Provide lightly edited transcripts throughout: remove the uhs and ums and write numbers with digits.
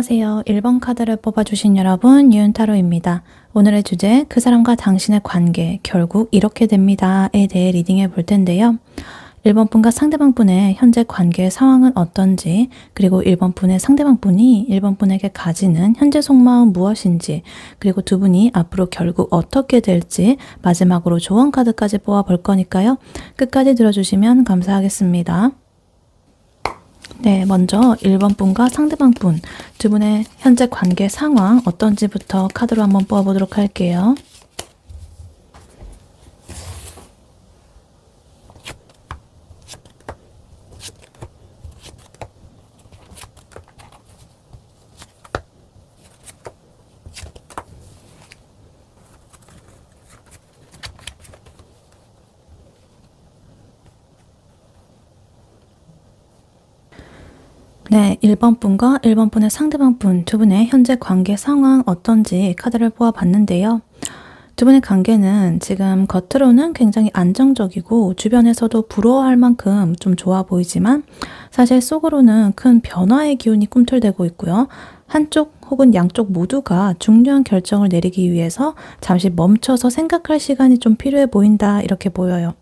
안녕하세요. 1번 카드를 뽑아주신 여러분, 유은타로입니다. 오늘의 주제, 그 사람과 당신의 관계, 결국 이렇게 됩니다에 대해 리딩해 볼 텐데요. 1번 분과 상대방 분의 현재 관계의 상황은 어떤지, 그리고 1번 분의 상대방 분이 1번 분에게 가지는 현재 속마음 무엇인지, 그리고 두 분이 앞으로 결국 어떻게 될지 마지막으로 조언 카드까지 뽑아볼 거니까요. 끝까지 들어주시면 감사하겠습니다. 네, 먼저 1번 분과 상대방 분, 두 분의 현재 관계 상황 어떤지부터 카드로 한번 뽑아보도록 할게요. 네, 1번 분과 1번 분의 상대방 분, 두 분의 현재 관계 상황 어떤지 카드를 뽑아봤는데요. 두 분의 관계는 지금 겉으로는 굉장히 안정적이고 주변에서도 부러워할 만큼 좀 좋아 보이지만 사실 속으로는 큰 변화의 기운이 꿈틀대고 있고요. 한쪽 혹은 양쪽 모두가 중요한 결정을 내리기 위해서 잠시 멈춰서 생각할 시간이 좀 필요해 보인다, 이렇게 보여요.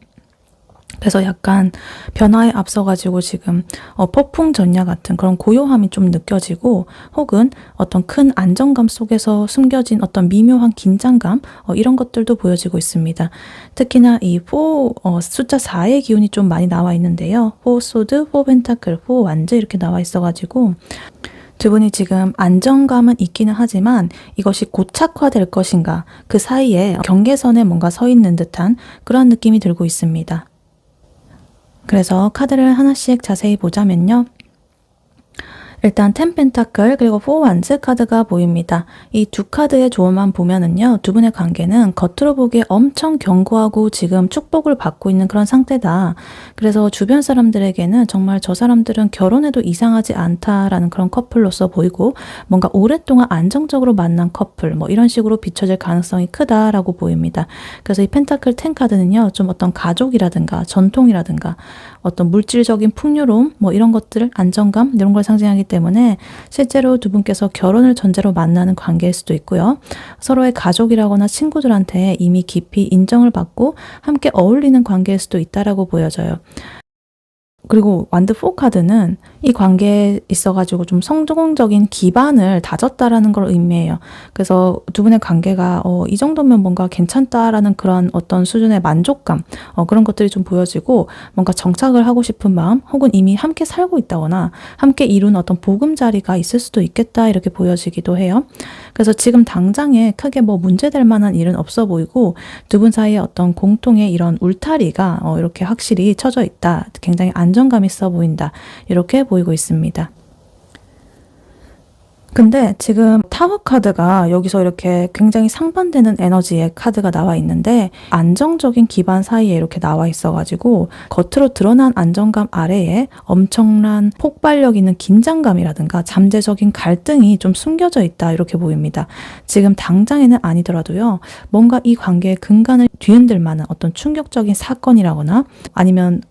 그래서 약간 변화에 앞서가지고 지금 폭풍전야 같은 그런 고요함이 좀 느껴지고, 혹은 어떤 큰 안정감 속에서 숨겨진 어떤 미묘한 긴장감, 이런 것들도 보여지고 있습니다. 특히나 이 숫자 4의 기운이 좀 많이 나와 있는데요. 4 소드, 4 펜타클, 4 완즈 이렇게 나와 있어가지고 두 분이 지금 안정감은 있기는 하지만 이것이 고착화될 것인가, 그 사이에 경계선에 뭔가 서 있는 듯한 그런 느낌이 들고 있습니다. 그래서 카드를 하나씩 자세히 보자면요. 일단 10 펜타클 그리고 4 완즈 카드가 보입니다. 이 두 카드의 조언만 보면은요, 두 분의 관계는 겉으로 보기에 엄청 견고하고 지금 축복을 받고 있는 그런 상태다. 그래서 주변 사람들에게는 정말 저 사람들은 결혼해도 이상하지 않다라는 그런 커플로서 보이고, 뭔가 오랫동안 안정적으로 만난 커플, 이런 식으로 비춰질 가능성이 크다라고 보입니다. 그래서 이 펜타클 10 카드는요, 좀 어떤 가족이라든가 전통이라든가 어떤 물질적인 풍요로움, 이런 것들, 안정감, 이런 걸 상징하기 때문에 실제로 두 분께서 결혼을 전제로 만나는 관계일 수도 있고요. 서로의 가족이라거나 친구들한테 이미 깊이 인정을 받고 함께 어울리는 관계일 수도 있다라고 보여져요. 그리고 완드 4 카드는 이 관계에 있어가지고 좀 성공적인 기반을 다졌다라는 걸 의미해요. 그래서 두 분의 관계가 이 정도면 뭔가 괜찮다라는 그런 어떤 수준의 만족감, 그런 것들이 좀 보여지고, 뭔가 정착을 하고 싶은 마음, 혹은 이미 함께 살고 있다거나 함께 이룬 어떤 보금자리가 있을 수도 있겠다, 이렇게 보여지기도 해요. 그래서 지금 당장에 크게 문제될 만한 일은 없어 보이고, 두 분 사이에 어떤 공통의 이런 울타리가 이렇게 확실히 쳐져 있다, 굉장히 안정감 있어 보인다, 이렇게 보이고 있습니다. 근데 지금 타워 카드가 여기서 이렇게 굉장히 상반되는 에너지의 카드가 나와 있는데, 안정적인 기반 사이에 이렇게 나와 있어가지고 겉으로 드러난 안정감 아래에 엄청난 폭발력 있는 긴장감이라든가 잠재적인 갈등이 좀 숨겨져 있다, 이렇게 보입니다. 지금 당장에는 아니더라도요, 뭔가 이 관계의 근간을 뒤흔들 만한 어떤 충격적인 사건이라거나, 아니면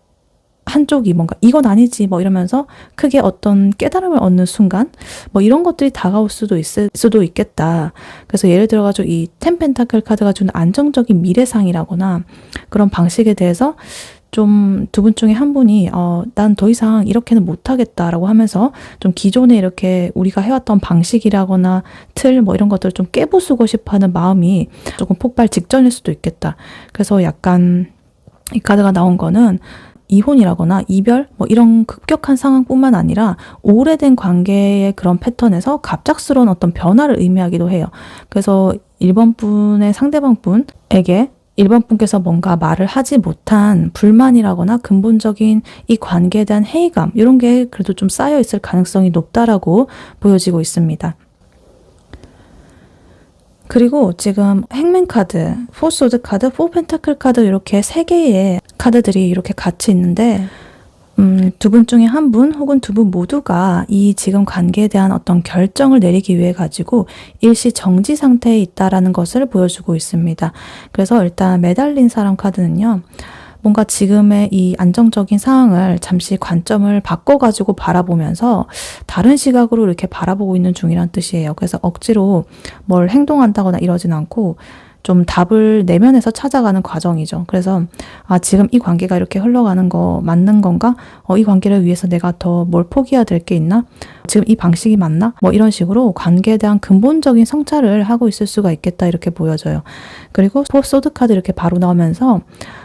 한쪽이 뭔가 이건 아니지 이러면서 크게 어떤 깨달음을 얻는 순간, 이런 것들이 다가올 수도 있을 수도 있겠다. 그래서 예를 들어가지고 이 10 펜타클 카드가 주는 안정적인 미래상이라거나 그런 방식에 대해서 좀 두 분 중에 한 분이 난 더 이상 이렇게는 못하겠다라고 하면서 좀 기존에 이렇게 우리가 해왔던 방식이라거나 틀 이런 것들을 좀 깨부수고 싶어하는 마음이 조금 폭발 직전일 수도 있겠다. 그래서 약간 이 카드가 나온 거는 이혼이라거나 이별 이런 급격한 상황뿐만 아니라 오래된 관계의 그런 패턴에서 갑작스러운 어떤 변화를 의미하기도 해요. 그래서 1번 분의 상대방 분에게 1번 분께서 뭔가 말을 하지 못한 불만이라거나 근본적인 이 관계에 대한 회의감, 이런 게 그래도 좀 쌓여 있을 가능성이 높다라고 보여지고 있습니다. 그리고 지금 행맨 카드, 4 소드 카드, 4 펜타클 카드, 이렇게 3개의 카드들이 이렇게 같이 있는데, 두 분 중에 한 분 혹은 두 분 모두가 이 지금 관계에 대한 어떤 결정을 내리기 위해 가지고 일시 정지 상태에 있다라는 것을 보여주고 있습니다. 그래서 일단 매달린 사람 카드는요, 뭔가 지금의 이 안정적인 상황을 잠시 관점을 바꿔가지고 바라보면서 다른 시각으로 이렇게 바라보고 있는 중이란 뜻이에요. 그래서 억지로 뭘 행동한다거나 이러진 않고 좀 답을 내면에서 찾아가는 과정이죠. 그래서 지금 이 관계가 이렇게 흘러가는 거 맞는 건가? 이 관계를 위해서 내가 더 뭘 포기해야 될 게 있나? 지금 이 방식이 맞나? 뭐 이런 식으로 관계에 대한 근본적인 성찰을 하고 있을 수가 있겠다 이렇게 보여져요. 그리고 소드 카드 이렇게 바로 나오면서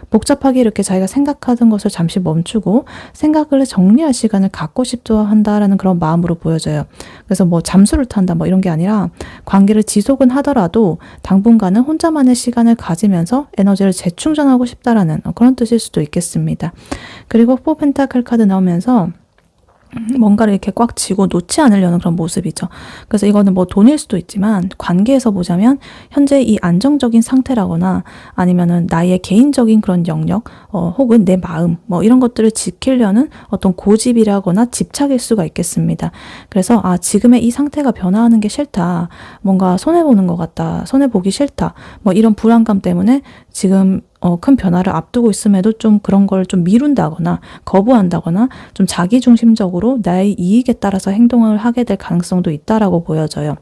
복잡하게 이렇게 자기가 생각하던 것을 잠시 멈추고 생각을 정리할 시간을 갖고 싶어 한다라는 그런 마음으로 보여져요. 그래서 뭐 잠수를 탄다 뭐 이런 게 아니라 관계를 지속은 하더라도 당분간은 혼자만의 시간을 가지면서 에너지를 재충전하고 싶다라는 그런 뜻일 수도 있겠습니다. 그리고 4 펜타클 카드 나오면서 뭔가를 이렇게 꽉 쥐고 놓지 않으려는 그런 모습이죠. 그래서 이거는 뭐 돈일 수도 있지만 관계에서 보자면 현재 이 안정적인 상태라거나 아니면은 나의 개인적인 그런 영역 혹은 내 마음 뭐 이런 것들을 지키려는 어떤 고집이라거나 집착일 수가 있겠습니다. 그래서 지금의 이 상태가 변화하는 게 싫다. 뭔가 손해보는 것 같다. 손해보기 싫다. 뭐 이런 불안감 때문에 지금 큰 변화를 앞두고 있음에도 좀 그런 걸 좀 미룬다거나 거부한다거나 좀 자기중심적으로 나의 이익에 따라서 행동을 하게 될 가능성도 있다라고 보여져요.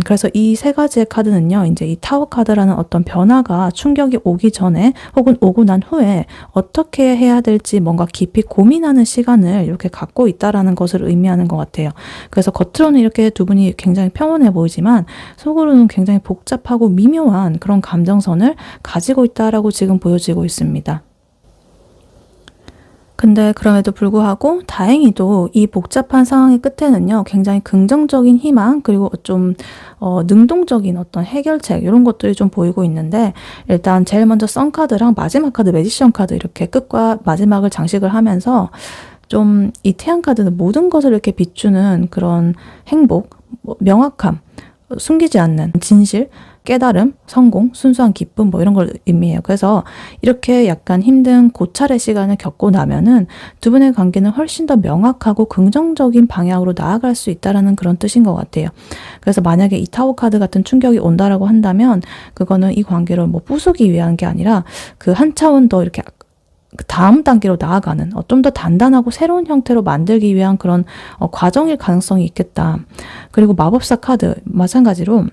그래서 이 세 가지의 카드는요, 이제 이 타워 카드라는 어떤 변화가 충격이 오기 전에 혹은 오고 난 후에 어떻게 해야 될지 뭔가 깊이 고민하는 시간을 이렇게 갖고 있다라는 것을 의미하는 것 같아요. 그래서 겉으로는 이렇게 두 분이 굉장히 평온해 보이지만 속으로는 굉장히 복잡하고 미묘한 그런 감정선을 가지고 있다라고 지금 보여지고 있습니다. 근데 그럼에도 불구하고 다행히도 이 복잡한 상황의 끝에는요, 굉장히 긍정적인 희망, 그리고 좀 능동적인 어떤 해결책 이런 것들이 좀 보이고 있는데, 일단 제일 먼저 선 카드랑 마지막 카드 매지션 카드 이렇게 끝과 마지막을 장식을 하면서 좀 이 태양 카드는 모든 것을 이렇게 비추는 그런 행복, 명확함, 숨기지 않는 진실, 깨달음, 성공, 순수한 기쁨 뭐 이런 걸 의미해요. 그래서 이렇게 약간 힘든 고찰의 시간을 겪고 나면은 두 분의 관계는 훨씬 더 명확하고 긍정적인 방향으로 나아갈 수 있다라는 그런 뜻인 것 같아요. 그래서 만약에 이 타워 카드 같은 충격이 온다라고 한다면 그거는 이 관계를 뭐 부수기 위한 게 아니라 그 한 차원 더 이렇게 다음 단계로 나아가는 좀 더 단단하고 새로운 형태로 만들기 위한 그런 과정일 가능성이 있겠다. 그리고 마법사 카드 마찬가지로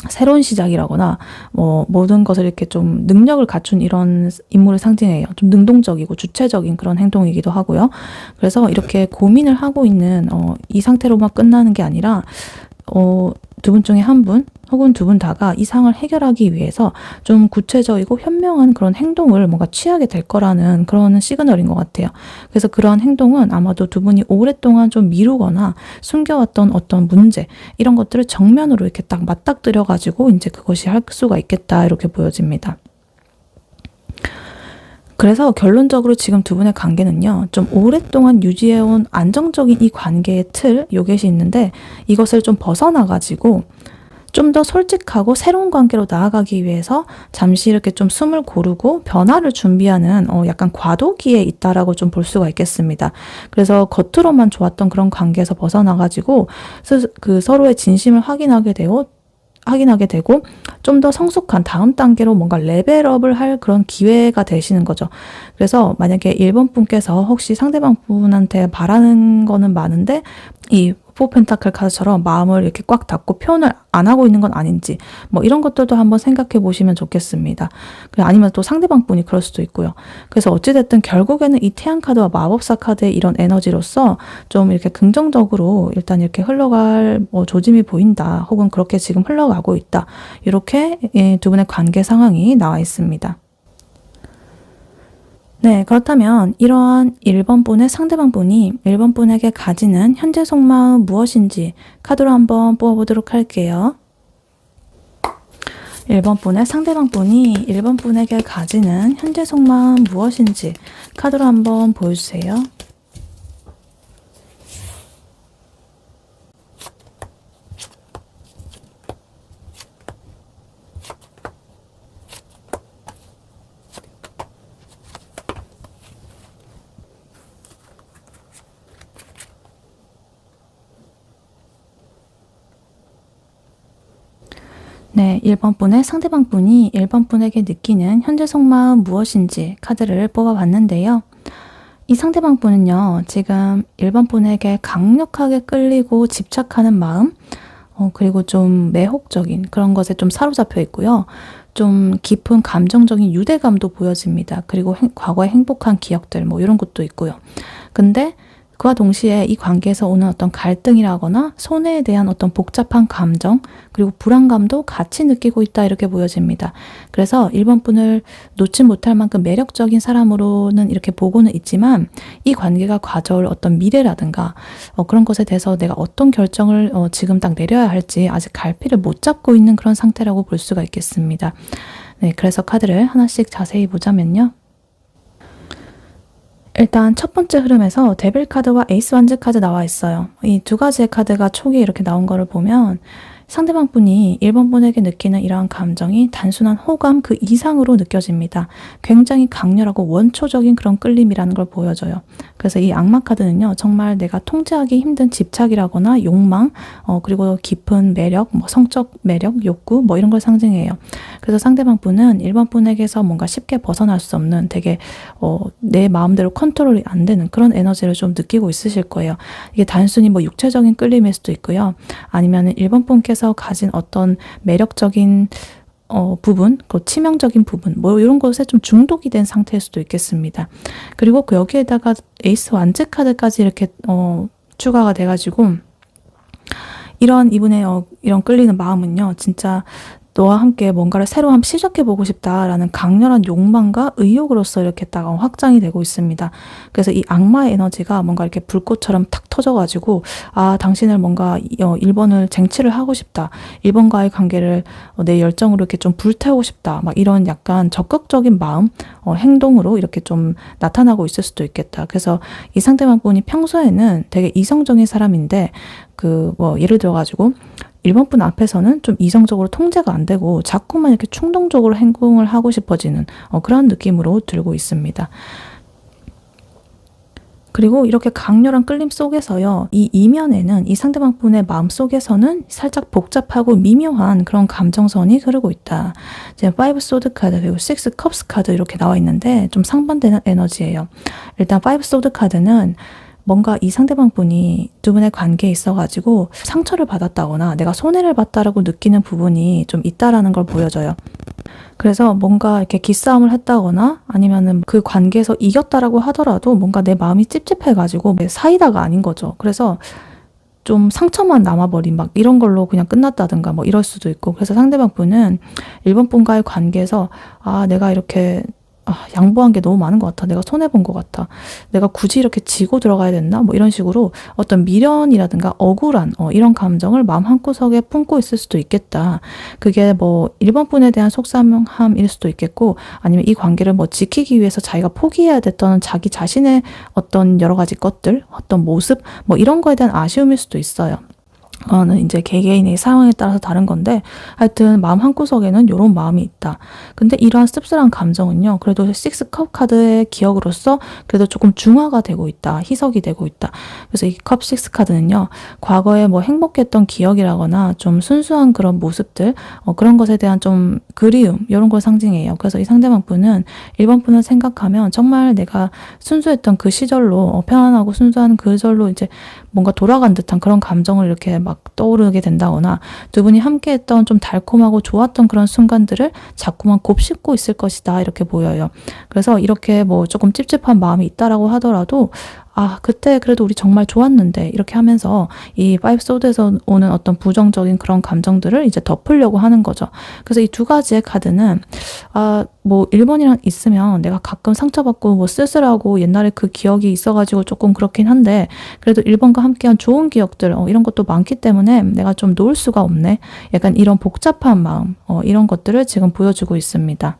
새로운 시작이라거나 뭐 모든 것을 이렇게 좀 능력을 갖춘 이런 인물을 상징해요. 좀 능동적이고 주체적인 그런 행동이기도 하고요. 그래서 이렇게 고민을 하고 있는 이 상태로만 끝나는 게 아니라 두 분 중에 한 분 혹은 두 분 다가 이 상을 해결하기 위해서 좀 구체적이고 현명한 그런 행동을 뭔가 취하게 될 거라는 그런 시그널인 것 같아요. 그래서 그러한 행동은 아마도 두 분이 오랫동안 좀 미루거나 숨겨왔던 어떤 문제 이런 것들을 정면으로 이렇게 딱 맞닥뜨려 가지고 이제 그것이 할 수가 있겠다 이렇게 보여집니다. 그래서 결론적으로 지금 두 분의 관계는요, 좀 오랫동안 유지해온 안정적인 이 관계의 틀, 요것이 있는데 이것을 좀 벗어나가지고 좀 더 솔직하고 새로운 관계로 나아가기 위해서 잠시 이렇게 좀 숨을 고르고 변화를 준비하는 약간 과도기에 있다라고 좀 볼 수가 있겠습니다. 그래서 겉으로만 좋았던 그런 관계에서 벗어나가지고 그 서로의 진심을 확인하게 되고 좀 더 성숙한 다음 단계로 뭔가 레벨업을 할 그런 기회가 되시는 거죠. 그래서 만약에 1번 분께서 혹시 상대방 분한테 바라는 거는 많은데 이 4 펜타클 카드처럼 마음을 이렇게 꽉 닫고 표현을 안 하고 있는 건 아닌지 뭐 이런 것들도 한번 생각해 보시면 좋겠습니다. 아니면 또 상대방 분이 그럴 수도 있고요. 그래서 어찌됐든 결국에는 이 태양 카드와 마법사 카드의 이런 에너지로서 좀 이렇게 긍정적으로 일단 이렇게 흘러갈 조짐이 보인다. 혹은 그렇게 지금 흘러가고 있다. 이렇게 두 분의 관계 상황이 나와 있습니다. 네, 그렇다면 이러한 1번 분의 상대방 분이 1번 분에게 가지는 현재 속마음 무엇인지 카드로 한번 뽑아보도록 할게요. 1번 분의 상대방 분이 1번 분에게 가지는 현재 속마음 무엇인지 카드로 한번 보여주세요. 네, 1번 분의 상대방 분이 1번 분에게 느끼는 현재 속마음 무엇인지 카드를 뽑아봤는데요. 이 상대방 분은요, 지금 1번 분에게 강력하게 끌리고 집착하는 마음, 그리고 좀 매혹적인 그런 것에 좀 사로잡혀 있고요. 좀 깊은 감정적인 유대감도 보여집니다. 그리고 과거의 행복한 기억들, 뭐 이런 것도 있고요. 근데 그와 동시에 이 관계에서 오는 어떤 갈등이라거나 손해에 대한 어떤 복잡한 감정, 그리고 불안감도 같이 느끼고 있다 이렇게 보여집니다. 그래서 1번 분을 놓지 못할 만큼 매력적인 사람으로는 이렇게 보고는 있지만 이 관계가 가져올 어떤 미래라든가 그런 것에 대해서 내가 어떤 결정을 지금 딱 내려야 할지 아직 갈피를 못 잡고 있는 그런 상태라고 볼 수가 있겠습니다. 네, 그래서 카드를 하나씩 자세히 보자면요. 일단 첫 번째 흐름에서 데빌 카드와 에이스 완즈 카드 나와 있어요. 이 두 가지의 카드가 초기에 이렇게 나온 거를 보면 상대방 분이 1번 분에게 느끼는 이러한 감정이 단순한 호감 그 이상으로 느껴집니다. 굉장히 강렬하고 원초적인 그런 끌림이라는 걸 보여줘요. 그래서 이 악마 카드는요, 정말 내가 통제하기 힘든 집착이라거나 욕망, 그리고 깊은 매력, 뭐 성적 매력, 욕구, 뭐 이런 걸 상징해요. 그래서 상대방 분은 1번 분에게서 뭔가 쉽게 벗어날 수 없는 되게 내 마음대로 컨트롤이 안 되는 그런 에너지를 좀 느끼고 있으실 거예요. 이게 단순히 뭐 육체적인 끌림일 수도 있고요. 아니면은 1번 분께서 가진 어떤 매력적인 부분, 그 치명적인 부분, 뭐 이런 것에 좀 중독이 된 상태일 수도 있겠습니다. 그리고 여기에다가 에이스 완즈 카드까지 이렇게 추가가 돼가지고 이런 이분의 이런 끌리는 마음은요, 진짜 너와 함께 뭔가를 새로 한번 시작해보고 싶다라는 강렬한 욕망과 의욕으로서 이렇게 딱 확장이 되고 있습니다. 그래서 이 악마의 에너지가 뭔가 이렇게 불꽃처럼 탁 터져가지고 당신을 뭔가 1번을 쟁취를 하고 싶다. 1번과의 관계를 내 열정으로 이렇게 좀 불태우고 싶다. 막 이런 약간 적극적인 마음, 행동으로 이렇게 좀 나타나고 있을 수도 있겠다. 그래서 이 상대방 분이 평소에는 되게 이성적인 사람인데 예를 들어가지고 1번 분 앞에서는 좀 이성적으로 통제가 안 되고 자꾸만 이렇게 충동적으로 행동을 하고 싶어지는 그런 느낌으로 들고 있습니다. 그리고 이렇게 강렬한 끌림 속에서요, 이 이면에는 이 상대방 분의 마음 속에서는 살짝 복잡하고 미묘한 그런 감정선이 흐르고 있다. 지금 5 소드 카드 그리고 6 컵스 카드 이렇게 나와 있는데 좀 상반되는 에너지예요. 일단 5 소드 카드는 뭔가 이 상대방 분이 두 분의 관계에 있어가지고 상처를 받았다거나 내가 손해를 봤다라고 느끼는 부분이 좀 있다라는 걸 보여줘요. 그래서 뭔가 이렇게 기싸움을 했다거나 아니면은 그 관계에서 이겼다라고 하더라도 뭔가 내 마음이 찝찝해가지고 사이다가 아닌 거죠. 그래서 좀 상처만 남아버린 막 이런 걸로 그냥 끝났다든가 뭐 이럴 수도 있고, 그래서 상대방 분은 1번 분과의 관계에서 내가 이렇게 양보한 게 너무 많은 것 같아. 내가 손해본 것 같아. 내가 굳이 이렇게 지고 들어가야 됐나? 뭐 이런 식으로 어떤 미련이라든가 억울한 이런 감정을 마음 한구석에 품고 있을 수도 있겠다. 그게 뭐 1번 분에 대한 속상함일 수도 있겠고, 아니면 이 관계를 뭐 지키기 위해서 자기가 포기해야 됐던 자기 자신의 어떤 여러 가지 것들, 어떤 모습, 뭐 이런 거에 대한 아쉬움일 수도 있어요. 는 이제 개개인의 상황에 따라서 다른 건데, 하여튼 마음 한구석에는 이런 마음이 있다. 근데 이러한 씁쓸한 감정은요, 그래도 6컵 카드의 기억으로서 그래도 조금 중화가 되고 있다, 희석이 되고 있다. 그래서 이 컵 6 카드는요, 과거에 뭐 행복했던 기억이라거나 좀 순수한 그런 모습들, 그런 것에 대한 좀 그리움, 이런 걸 상징해요. 그래서 이 상대방 분은 1번 분을 생각하면 정말 내가 순수했던 그 시절로, 편안하고 순수한 그 시절로 이제 뭔가 돌아간 듯한 그런 감정을 이렇게 막 떠오르게 된다거나, 두 분이 함께 했던 좀 달콤하고 좋았던 그런 순간들을 자꾸만 곱씹고 있을 것이다, 이렇게 보여요. 그래서 이렇게 뭐 조금 찝찝한 마음이 있다라고 하더라도 그때 그래도 우리 정말 좋았는데, 이렇게 하면서 이 5 소드에서 오는 어떤 부정적인 그런 감정들을 이제 덮으려고 하는 거죠. 그래서 이 두 가지의 카드는 뭐 1번이랑 있으면 내가 가끔 상처받고 뭐 쓸쓸하고 옛날에 그 기억이 있어가지고 조금 그렇긴 한데, 그래도 1번과 함께한 좋은 기억들 이런 것도 많기 때문에 내가 좀 놓을 수가 없네, 약간 이런 복잡한 마음, 이런 것들을 지금 보여주고 있습니다.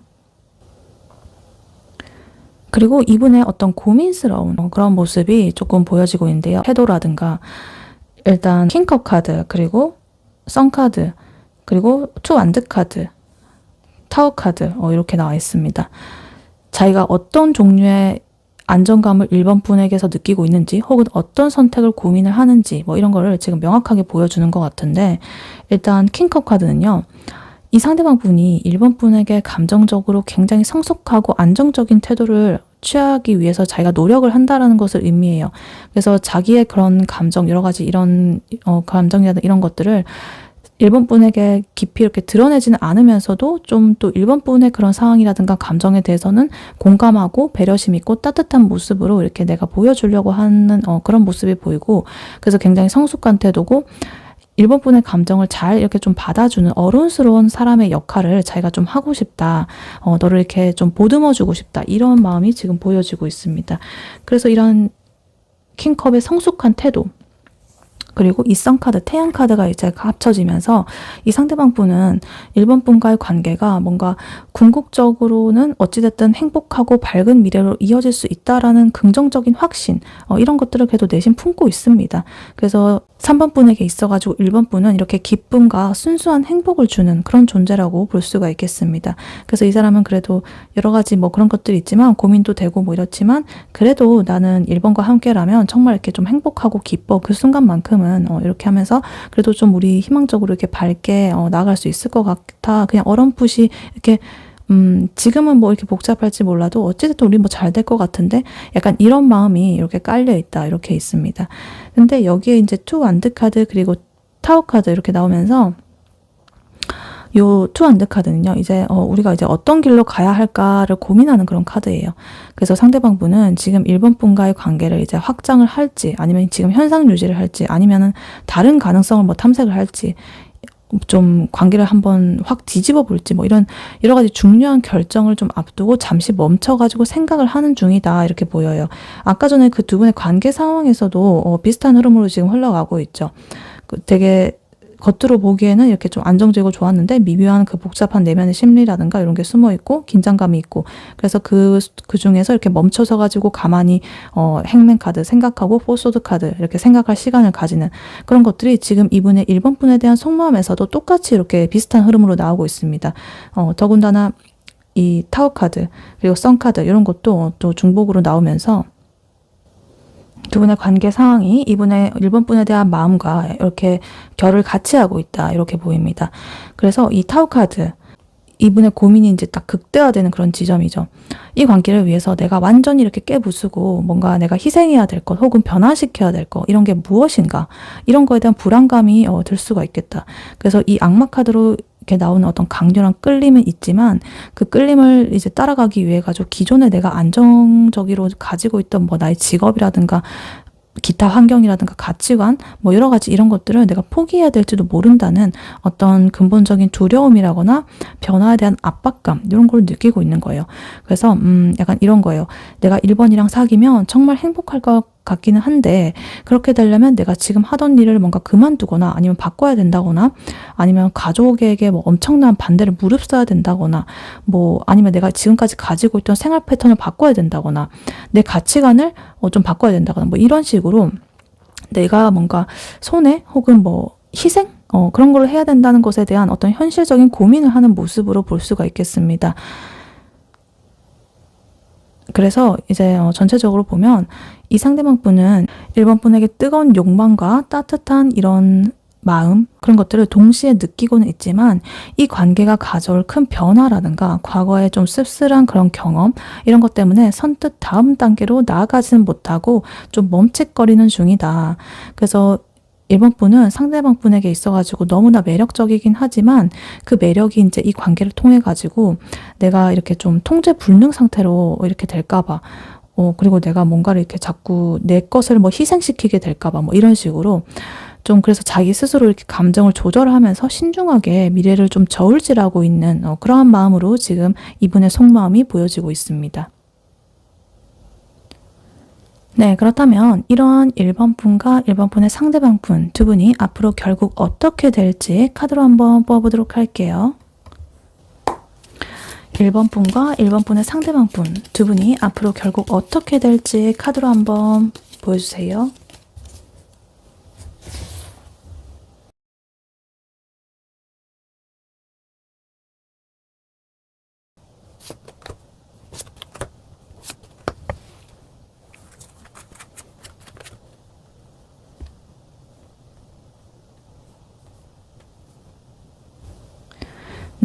그리고 이분의 어떤 고민스러운 그런 모습이 조금 보여지고 있는데요. 태도라든가, 일단 킹컵 카드, 그리고 선 카드, 그리고 투 완드 카드, 타워 카드 이렇게 나와 있습니다. 자기가 어떤 종류의 안정감을 1번 분에게서 느끼고 있는지, 혹은 어떤 선택을 고민을 하는지, 뭐 이런 거를 지금 명확하게 보여주는 것 같은데, 일단 킹컵 카드는요, 이 상대방 분이 1번 분에게 감정적으로 굉장히 성숙하고 안정적인 태도를 취하기 위해서 자기가 노력을 한다라는 것을 의미해요. 그래서 자기의 그런 감정, 여러 가지 이런 감정이라든 이런 것들을 1번 분에게 깊이 이렇게 드러내지는 않으면서도 좀 또 1번 분의 그런 상황이라든가 감정에 대해서는 공감하고 배려심 있고 따뜻한 모습으로 이렇게 내가 보여주려고 하는 그런 모습이 보이고, 그래서 굉장히 성숙한 태도고 1번 분의 감정을 잘 이렇게 좀 받아주는 어른스러운 사람의 역할을 자기가 좀 하고 싶다. 너를 이렇게 좀 보듬어주고 싶다. 이런 마음이 지금 보여지고 있습니다. 그래서 이런 킹컵의 성숙한 태도, 그리고 이성 카드, 태양 카드가 이제 합쳐지면서 이 상대방 분은 1번 분과의 관계가 뭔가 궁극적으로는 어찌됐든 행복하고 밝은 미래로 이어질 수 있다라는 긍정적인 확신, 이런 것들을 그래도 내심 품고 있습니다. 그래서 3번 분에게 있어가지고 1번 분은 이렇게 기쁨과 순수한 행복을 주는 그런 존재라고 볼 수가 있겠습니다. 그래서 이 사람은 그래도 여러 가지 뭐 그런 것들이 있지만 고민도 되고 뭐 이렇지만 그래도 나는 1번과 함께라면 정말 이렇게 좀 행복하고 기뻐. 그 순간만큼은 이렇게 하면서 그래도 좀 우리 희망적으로 이렇게 밝게 나아갈 수 있을 것 같아. 그냥 어렴풋이 이렇게 지금은 뭐 이렇게 복잡할지 몰라도 어찌됐든 우리 뭐 잘 될 것 같은데 약간 이런 마음이 이렇게 깔려 있다. 이렇게 있습니다. 근데 여기에 이제 투 완드 카드 그리고 타워 카드 이렇게 나오면서 요 투 완드 카드는요, 이제 우리가 이제 어떤 길로 가야 할까를 고민하는 그런 카드예요. 그래서 상대방 분은 지금 1번 분과의 관계를 이제 확장을 할지, 아니면 지금 현상 유지를 할지, 아니면은 다른 가능성을 뭐 탐색을 할지, 좀 관계를 한번 확 뒤집어 볼지, 뭐 이런 여러 가지 중요한 결정을 좀 앞두고 잠시 멈춰가지고 생각을 하는 중이다. 이렇게 보여요. 아까 전에 그 두 분의 관계 상황에서도 비슷한 흐름으로 지금 흘러가고 있죠. 되게 겉으로 보기에는 이렇게 좀 안정적이고 좋았는데 미묘한 그 복잡한 내면의 심리라든가 이런 게 숨어 있고 긴장감이 있고, 그래서 그 중에서 이렇게 멈춰서 가지고 가만히 행맨 카드 생각하고 포소드 카드 이렇게 생각할 시간을 가지는 그런 것들이 지금 이분의 1번 분에 대한 속마음에서도 똑같이 이렇게 비슷한 흐름으로 나오고 있습니다. 더군다나 이 타워 카드 그리고 선 카드 이런 것도 또 중복으로 나오면서 두 분의 관계 상황이 이분의 1번 분에 대한 마음과 이렇게 결을 같이 하고 있다. 이렇게 보입니다. 그래서 이 타워 카드, 이분의 고민이 이제 딱 극대화되는 그런 지점이죠. 이 관계를 위해서 내가 완전히 이렇게 깨부수고 뭔가 내가 희생해야 될 것, 혹은 변화시켜야 될 것, 이런 게 무엇인가? 이런 거에 대한 불안감이 들 수가 있겠다. 그래서 이 악마 카드로 이렇게 나오는 어떤 강렬한 끌림은 있지만 그 끌림을 이제 따라가기 위해 가지고 기존에 내가 안정적으로 가지고 있던 뭐 나의 직업이라든가 기타 환경이라든가 가치관 뭐 여러 가지 이런 것들을 내가 포기해야 될지도 모른다는 어떤 근본적인 두려움이라거나 변화에 대한 압박감 이런 걸 느끼고 있는 거예요. 그래서 약간 이런 거예요. 내가 1번이랑 사귀면 정말 행복할 것 같기는 한데 그렇게 되려면 내가 지금 하던 일을 뭔가 그만두거나 아니면 바꿔야 된다거나 아니면 가족에게 뭐 엄청난 반대를 무릅써야 된다거나 뭐 아니면 내가 지금까지 가지고 있던 생활 패턴을 바꿔야 된다거나 내 가치관을 좀 바꿔야 된다거나 뭐 이런 식으로 내가 뭔가 손해 혹은 뭐 희생? 그런 걸 해야 된다는 것에 대한 어떤 현실적인 고민을 하는 모습으로 볼 수가 있겠습니다. 그래서 이제 전체적으로 보면 이 상대방 분은 1번 분에게 뜨거운 욕망과 따뜻한 이런 마음 그런 것들을 동시에 느끼고는 있지만 이 관계가 가져올 큰 변화라든가 과거에 좀 씁쓸한 그런 경험 이런 것 때문에 선뜻 다음 단계로 나아가지는 못하고 좀 멈칫거리는 중이다. 그래서 1번 분은 상대방 분에게 있어가지고 너무나 매력적이긴 하지만 그 매력이 이제 이 관계를 통해 가지고 내가 이렇게 좀 통제 불능 상태로 이렇게 될까봐 그리고 내가 뭔가를 이렇게 자꾸 내 것을 뭐 희생시키게 될까봐 뭐 이런 식으로 좀 그래서 자기 스스로 이렇게 감정을 조절하면서 신중하게 미래를 좀 저울질하고 있는 그러한 마음으로 지금 이분의 속마음이 보여지고 있습니다. 네, 그렇다면 이러한 1번 분과 1번 분의 상대방 분 두 분이 앞으로 결국 어떻게 될지 카드로 한번 뽑아보도록 할게요. 1번 분과 1번 분의 상대방 분 두 분이 앞으로 결국 어떻게 될지 카드로 한번 보여주세요.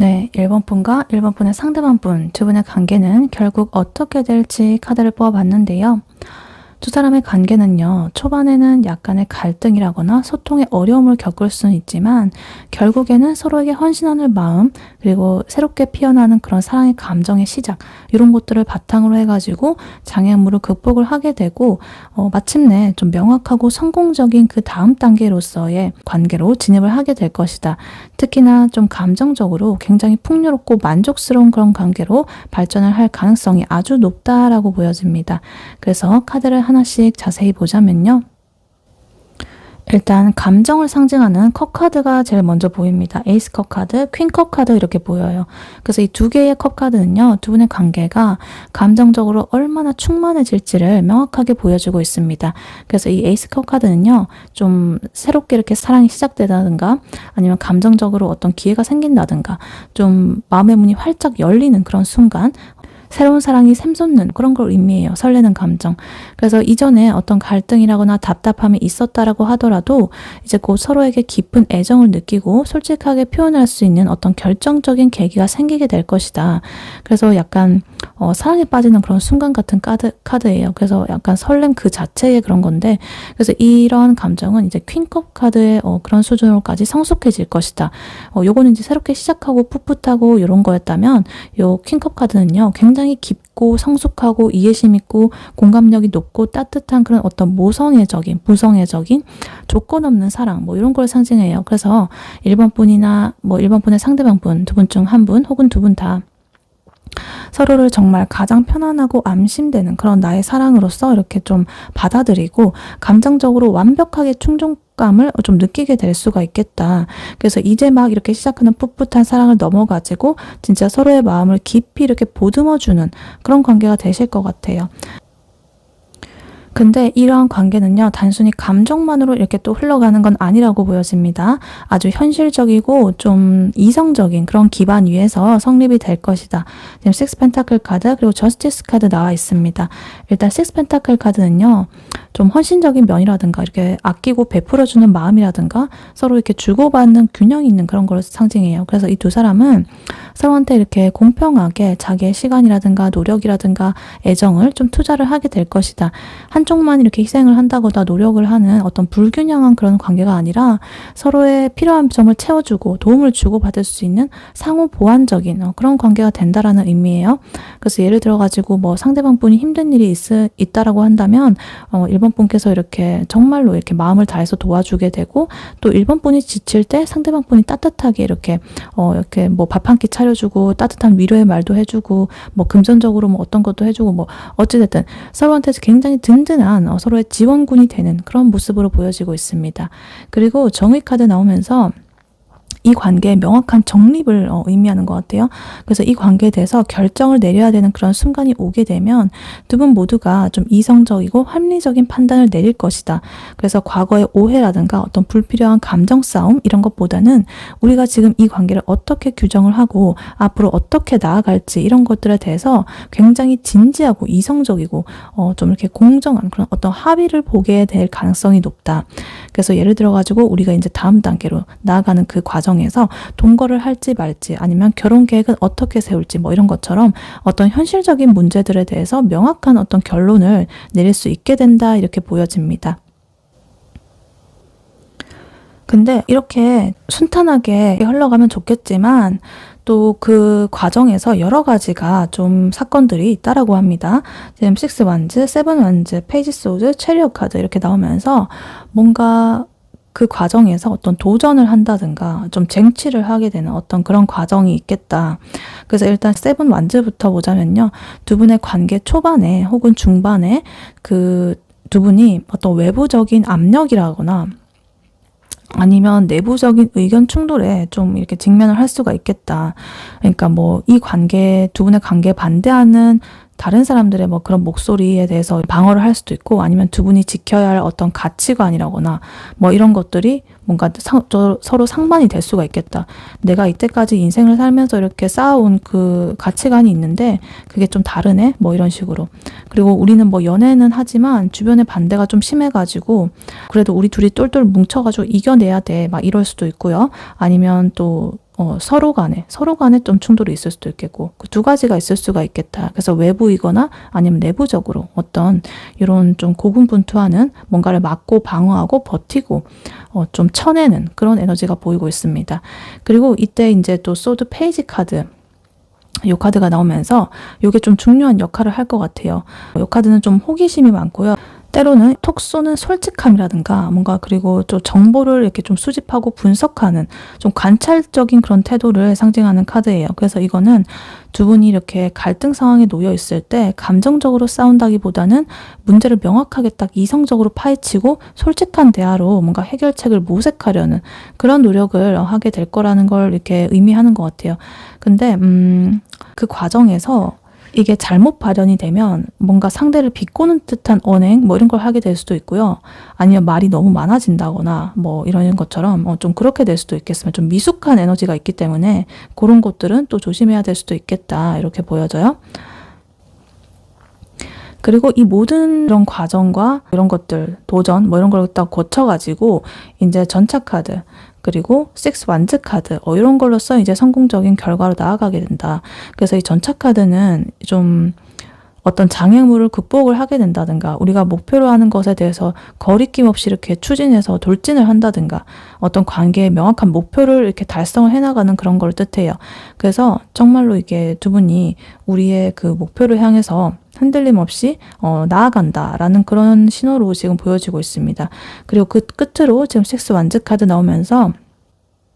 네, 1번 분과 1번 분의 상대방 분 두 분의 관계는 결국 어떻게 될지 카드를 뽑아봤는데요. 두 사람의 관계는요, 초반에는 약간의 갈등이라거나 소통의 어려움을 겪을 수는 있지만 결국에는 서로에게 헌신하는 마음, 그리고 새롭게 피어나는 그런 사랑의 감정의 시작, 이런 것들을 바탕으로 해가지고 장애물을 극복을 하게 되고 마침내 좀 명확하고 성공적인 그 다음 단계로서의 관계로 진입을 하게 될 것이다. 특히나 좀 감정적으로 굉장히 풍요롭고 만족스러운 그런 관계로 발전을 할 가능성이 아주 높다라고 보여집니다. 그래서 카드를 하나씩 자세히 보자면요. 일단 감정을 상징하는 컵 카드가 제일 먼저 보입니다. 에이스 컵 카드, 퀸 컵 카드 이렇게 보여요. 그래서 이 두 개의 컵 카드는요, 두 분의 관계가 감정적으로 얼마나 충만해질지를 명확하게 보여주고 있습니다. 그래서 이 에이스 컵 카드는요, 좀 새롭게 이렇게 사랑이 시작되다든가 아니면 감정적으로 어떤 기회가 생긴다든가 좀 마음의 문이 활짝 열리는 그런 순간, 새로운 사랑이 샘솟는 그런 걸 의미해요. 설레는 감정. 그래서 이전에 어떤 갈등이라거나 답답함이 있었다라고 하더라도 이제 곧 서로에게 깊은 애정을 느끼고 솔직하게 표현할 수 있는 어떤 결정적인 계기가 생기게 될 것이다. 그래서 약간 사랑에 빠지는 그런 순간 같은 카드예요. 그래서 약간 설렘 그 자체의 그런 건데, 그래서 이러한 감정은 이제 퀸컵 카드의 그런 수준으로까지 성숙해질 것이다. 요거는 이제 새롭게 시작하고 풋풋하고 이런 거였다면, 요 퀸컵 카드는요, 굉장히 깊고 성숙하고 이해심 있고 공감력이 높고 따뜻한 그런 어떤 모성애적인, 부성애적인 조건 없는 사랑, 뭐 이런 걸 상징해요. 그래서 1번 분이나 뭐 1번 분의 상대방 분, 두 분 중 한 분 혹은 두 분 다 서로를 정말 가장 편안하고 안심되는 그런 나의 사랑으로서 이렇게 좀 받아들이고 감정적으로 완벽하게 충족감을 좀 느끼게 될 수가 있겠다. 그래서 이제 막 이렇게 시작하는 풋풋한 사랑을 넘어가지고 진짜 서로의 마음을 깊이 이렇게 보듬어주는 그런 관계가 되실 것 같아요. 근데 이러한 관계는요, 단순히 감정만으로 이렇게 또 흘러가는 건 아니라고 보여집니다. 아주 현실적이고 좀 이성적인 그런 기반 위에서 성립이 될 것이다. 지금 식스 펜타클 카드 그리고 저스티스 카드 나와 있습니다. 일단 식스 펜타클 카드는요, 좀 헌신적인 면이라든가 이렇게 아끼고 베풀어주는 마음이라든가 서로 이렇게 주고받는 균형이 있는 그런 걸 상징해요. 그래서 이 두 사람은 서로한테 이렇게 공평하게 자기의 시간이라든가 노력이라든가 애정을 좀 투자를 하게 될 것이다. 한쪽만 이렇게 희생을 한다거나 노력을 하는 어떤 불균형한 그런 관계가 아니라 서로의 필요한 점을 채워주고 도움을 주고받을 수 있는 상호 보완적인 그런 관계가 된다라는 의미예요. 그래서 예를 들어가지고 뭐 상대방 분이 힘든 일이 있다라고 한다면 1번 분께서 이렇게 정말로 이렇게 마음을 다해서 도와주게 되고, 또 1번 분이 지칠 때 상대방 분이 따뜻하게 이렇게 뭐 밥 한 끼 차려주고 따뜻한 위로의 말도 해주고 뭐 금전적으로 뭐 어떤 것도 해주고 뭐 어찌됐든 서로한테 굉장히 든든한 서로의 지원군이 되는 그런 모습으로 보여지고 있습니다. 그리고 정의 카드 나오면서 이 관계의 명확한 정립을 의미하는 것 같아요. 그래서 이 관계에 대해서 결정을 내려야 되는 그런 순간이 오게 되면 두 분 모두가 좀 이성적이고 합리적인 판단을 내릴 것이다. 그래서 과거의 오해라든가 어떤 불필요한 감정 싸움 이런 것보다는 우리가 지금 이 관계를 어떻게 규정을 하고 앞으로 어떻게 나아갈지 이런 것들에 대해서 굉장히 진지하고 이성적이고 좀 이렇게 공정한 그런 어떤 합의를 보게 될 가능성이 높다. 그래서 예를 들어가지고 우리가 이제 다음 단계로 나아가는 그 과정에서 동거를 할지 말지 아니면 결혼 계획은 어떻게 세울지 뭐 이런 것처럼 어떤 현실적인 문제들에 대해서 명확한 어떤 결론을 내릴 수 있게 된다 이렇게 보여집니다. 근데 이렇게 순탄하게 흘러가면 좋겠지만 또 그 과정에서 여러 가지가 좀 사건들이 있다라고 합니다. 지금 6 원즈, 7 원즈, 페이지 소드, 체리엇 카드 이렇게 나오면서 뭔가 그 과정에서 어떤 도전을 한다든가 좀 쟁취를 하게 되는 어떤 그런 과정이 있겠다. 그래서 일단 7 원즈부터 보자면요. 두 분의 관계 초반에 혹은 중반에 그 두 분이 어떤 외부적인 압력이라거나 아니면 내부적인 의견 충돌에 좀 이렇게 직면을 할 수가 있겠다. 그러니까 뭐 이 관계, 두 분의 관계에 반대하는 다른 사람들의 뭐 그런 목소리에 대해서 방어를 할 수도 있고, 아니면 두 분이 지켜야 할 어떤 가치관이라거나 뭐 이런 것들이 뭔가 서로 상반이 될 수가 있겠다. 내가 이때까지 인생을 살면서 이렇게 쌓아온 그 가치관이 있는데 그게 좀 다르네? 뭐 이런 식으로. 그리고 우리는 뭐 연애는 하지만 주변의 반대가 좀 심해가지고 그래도 우리 둘이 똘똘 뭉쳐가지고 이겨내야 돼. 막 이럴 수도 있고요. 아니면 또 서로 간에 좀 충돌이 있을 수도 있겠고, 그 두 가지가 있을 수가 있겠다. 그래서 외부이거나 아니면 내부적으로 어떤 이런 좀 고군분투하는 뭔가를 막고 방어하고 버티고 좀 쳐내는 그런 에너지가 보이고 있습니다. 그리고 이때 이제 또 소드 페이지 카드, 이 카드가 나오면서 이게 좀 중요한 역할을 할 것 같아요. 이 카드는 좀 호기심이 많고요. 때로는 톡 쏘는 솔직함이라든가 뭔가, 그리고 또 정보를 이렇게 좀 수집하고 분석하는 좀 관찰적인 그런 태도를 상징하는 카드예요. 그래서 이거는 두 분이 이렇게 갈등 상황에 놓여 있을 때 감정적으로 싸운다기보다는 문제를 명확하게 딱 이성적으로 파헤치고 솔직한 대화로 뭔가 해결책을 모색하려는 그런 노력을 하게 될 거라는 걸 이렇게 의미하는 것 같아요. 근데 그 과정에서 이게 잘못 발현이 되면 뭔가 상대를 비꼬는 듯한 언행 뭐 이런 걸 하게 될 수도 있고요. 아니면 말이 너무 많아진다거나 뭐 이런 것처럼 좀 그렇게 될 수도 있겠으면, 좀 미숙한 에너지가 있기 때문에 그런 것들은 또 조심해야 될 수도 있겠다, 이렇게 보여져요. 그리고 이 모든 이런 과정과 이런 것들, 도전 뭐 이런 걸 딱 거쳐가지고 이제 전차 카드, 그리고 6 완즈 카드 이런 걸로써 이제 성공적인 결과로 나아가게 된다. 그래서 이 전차 카드는 좀 어떤 장애물을 극복을 하게 된다든가, 우리가 목표로 하는 것에 대해서 거리낌 없이 이렇게 추진해서 돌진을 한다든가, 어떤 관계의 명확한 목표를 이렇게 달성을 해나가는 그런 걸 뜻해요. 그래서 정말로 이게 두 분이 우리의 그 목표를 향해서 흔들림 없이 나아간다라는 그런 신호로 지금 보여지고 있습니다. 그리고 그 끝으로 지금 6 완즈 카드 나오면서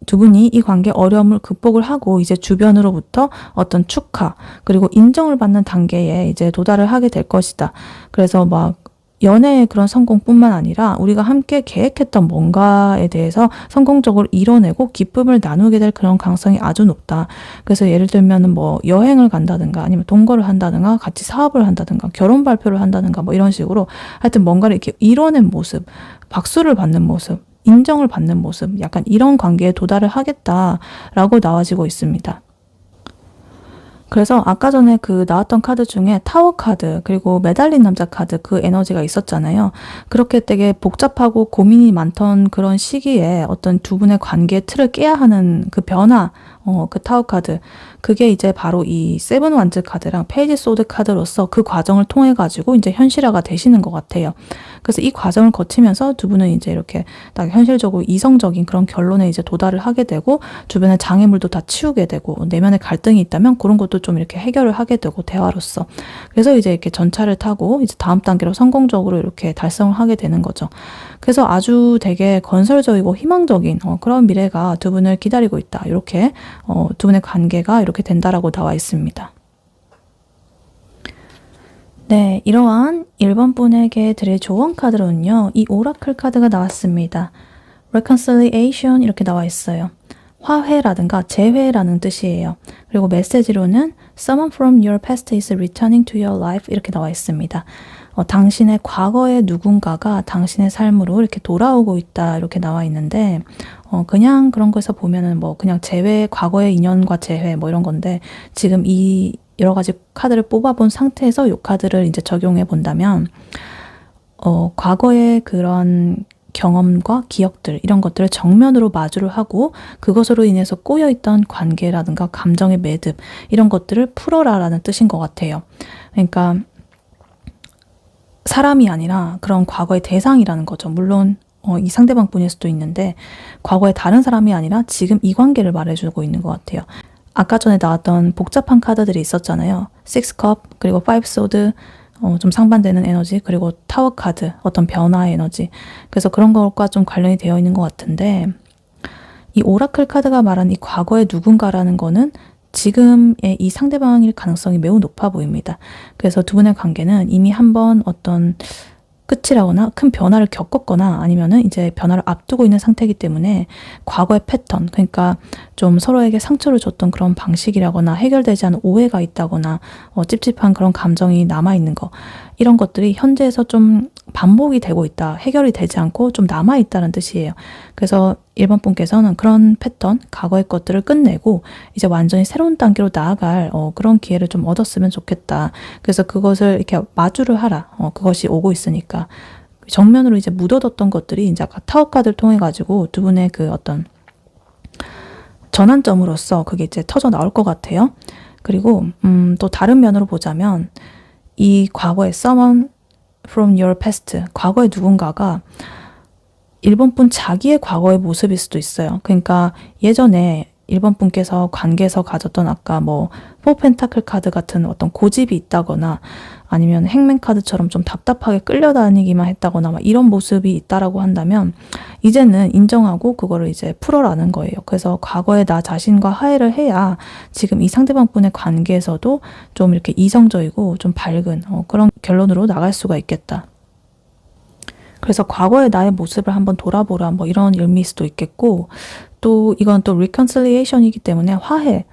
두 분이 이 관계 어려움을 극복을 하고 이제 주변으로부터 어떤 축하 그리고 인정을 받는 단계에 이제 도달을 하게 될 것이다. 그래서 막 연애의 그런 성공뿐만 아니라 우리가 함께 계획했던 뭔가에 대해서 성공적으로 이뤄내고 기쁨을 나누게 될 그런 가능성이 아주 높다. 그래서 예를 들면 뭐 여행을 간다든가 아니면 동거를 한다든가 같이 사업을 한다든가 결혼 발표를 한다든가 뭐 이런 식으로 하여튼 뭔가를 이렇게 이뤄낸 모습, 박수를 받는 모습, 인정을 받는 모습, 약간 이런 관계에 도달을 하겠다라고 나와지고 있습니다. 그래서 아까 전에 그 나왔던 카드 중에 타워 카드 그리고 매달린 남자 카드, 그 에너지가 있었잖아요. 그렇게 되게 복잡하고 고민이 많던 그런 시기에 어떤 두 분의 관계의 틀을 깨야 하는 그 변화, 그 타워 카드, 그게 이제 바로 이 세븐 완즈 카드랑 페이지 소드 카드로서 그 과정을 통해 가지고 이제 현실화가 되시는 것 같아요. 그래서 이 과정을 거치면서 두 분은 이제 이렇게 딱 현실적으로 이성적인 그런 결론에 이제 도달을 하게 되고, 주변의 장애물도 다 치우게 되고, 내면에 갈등이 있다면 그런 것도 좀 이렇게 해결을 하게 되고, 대화로서. 그래서 이제 이렇게 전차를 타고 이제 다음 단계로 성공적으로 이렇게 달성을 하게 되는 거죠. 그래서 아주 되게 건설적이고 희망적인 그런 미래가 두 분을 기다리고 있다. 이렇게 두 분의 관계가 이렇게 된다라고 나와 있습니다. 네, 이러한 1번 분에게 드릴 조언 카드로는요, 이 오라클 카드가 나왔습니다. reconciliation 이렇게 나와 있어요. 화해라든가 재회라는 뜻이에요. 그리고 메시지로는 someone from your past is returning to your life 이렇게 나와 있습니다. 당신의 과거의 누군가가 당신의 삶으로 이렇게 돌아오고 있다 이렇게 나와 있는데, 그냥 그런 거에서 보면은 뭐 그냥 재회, 과거의 인연과 재회 뭐 이런 건데, 지금 이 여러 가지 카드를 뽑아본 상태에서 이 카드를 이제 적용해 본다면, 과거의 그런 경험과 기억들 이런 것들을 정면으로 마주를 하고 그것으로 인해서 꼬여있던 관계라든가 감정의 매듭 이런 것들을 풀어라라는 뜻인 것 같아요. 그러니까 사람이 아니라 그런 과거의 대상이라는 거죠. 물론 이 상대방 분일 수도 있는데 과거의 다른 사람이 아니라 지금 이 관계를 말해주고 있는 것 같아요. 아까 전에 나왔던 복잡한 카드들이 있었잖아요. 6컵 그리고 5 소드, 좀 상반되는 에너지, 그리고 타워 카드, 어떤 변화의 에너지. 그래서 그런 것과 좀 관련이 되어 있는 것 같은데, 이 오라클 카드가 말한 이 과거의 누군가라는 거는 지금의 이 상대방일 가능성이 매우 높아 보입니다. 그래서 두 분의 관계는 이미 한번 어떤 끝이라거나 큰 변화를 겪었거나 아니면은 이제 변화를 앞두고 있는 상태이기 때문에 과거의 패턴, 그러니까 좀 서로에게 상처를 줬던 그런 방식이라거나 해결되지 않은 오해가 있다거나 찝찝한 그런 감정이 남아있는 거, 이런 것들이 현재에서 좀 반복이 되고 있다, 해결이 되지 않고 좀 남아있다는 뜻이에요. 그래서 1번 분께서는 그런 패턴, 과거의 것들을 끝내고 이제 완전히 새로운 단계로 나아갈 그런 기회를 좀 얻었으면 좋겠다. 그래서 그것을 이렇게 마주를 하라. 그것이 오고 있으니까. 정면으로 이제 묻어뒀던 것들이 이제 아까 타워 카드를 통해 가지고 두 분의 그 어떤 전환점으로서 그게 이제 터져 나올 것 같아요. 그리고 또 다른 면으로 보자면 이 과거의 someone from your past, 과거의 누군가가 일본 분 자기의 과거의 모습일 수도 있어요. 그러니까 예전에 일본 분께서 관계에서 가졌던 아까 뭐 포펜타클 카드 같은 어떤 고집이 있다거나 아니면 행맨 카드처럼 좀 답답하게 끌려다니기만 했다거나 막 이런 모습이 있다라고 한다면 이제는 인정하고 그거를 이제 풀어라는 거예요. 그래서 과거에 나 자신과 화해를 해야 지금 이 상대방 분의 관계에서도 좀 이렇게 이성적이고 좀 밝은 그런 결론으로 나갈 수가 있겠다. 그래서 과거의 나의 모습을 한번 돌아보라 뭐 이런 의미일 수도 있겠고, 또 이건 또 reconciliation이기 때문에 화해,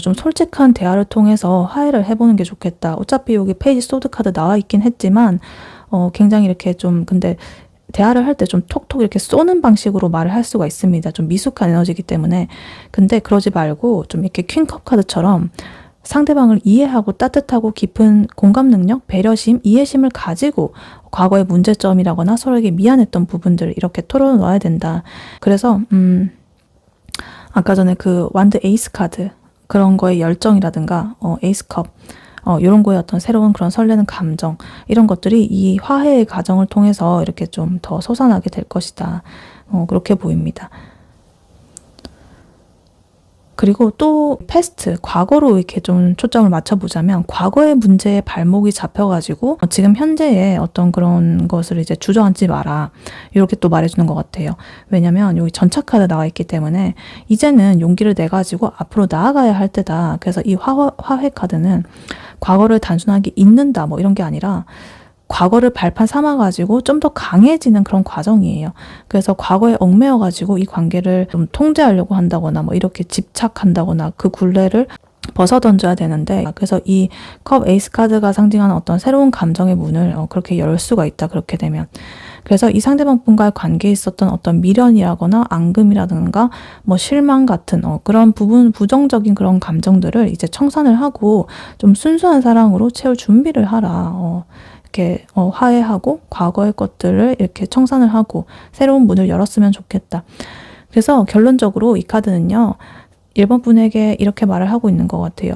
좀 솔직한 대화를 통해서 화해를 해보는 게 좋겠다. 어차피 여기 페이지 소드 카드 나와 있긴 했지만 굉장히 이렇게 좀 근데 대화를 할 때 좀 톡톡 이렇게 쏘는 방식으로 말을 할 수가 있습니다. 좀 미숙한 에너지이기 때문에. 근데 그러지 말고 좀 이렇게 퀸컵 카드처럼 상대방을 이해하고 따뜻하고 깊은 공감 능력, 배려심, 이해심을 가지고 과거의 문제점이라거나 서로에게 미안했던 부분들을 이렇게 털어놓아야 된다. 그래서 아까 전에 그 완드 에이스 카드 그런 거에 열정이라든가 에이스컵 이런 거에 어떤 새로운 그런 설레는 감정 이런 것들이 이 화해의 과정을 통해서 이렇게 좀 더 솟아나게 될 것이다. 그렇게 보입니다. 그리고 또 패스트, 과거로 이렇게 좀 초점을 맞춰보자면 과거의 문제에 발목이 잡혀가지고 지금 현재의 어떤 그런 것을 이제 주저앉지 마라. 이렇게 또 말해주는 것 같아요. 왜냐면 여기 전차 카드 나와 있기 때문에 이제는 용기를 내가지고 앞으로 나아가야 할 때다. 그래서 이 화해 카드는 과거를 단순하게 잊는다 뭐 이런 게 아니라 과거를 발판 삼아가지고 좀 더 강해지는 그런 과정이에요. 그래서 과거에 얽매여가지고 이 관계를 좀 통제하려고 한다거나 뭐 이렇게 집착한다거나 그 굴레를 벗어던져야 되는데, 그래서 이 컵 에이스 카드가 상징하는 어떤 새로운 감정의 문을 그렇게 열 수가 있다. 그렇게 되면. 그래서 이 상대방 분과의 관계에 있었던 어떤 미련이라거나 앙금이라든가 뭐 실망 같은 그런 부정적인 그런 감정들을 이제 청산을 하고 좀 순수한 사랑으로 채울 준비를 하라. 이렇게 화해하고 과거의 것들을 이렇게 청산을 하고 새로운 문을 열었으면 좋겠다. 그래서 결론적으로 이 카드는요, 1번 분에게 이렇게 말을 하고 있는 것 같아요.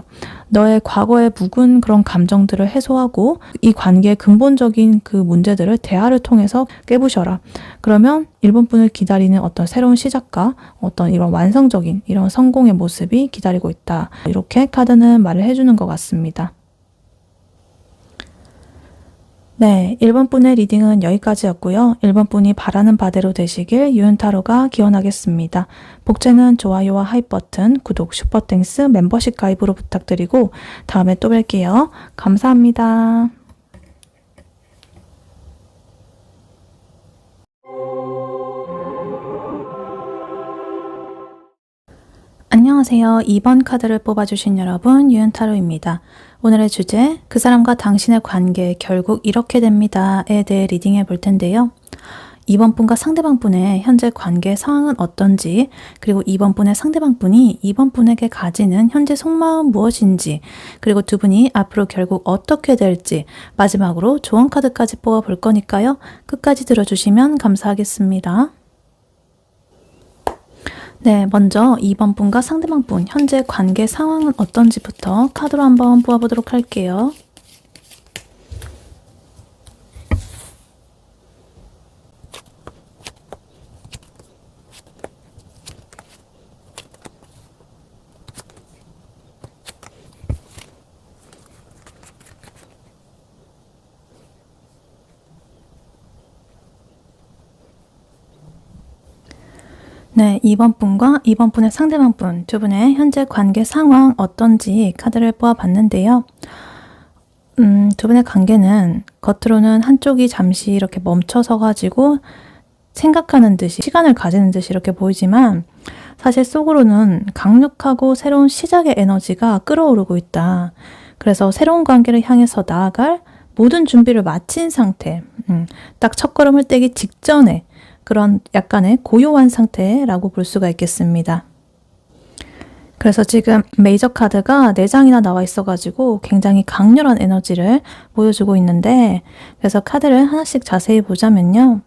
너의 과거의 묵은 그런 감정들을 해소하고 이 관계의 근본적인 그 문제들을 대화를 통해서 깨부셔라. 그러면 1번 분을 기다리는 어떤 새로운 시작과 어떤 이런 완성적인 이런 성공의 모습이 기다리고 있다. 이렇게 카드는 말을 해주는 것 같습니다. 네, 1번 분의 리딩은 여기까지였고요. 1번 분이 바라는 바대로 되시길 유은타로가 기원하겠습니다. 복제는 좋아요와 하이 버튼, 구독, 슈퍼땡스, 멤버십 가입으로 부탁드리고 다음에 또 뵐게요. 감사합니다. 안녕하세요. 2번 카드를 뽑아주신 여러분, 유은타로입니다. 오늘의 주제, 그 사람과 당신의 관계 결국 이렇게 됩니다에 대해 리딩해 볼 텐데요. 2번 분과 상대방 분의 현재 관계 상황은 어떤지, 그리고 2번 분의 상대방 분이 2번 분에게 가지는 현재 속마음 무엇인지, 그리고 두 분이 앞으로 결국 어떻게 될지, 마지막으로 조언 카드까지 뽑아 볼 거니까요. 끝까지 들어주시면 감사하겠습니다. 네, 먼저 2번 분과 상대방 분, 현재 관계 상황은 어떤지부터 카드로 한번 뽑아보도록 할게요. 네, 2번 분과 2번 분의 상대방 분, 두 분의 현재 관계 상황 어떤지 카드를 뽑아봤는데요. 두 분의 관계는 겉으로는 한쪽이 잠시 이렇게 멈춰서가지고 생각하는 듯이, 시간을 가지는 듯이 이렇게 보이지만 사실 속으로는 강력하고 새로운 시작의 에너지가 끌어오르고 있다. 그래서 새로운 관계를 향해서 나아갈 모든 준비를 마친 상태, 딱 첫걸음을 떼기 직전에 그런 약간의 고요한 상태라고 볼 수가 있겠습니다. 그래서 지금 메이저 카드가 4장이나 나와 있어가지고 굉장히 강렬한 에너지를 보여주고 있는데, 그래서 카드를 하나씩 자세히 보자면요.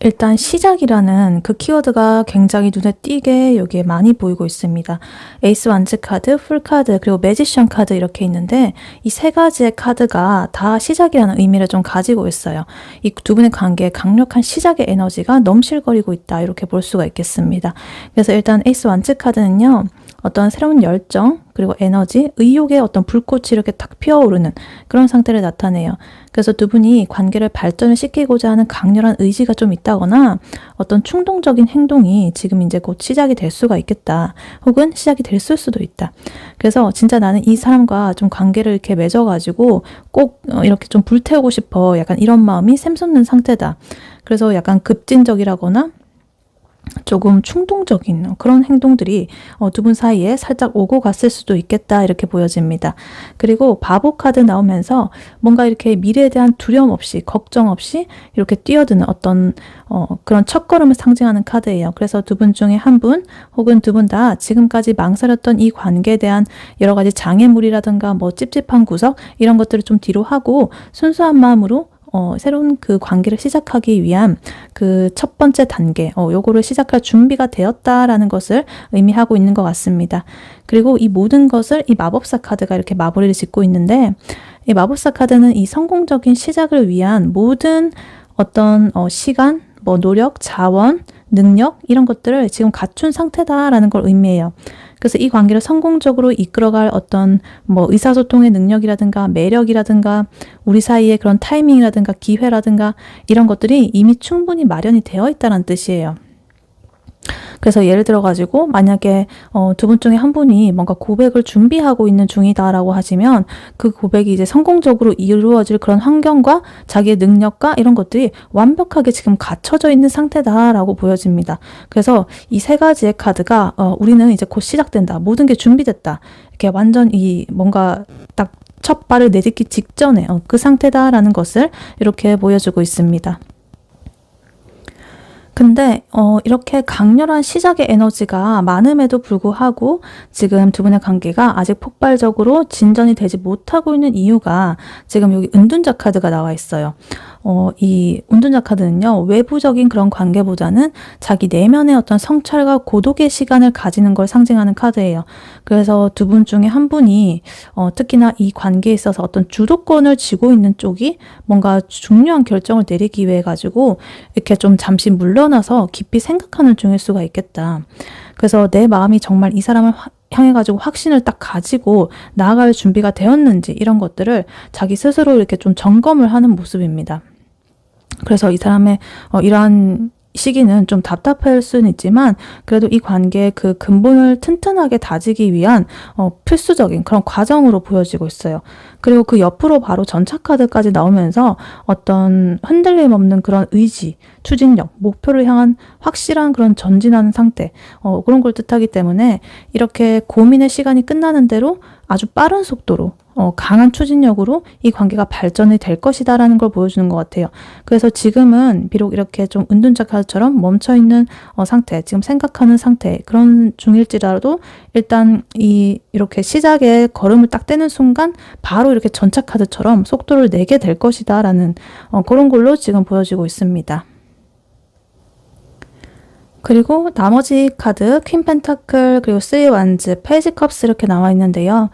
일단 시작이라는 그 키워드가 굉장히 눈에 띄게 여기에 많이 보이고 있습니다. 에이스 완즈 카드, 풀 카드, 그리고 매지션 카드 이렇게 있는데 이 세 가지의 카드가 다 시작이라는 의미를 좀 가지고 있어요. 이 두 분의 관계에 강력한 시작의 에너지가 넘실거리고 있다 이렇게 볼 수가 있겠습니다. 그래서 일단 에이스 완즈 카드는요. 어떤 새로운 열정, 그리고 에너지, 의욕의 어떤 불꽃이 이렇게 탁 피어오르는 그런 상태를 나타내요. 그래서 두 분이 관계를 발전을 시키고자 하는 강렬한 의지가 좀 있다거나 어떤 충동적인 행동이 지금 이제 곧 시작이 될 수가 있겠다. 혹은 시작이 됐을 수도 있다. 그래서 진짜 나는 이 사람과 좀 관계를 이렇게 맺어가지고 꼭 이렇게 좀 불태우고 싶어. 약간 이런 마음이 샘솟는 상태다. 그래서 약간 급진적이라거나 조금 충동적인 그런 행동들이 두 분 사이에 살짝 오고 갔을 수도 있겠다 이렇게 보여집니다. 그리고 바보 카드 나오면서 뭔가 이렇게 미래에 대한 두려움 없이 걱정 없이 이렇게 뛰어드는 어떤 그런 첫걸음을 상징하는 카드예요. 그래서 두 분 중에 한 분 혹은 두 분 다 지금까지 망설였던 이 관계에 대한 여러 가지 장애물이라든가 뭐 찝찝한 구석 이런 것들을 좀 뒤로 하고 순수한 마음으로 새로운 그 관계를 시작하기 위한 그 첫 번째 단계, 요거를 시작할 준비가 되었다라는 것을 의미하고 있는 것 같습니다. 그리고 이 모든 것을 이 마법사 카드가 이렇게 마무리를 짓고 있는데, 이 마법사 카드는 이 성공적인 시작을 위한 모든 어떤 시간, 뭐 노력, 자원, 능력 이런 것들을 지금 갖춘 상태다라는 걸 의미해요. 그래서 이 관계를 성공적으로 이끌어갈 어떤 뭐 의사소통의 능력이라든가 매력이라든가 우리 사이의 그런 타이밍이라든가 기회라든가 이런 것들이 이미 충분히 마련이 되어 있다는 뜻이에요. 그래서 예를 들어 가지고 만약에 두 분 중에 한 분이 뭔가 고백을 준비하고 있는 중이다라고 하시면 그 고백이 이제 성공적으로 이루어질 그런 환경과 자기의 능력과 이런 것들이 완벽하게 지금 갖춰져 있는 상태다라고 보여집니다. 그래서 이 세 가지의 카드가 우리는 이제 곧 시작된다. 모든 게 준비됐다. 이렇게 완전 이 뭔가 딱 첫 발을 내딛기 직전에 그 상태다라는 것을 이렇게 보여주고 있습니다. 근데 이렇게 강렬한 시작의 에너지가 많음에도 불구하고 지금 두 분의 관계가 아직 폭발적으로 진전이 되지 못하고 있는 이유가 지금 여기 은둔자 카드가 나와 있어요. 이 은둔자 카드는요, 외부적인 그런 관계보다는 자기 내면의 어떤 성찰과 고독의 시간을 가지는 걸 상징하는 카드예요. 그래서 두 분 중에 한 분이 특히나 이 관계에 있어서 어떤 주도권을 쥐고 있는 쪽이 뭔가 중요한 결정을 내리기 위해 가지고 이렇게 좀 잠시 물러나서 깊이 생각하는 중일 수가 있겠다. 그래서 내 마음이 정말 이 사람을 향해 가지고 확신을 딱 가지고 나아갈 준비가 되었는지 이런 것들을 자기 스스로 이렇게 좀 점검을 하는 모습입니다. 그래서 이 사람의 이러한 시기는 좀 답답할 수는 있지만 그래도 이 관계의 그 근본을 튼튼하게 다지기 위한 필수적인 그런 과정으로 보여지고 있어요. 그리고 그 옆으로 바로 전차 카드까지 나오면서 어떤 흔들림 없는 그런 의지, 추진력, 목표를 향한 확실한 그런 전진하는 상태 그런 걸 뜻하기 때문에 이렇게 고민의 시간이 끝나는 대로 아주 빠른 속도로 강한 추진력으로 이 관계가 발전이 될 것이다라는 걸 보여주는 것 같아요. 그래서 지금은 비록 이렇게 좀 은둔자 카드처럼 멈춰있는 상태, 지금 생각하는 상태 그런 중일지라도 일단 이렇게 시작에 걸음을 딱 떼는 순간 바로 이렇게 전차 카드처럼 속도를 내게 될 것이다라는 그런 걸로 지금 보여지고 있습니다. 그리고 나머지 카드 퀸 펜타클 그리고 3 완즈, 페이지 컵스 이렇게 나와 있는데요.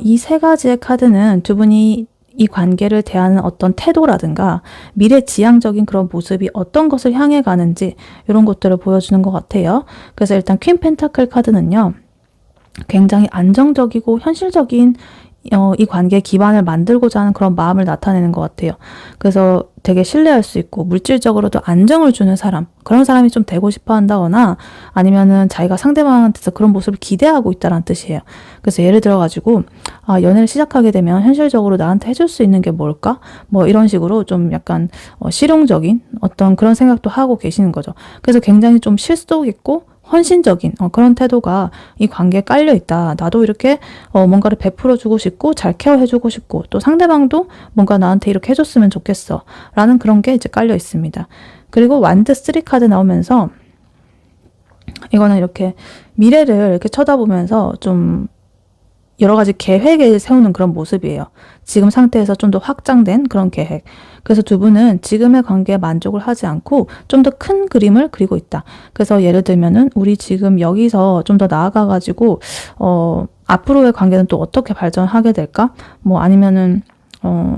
이 세 가지의 카드는 두 분이 이 관계를 대하는 어떤 태도라든가 미래 지향적인 그런 모습이 어떤 것을 향해 가는지 이런 것들을 보여주는 것 같아요. 그래서 일단 퀸 펜타클 카드는요. 굉장히 안정적이고 현실적인 이 관계의 기반을 만들고자 하는 그런 마음을 나타내는 것 같아요. 그래서 되게 신뢰할 수 있고 물질적으로도 안정을 주는 사람, 그런 사람이 좀 되고 싶어 한다거나 아니면은 자기가 상대방한테서 그런 모습을 기대하고 있다는 뜻이에요. 그래서 예를 들어가지고 연애를 시작하게 되면 현실적으로 나한테 해줄 수 있는 게 뭘까? 뭐 이런 식으로 좀 약간 실용적인 어떤 그런 생각도 하고 계시는 거죠. 그래서 굉장히 좀 실속 있고 헌신적인 그런 태도가 이 관계에 깔려 있다. 나도 이렇게 뭔가를 베풀어 주고 싶고 잘 케어해 주고 싶고 또 상대방도 뭔가 나한테 이렇게 해줬으면 좋겠어 라는 그런 게 이제 깔려 있습니다. 그리고 완드 3 카드 나오면서 이거는 이렇게 미래를 이렇게 쳐다보면서 좀 여러 가지 계획을 세우는 그런 모습이에요. 지금 상태에서 좀 더 확장된 그런 계획. 그래서 두 분은 지금의 관계에 만족을 하지 않고 좀 더 큰 그림을 그리고 있다. 그래서 예를 들면은 우리 지금 여기서 좀 더 나아가가지고 앞으로의 관계는 또 어떻게 발전하게 될까? 뭐 아니면은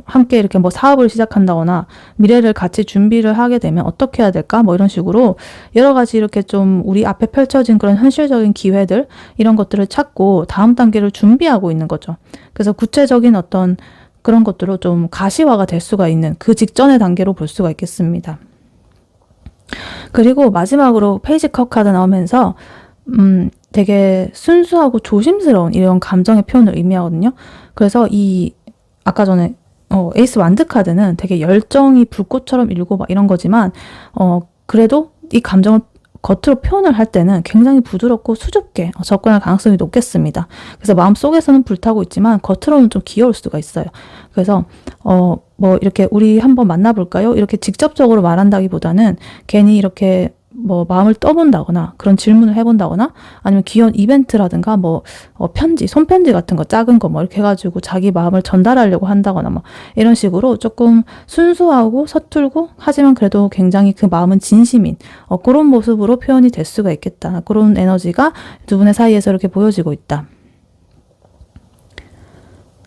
함께 이렇게 뭐 사업을 시작한다거나 미래를 같이 준비를 하게 되면 어떻게 해야 될까? 뭐 이런 식으로 여러 가지 이렇게 좀 우리 앞에 펼쳐진 그런 현실적인 기회들, 이런 것들을 찾고 다음 단계를 준비하고 있는 거죠. 그래서 구체적인 어떤 그런 것들로 좀 가시화가 될 수가 있는 그 직전의 단계로 볼 수가 있겠습니다. 그리고 마지막으로 페이지 컵 카드 나오면서 되게 순수하고 조심스러운 이런 감정의 표현을 의미하거든요. 그래서 아까 전에 에이스 완드 카드는 되게 열정이 불꽃처럼 일고 막 이런 거지만 그래도 이 감정을 겉으로 표현을 할 때는 굉장히 부드럽고 수줍게 접근할 가능성이 높겠습니다. 그래서 마음속에서는 불타고 있지만 겉으로는 좀 귀여울 수가 있어요. 그래서 뭐 이렇게 우리 한번 만나볼까요? 이렇게 직접적으로 말한다기보다는 괜히 이렇게 뭐 마음을 떠본다거나 그런 질문을 해본다거나 아니면 귀여운 이벤트라든가 뭐 편지, 손편지 같은 거 작은 거 뭐 이렇게 해가지고 자기 마음을 전달하려고 한다거나 뭐 이런 식으로 조금 순수하고 서툴고 하지만 그래도 굉장히 그 마음은 진심인 그런 모습으로 표현이 될 수가 있겠다. 그런 에너지가 두 분의 사이에서 이렇게 보여지고 있다.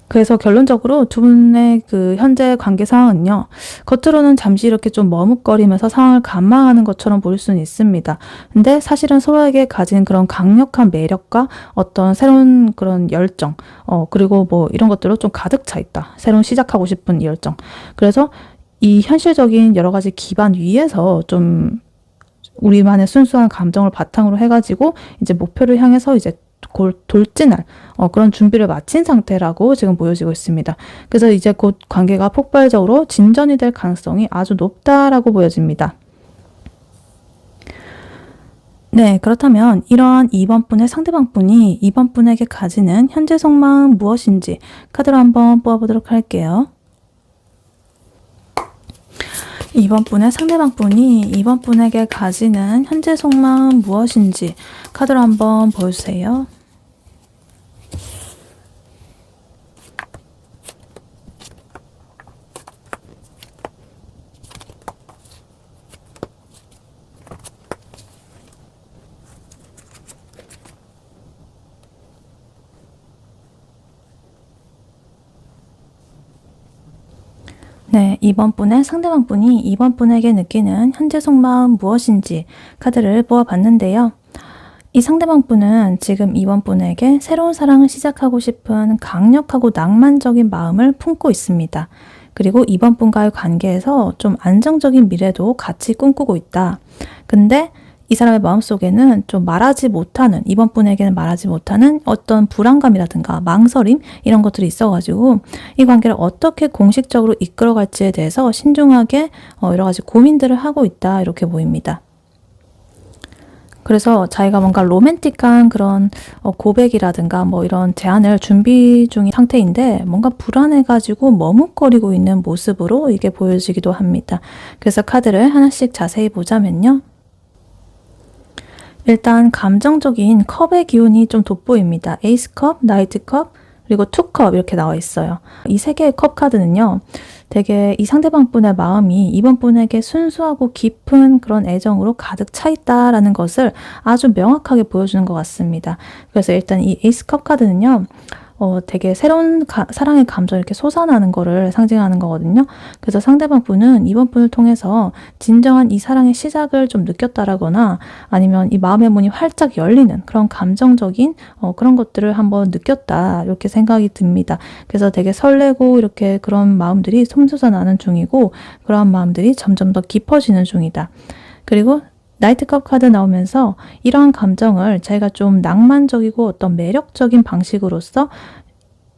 그래서 결론적으로 두 분의 그 현재 관계 상황은요, 겉으로는 잠시 이렇게 좀 머뭇거리면서 상황을 관망하는 것처럼 보일 수는 있습니다. 근데 사실은 서로에게 가진 그런 강력한 매력과 어떤 새로운 그런 열정, 그리고 뭐 이런 것들로 좀 가득 차 있다. 새로운 시작하고 싶은 이 열정. 그래서 이 현실적인 여러 가지 기반 위에서 좀 우리만의 순수한 감정을 바탕으로 해가지고 이제 목표를 향해서 이제 돌진할 그런 준비를 마친 상태라고 지금 보여지고 있습니다. 그래서 이제 곧 관계가 폭발적으로 진전이 될 가능성이 아주 높다라고 보여집니다. 네, 그렇다면 이러한 2번 분의 상대방 분이 2번 분에게 가지는 현재 속마음 무엇인지 카드로 한번 뽑아보도록 할게요. 2번 분의 상대방 분이 2번 분에게 가지는 현재 속마음 무엇인지 카드로 한번 보여주세요. 네, 2번 분의 상대방 분이 2번 분에게 느끼는 현재 속마음 무엇인지 카드를 뽑아봤는데요. 이 상대방 분은 지금 2번 분에게 새로운 사랑을 시작하고 싶은 강력하고 낭만적인 마음을 품고 있습니다. 그리고 2번 분과의 관계에서 좀 안정적인 미래도 같이 꿈꾸고 있다. 근데 이 사람의 마음속에는 좀 말하지 못하는, 이번 분에게는 말하지 못하는 어떤 불안감이라든가 망설임 이런 것들이 있어가지고 이 관계를 어떻게 공식적으로 이끌어갈지에 대해서 신중하게 여러 가지 고민들을 하고 있다, 이렇게 보입니다. 그래서 자기가 뭔가 로맨틱한 그런 고백이라든가 뭐 이런 제안을 준비 중인 상태인데 뭔가 불안해가지고 머뭇거리고 있는 모습으로 이게 보여지기도 합니다. 그래서 카드를 하나씩 자세히 보자면요. 일단 감정적인 컵의 기운이 좀 돋보입니다. 에이스 컵, 나이트 컵, 그리고 투 컵 이렇게 나와 있어요. 이 세 개의 컵 카드는요. 되게 이 상대방 분의 마음이 이번 분에게 순수하고 깊은 그런 애정으로 가득 차 있다라는 것을 아주 명확하게 보여주는 것 같습니다. 그래서 일단 이 에이스 컵 카드는요. 되게 새로운 사랑의 감정이 이렇게 솟아나는 거를 상징하는 거거든요. 그래서 상대방 분은 이번 분을 통해서 진정한 이 사랑의 시작을 좀 느꼈다라거나 아니면 이 마음의 문이 활짝 열리는 그런 감정적인 그런 것들을 한번 느꼈다, 이렇게 생각이 듭니다. 그래서 되게 설레고 이렇게 그런 마음들이 솟아나는 중이고 그런 마음들이 점점 더 깊어지는 중이다. 그리고 나이트컵 카드 나오면서 이러한 감정을 자기가 좀 낭만적이고 어떤 매력적인 방식으로서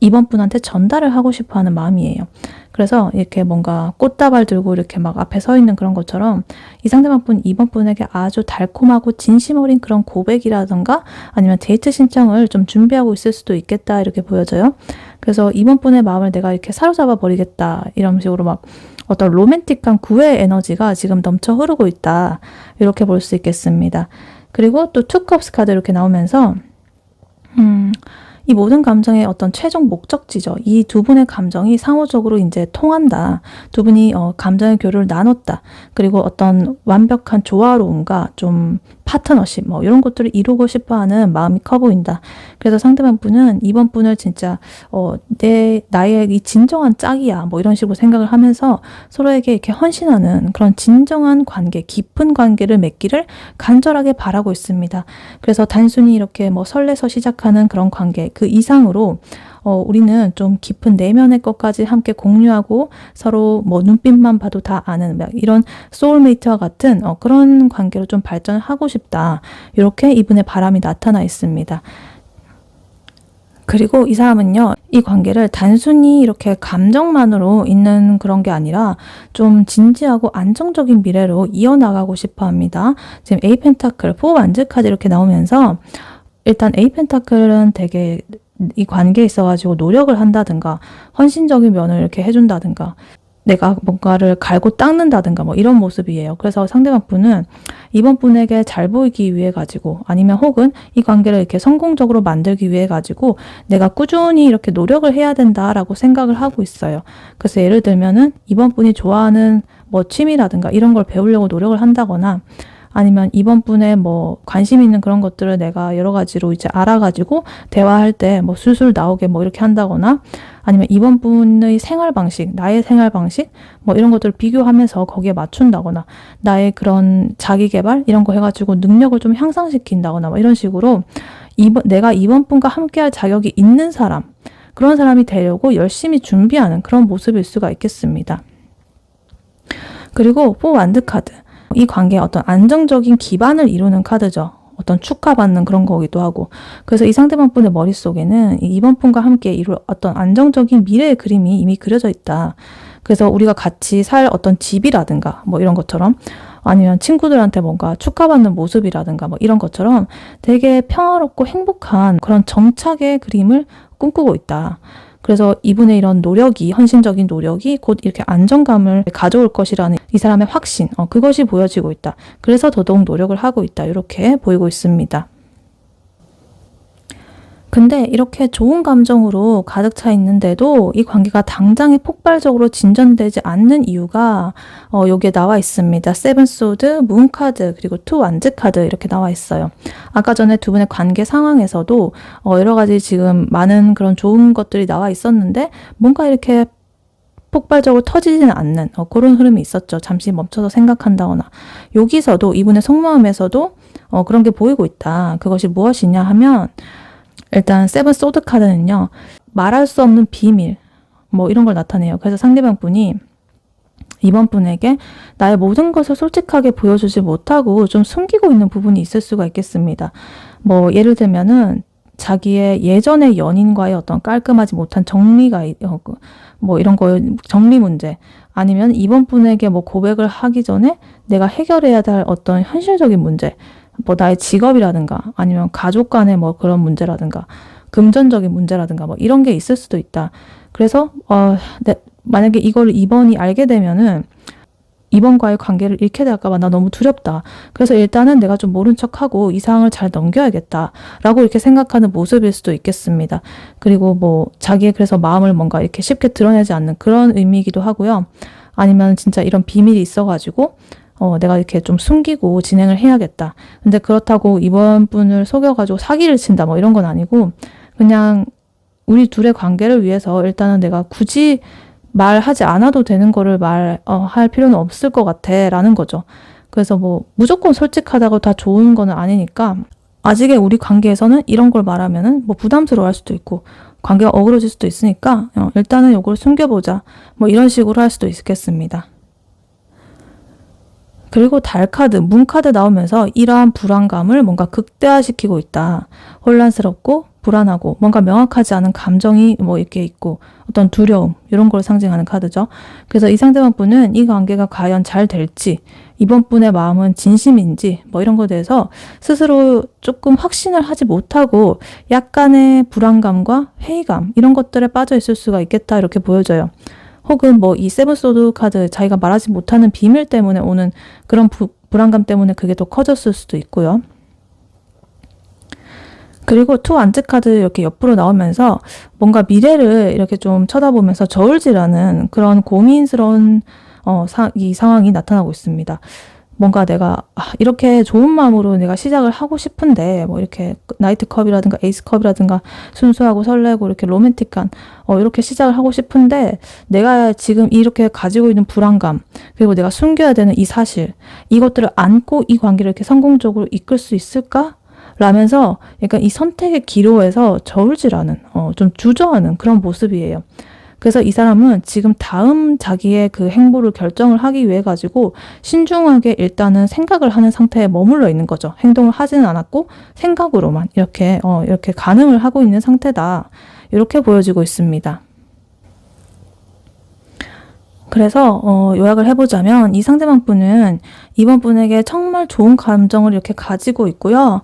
이번 분한테 전달을 하고 싶어 하는 마음이에요. 그래서 이렇게 뭔가 꽃다발 들고 이렇게 막 앞에 서 있는 그런 것처럼 이 상대방 분, 이번 분에게 아주 달콤하고 진심 어린 그런 고백이라던가 아니면 데이트 신청을 좀 준비하고 있을 수도 있겠다, 이렇게 보여져요. 그래서 이번 분의 마음을 내가 이렇게 사로잡아 버리겠다, 이런 식으로 막 어떤 로맨틱한 구애 에너지가 지금 넘쳐 흐르고 있다, 이렇게 볼 수 있겠습니다. 그리고 또 투 컵스 카드 이렇게 나오면서 이 모든 감정의 어떤 최종 목적지죠. 이 두 분의 감정이 상호적으로 이제 통한다. 두 분이 감정의 교류를 나눴다. 그리고 어떤 완벽한 조화로움과 좀 파트너십 뭐 이런 것들을 이루고 싶어하는 마음이 커 보인다. 그래서 상대방 분은 이번 분을 진짜 나의 이 진정한 짝이야 뭐 이런 식으로 생각을 하면서 서로에게 이렇게 헌신하는 그런 진정한 관계, 깊은 관계를 맺기를 간절하게 바라고 있습니다. 그래서 단순히 이렇게 뭐 설레서 시작하는 그런 관계 그 이상으로 우리는 좀 깊은 내면의 것까지 함께 공유하고 서로 뭐 눈빛만 봐도 다 아는 이런 소울메이트와 같은 그런 관계로 좀 발전하고 싶다. 이렇게 이분의 바람이 나타나 있습니다. 그리고 이 사람은요, 이 관계를 단순히 이렇게 감정만으로 있는 그런 게 아니라 좀 진지하고 안정적인 미래로 이어나가고 싶어 합니다. 지금 에이 펜타클, 4 완즈 카드 이렇게 나오면서 일단 에이 펜타클은 되게 이 관계에 있어가지고 노력을 한다든가 헌신적인 면을 이렇게 해준다든가 내가 뭔가를 갈고 닦는다든가 뭐 이런 모습이에요. 그래서 상대방 분은 이번 분에게 잘 보이기 위해 가지고 아니면 혹은 이 관계를 이렇게 성공적으로 만들기 위해 가지고 내가 꾸준히 이렇게 노력을 해야 된다라고 생각을 하고 있어요. 그래서 예를 들면은 이번 분이 좋아하는 뭐 취미라든가 이런 걸 배우려고 노력을 한다거나 아니면 이번 분의 뭐 관심 있는 그런 것들을 내가 여러 가지로 이제 알아가지고 대화할 때 뭐 술술 나오게 뭐 이렇게 한다거나 아니면 이번 분의 생활 방식, 나의 생활 방식 뭐 이런 것들을 비교하면서 거기에 맞춘다거나 나의 그런 자기 개발 이런 거 해가지고 능력을 좀 향상시킨다거나 뭐 이런 식으로 내가 이번 분과 함께할 자격이 있는 사람 그런 사람이 되려고 열심히 준비하는 그런 모습일 수가 있겠습니다. 그리고 4 완드 카드 이 관계에 어떤 안정적인 기반을 이루는 카드죠. 어떤 축하받는 그런 거기도 하고 그래서 이 상대방 분의 머릿속에는 이번 분과 함께 이룰 어떤 안정적인 미래의 그림이 이미 그려져 있다. 그래서 우리가 같이 살 어떤 집이라든가 뭐 이런 것처럼 아니면 친구들한테 뭔가 축하받는 모습이라든가 뭐 이런 것처럼 되게 평화롭고 행복한 그런 정착의 그림을 꿈꾸고 있다. 그래서 이분의 이런 노력이 헌신적인 노력이 곧 이렇게 안정감을 가져올 것이라는 이 사람의 확신 그것이 보여지고 있다. 그래서 더더욱 노력을 하고 있다. 이렇게 보이고 있습니다. 근데 이렇게 좋은 감정으로 가득 차 있는데도 이 관계가 당장에 폭발적으로 진전되지 않는 이유가 여기에 나와 있습니다. 7 소드, 문 카드, 그리고 2 완즈 카드 이렇게 나와 있어요. 아까 전에 두 분의 관계 상황에서도 여러 가지 지금 많은 그런 좋은 것들이 나와 있었는데 뭔가 이렇게 폭발적으로 터지지는 않는 그런 흐름이 있었죠. 잠시 멈춰서 생각한다거나 여기서도 이분의 속마음에서도 그런 게 보이고 있다. 그것이 무엇이냐 하면 일단 7 소드 카드는요. 말할 수 없는 비밀 뭐 이런 걸 나타내요. 그래서 상대방 분이 이번 분에게 나의 모든 것을 솔직하게 보여주지 못하고 좀 숨기고 있는 부분이 있을 수가 있겠습니다. 뭐 예를 들면은 자기의 예전의 연인과의 어떤 깔끔하지 못한 정리가 뭐 이런 거 정리 문제 아니면 이번 분에게 뭐 고백을 하기 전에 내가 해결해야 될 어떤 현실적인 문제 뭐 나의 직업이라든가 아니면 가족 간의 뭐 그런 문제라든가 금전적인 문제라든가 뭐 이런 게 있을 수도 있다. 그래서 만약에 이걸 이번이 알게 되면은 이번과의 관계를 잃게 될까 봐 나 너무 두렵다. 그래서 일단은 내가 좀 모른 척하고 이 상황을 잘 넘겨야겠다 라고 이렇게 생각하는 모습일 수도 있겠습니다. 그리고 뭐 자기의 그래서 마음을 뭔가 이렇게 쉽게 드러내지 않는 그런 의미이기도 하고요. 아니면 진짜 이런 비밀이 있어가지고 내가 이렇게 좀 숨기고 진행을 해야겠다. 근데 그렇다고 이번 분을 속여가지고 사기를 친다 뭐 이런 건 아니고 그냥 우리 둘의 관계를 위해서 일단은 내가 굳이 말하지 않아도 되는 거를 할 필요는 없을 것 같아 라는 거죠. 그래서 뭐 무조건 솔직하다고 다 좋은 거는 아니니까 아직의 우리 관계에서는 이런 걸 말하면은 뭐 부담스러워할 수도 있고 관계가 어그러질 수도 있으니까 일단은 이걸 숨겨보자 뭐 이런 식으로 할 수도 있겠습니다. 그리고 달 카드, 문 카드 나오면서 이러한 불안감을 뭔가 극대화시키고 있다. 혼란스럽고 불안하고 뭔가 명확하지 않은 감정이 뭐 이렇게 있고 어떤 두려움 이런 걸 상징하는 카드죠. 그래서 이 상대방 분은 이 관계가 과연 잘 될지 이번 분의 마음은 진심인지 뭐 이런 거에 대해서 스스로 조금 확신을 하지 못하고 약간의 불안감과 회의감 이런 것들에 빠져 있을 수가 있겠다 이렇게 보여져요. 혹은 뭐 이 7 소드 카드 자기가 말하지 못하는 비밀 때문에 오는 그런 불안감 때문에 그게 더 커졌을 수도 있고요. 그리고 투 완즈 카드 이렇게 옆으로 나오면서 뭔가 미래를 이렇게 좀 쳐다보면서 저울질하는 그런 고민스러운 이 상황이 나타나고 있습니다. 뭔가 내가 이렇게 좋은 마음으로 내가 시작을 하고 싶은데 뭐 이렇게 나이트컵이라든가 에이스컵이라든가 순수하고 설레고 이렇게 로맨틱한 이렇게 시작을 하고 싶은데 내가 지금 이렇게 가지고 있는 불안감 그리고 내가 숨겨야 되는 이 사실 이것들을 안고 이 관계를 이렇게 성공적으로 이끌 수 있을까? 라면서 약간 이 선택의 기로에서 저울질하는 좀 주저하는 그런 모습이에요. 그래서 이 사람은 지금 다음 자기의 그 행보를 결정을 하기 위해 가지고 신중하게 일단은 생각을 하는 상태에 머물러 있는 거죠. 행동을 하지는 않았고 생각으로만 이렇게 가늠을 하고 있는 상태다. 이렇게 보여지고 있습니다. 그래서 요약을 해보자면 이 상대방 분은 이번 분에게 정말 좋은 감정을 이렇게 가지고 있고요.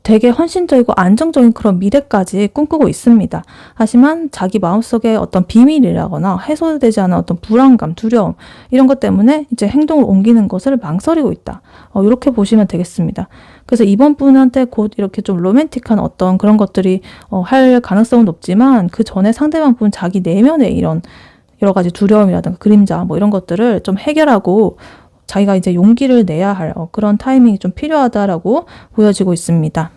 되게 헌신적이고 안정적인 그런 미래까지 꿈꾸고 있습니다. 하지만 자기 마음속에 어떤 비밀이라거나 해소되지 않은 어떤 불안감, 두려움 이런 것 때문에 이제 행동을 옮기는 것을 망설이고 있다. 이렇게 보시면 되겠습니다. 그래서 이번 분한테 곧 이렇게 좀 로맨틱한 어떤 그런 것들이 할 가능성은 높지만 그 전에 상대방 분 자기 내면에 이런 여러 가지 두려움이라든가 그림자 뭐 이런 것들을 좀 해결하고 자기가 이제 용기를 내야 할 그런 타이밍이 좀 필요하다라고 보여지고 있습니다.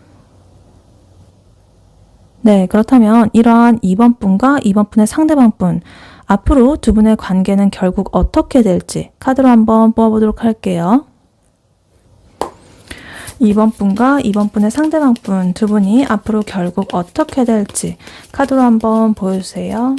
네, 그렇다면 이러한 2번 분과 2번 분의 상대방 분, 앞으로 두 분의 관계는 결국 어떻게 될지 카드로 한번 뽑아보도록 할게요. 2번 분과 2번 분의 상대방 분 두 분이 앞으로 결국 어떻게 될지 카드로 한번 보여주세요.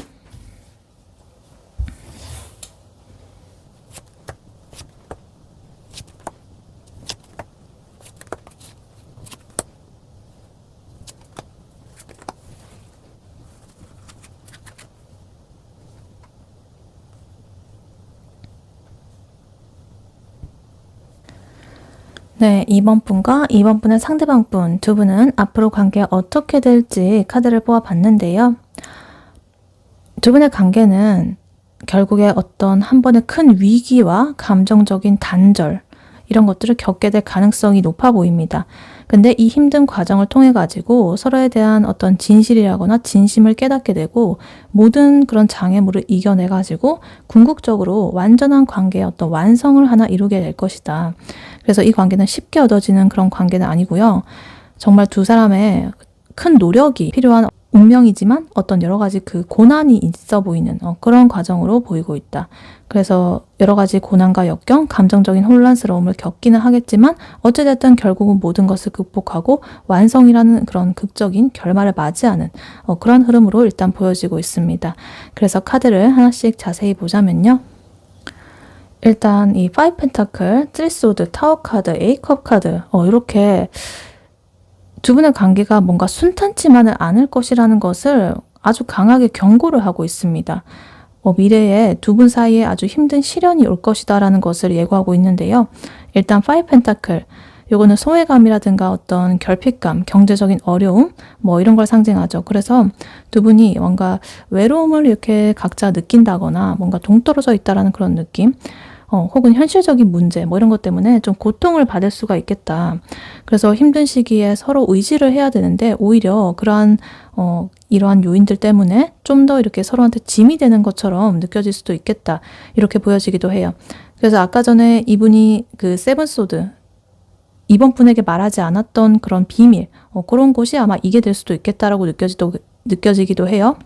네, 2번 분과 2번 분의 상대방 분 두 분은 앞으로 관계가 어떻게 될지 카드를 뽑아봤는데요. 두 분의 관계는 결국에 어떤 한 번의 큰 위기와 감정적인 단절 이런 것들을 겪게 될 가능성이 높아 보입니다. 근데 이 힘든 과정을 통해 가지고 서로에 대한 어떤 진실이라거나 진심을 깨닫게 되고 모든 그런 장애물을 이겨내 가지고 궁극적으로 완전한 관계의 어떤 완성을 하나 이루게 될 것이다. 그래서 이 관계는 쉽게 얻어지는 그런 관계는 아니고요. 정말 두 사람의 큰 노력이 필요한 운명이지만 어떤 여러 가지 그 고난이 있어 보이는 그런 과정으로 보이고 있다. 그래서 여러 가지 고난과 역경, 감정적인 혼란스러움을 겪기는 하겠지만 어찌됐든 결국은 모든 것을 극복하고 완성이라는 그런 극적인 결말을 맞이하는 그런 흐름으로 일단 보여지고 있습니다. 그래서 카드를 하나씩 자세히 보자면요. 일단 이 5 펜타클, 3 소드, 타워 카드, 8컵 카드 이렇게 두 분의 관계가 뭔가 순탄치만은 않을 것이라는 것을 아주 강하게 경고를 하고 있습니다. 미래에 두 분 사이에 아주 힘든 시련이 올 것이다 라는 것을 예고하고 있는데요. 일단 5 펜타클, 요거는 소외감이라든가 어떤 결핍감, 경제적인 어려움 뭐 이런 걸 상징하죠. 그래서 두 분이 뭔가 외로움을 이렇게 각자 느낀다거나 뭔가 동떨어져 있다라는 그런 느낌, 혹은 현실적인 문제 뭐 이런 것 때문에 좀 고통을 받을 수가 있겠다. 그래서 힘든 시기에 서로 의지를 해야 되는데 오히려 그러한 이러한 요인들 때문에 좀 더 이렇게 서로한테 짐이 되는 것처럼 느껴질 수도 있겠다. 이렇게 보여지기도 해요. 그래서 아까 전에 이분이 그 세븐 소드 이번 분에게 말하지 않았던 그런 비밀 그런 곳이 아마 이게 될 수도 있겠다라고 느껴지기도 해요.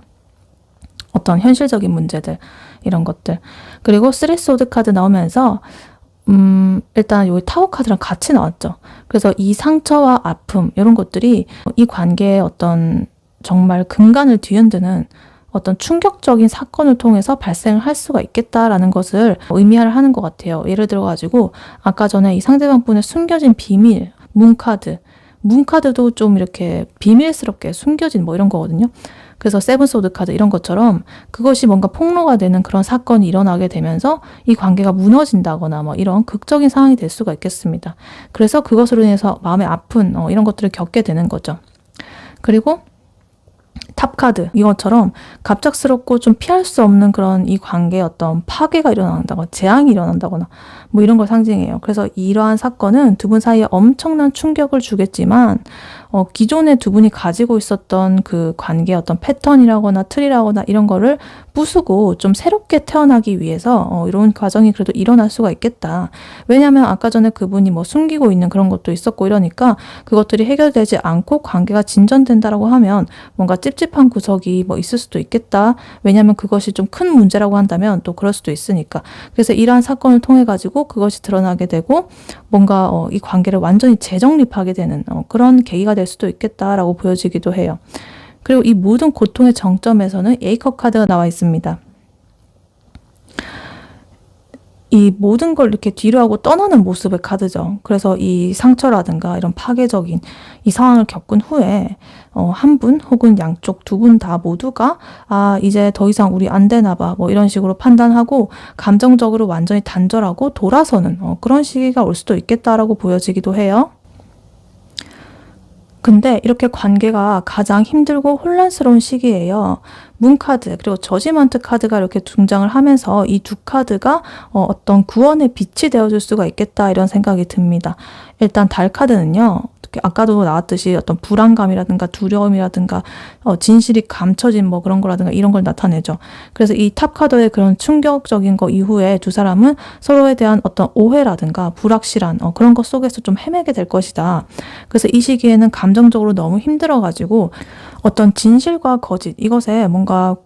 어떤 현실적인 문제들 이런 것들. 그리고 3 소드 카드 나오면서 일단 여기 타워 카드랑 같이 나왔죠. 그래서 이 상처와 아픔 이런 것들이 이 관계의 어떤 정말 근간을 뒤흔드는 어떤 충격적인 사건을 통해서 발생을 할 수가 있겠다라는 것을 의미하는 것 같아요. 예를 들어 가지고 아까 전에 이 상대방 분의 숨겨진 비밀, 문카드도 좀 이렇게 비밀스럽게 숨겨진 뭐 이런 거거든요. 그래서 세븐 소드 카드 이런 것처럼 그것이 뭔가 폭로가 되는 그런 사건이 일어나게 되면서 이 관계가 무너진다거나 뭐 이런 극적인 상황이 될 수가 있겠습니다. 그래서 그것으로 인해서 마음의 아픈 이런 것들을 겪게 되는 거죠. 그리고 탑카드 이것처럼 갑작스럽고 좀 피할 수 없는 그런 이 관계에 어떤 파괴가 일어난다거나 재앙이 일어난다거나 뭐 이런 걸 상징해요. 그래서 이러한 사건은 두 분 사이에 엄청난 충격을 주겠지만 기존에 두 분이 가지고 있었던 그 관계 어떤 패턴이라거나 틀이라거나 이런 거를 부수고 좀 새롭게 태어나기 위해서 이런 과정이 그래도 일어날 수가 있겠다. 왜냐하면 아까 전에 그분이 뭐 숨기고 있는 그런 것도 있었고 이러니까 그것들이 해결되지 않고 관계가 진전된다라고 하면 뭔가 찝찝한 구석이 뭐 있을 수도 있겠다. 왜냐하면 그것이 좀 큰 문제라고 한다면 또 그럴 수도 있으니까. 그래서 이러한 사건을 통해 가지고 그것이 드러나게 되고 뭔가 이 관계를 완전히 재정립하게 되는 그런 계기가 될 수도 있겠다라고 보여지기도 해요. 그리고 이 모든 고통의 정점에서는 에이컵 카드가 나와 있습니다. 이 모든 걸 이렇게 뒤로 하고 떠나는 모습의 카드죠. 그래서 이 상처라든가 이런 파괴적인 이 상황을 겪은 후에 한 분 혹은 양쪽 두 분 다 모두가 이제 더 이상 우리 안 되나 봐 뭐 이런 식으로 판단하고 감정적으로 완전히 단절하고 돌아서는 그런 시기가 올 수도 있겠다라고 보여지기도 해요. 근데 이렇게 관계가 가장 힘들고 혼란스러운 시기예요. 문 카드 그리고 저지먼트 카드가 이렇게 등장을 하면서 이 두 카드가 어떤 구원의 빛이 되어줄 수가 있겠다 이런 생각이 듭니다. 일단 달 카드는요. 아까도 나왔듯이 어떤 불안감이라든가 두려움이라든가 진실이 감춰진 뭐 그런 거라든가 이런 걸 나타내죠. 그래서 이 탑 카드의 그런 충격적인 거 이후에 두 사람은 서로에 대한 어떤 오해라든가 불확실한 그런 것 속에서 좀 헤매게 될 것이다. 그래서 이 시기에는 감정적으로 너무 힘들어가지고 어떤 진실과 거짓 이것에 뭔가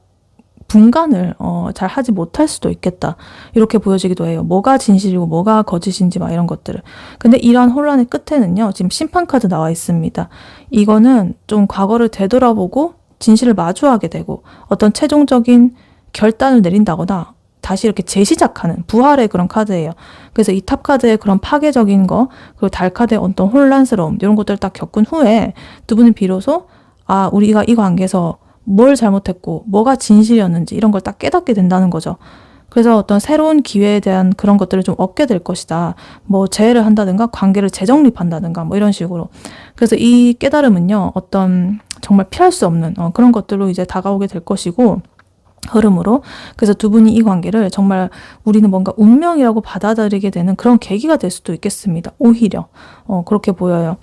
분간을 잘 하지 못할 수도 있겠다. 이렇게 보여지기도 해요. 뭐가 진실이고 뭐가 거짓인지 막 이런 것들을. 근데 이러한 혼란의 끝에는요. 지금 심판 카드 나와 있습니다. 이거는 좀 과거를 되돌아보고 진실을 마주하게 되고 어떤 최종적인 결단을 내린다거나 다시 이렇게 재시작하는 부활의 그런 카드예요. 그래서 이 탑 카드의 그런 파괴적인 거 그리고 달 카드의 어떤 혼란스러움 이런 것들을 딱 겪은 후에 두 분은 비로소 우리가 이 관계에서 뭘 잘못했고 뭐가 진실이었는지 이런 걸 딱 깨닫게 된다는 거죠. 그래서 어떤 새로운 기회에 대한 그런 것들을 좀 얻게 될 것이다. 뭐 재회를 한다든가 관계를 재정립한다든가 뭐 이런 식으로. 그래서 이 깨달음은요. 어떤 정말 피할 수 없는 그런 것들로 이제 다가오게 될 것이고 흐름으로. 그래서 두 분이 이 관계를 정말 우리는 뭔가 운명이라고 받아들이게 되는 그런 계기가 될 수도 있겠습니다. 오히려 그렇게 보여요.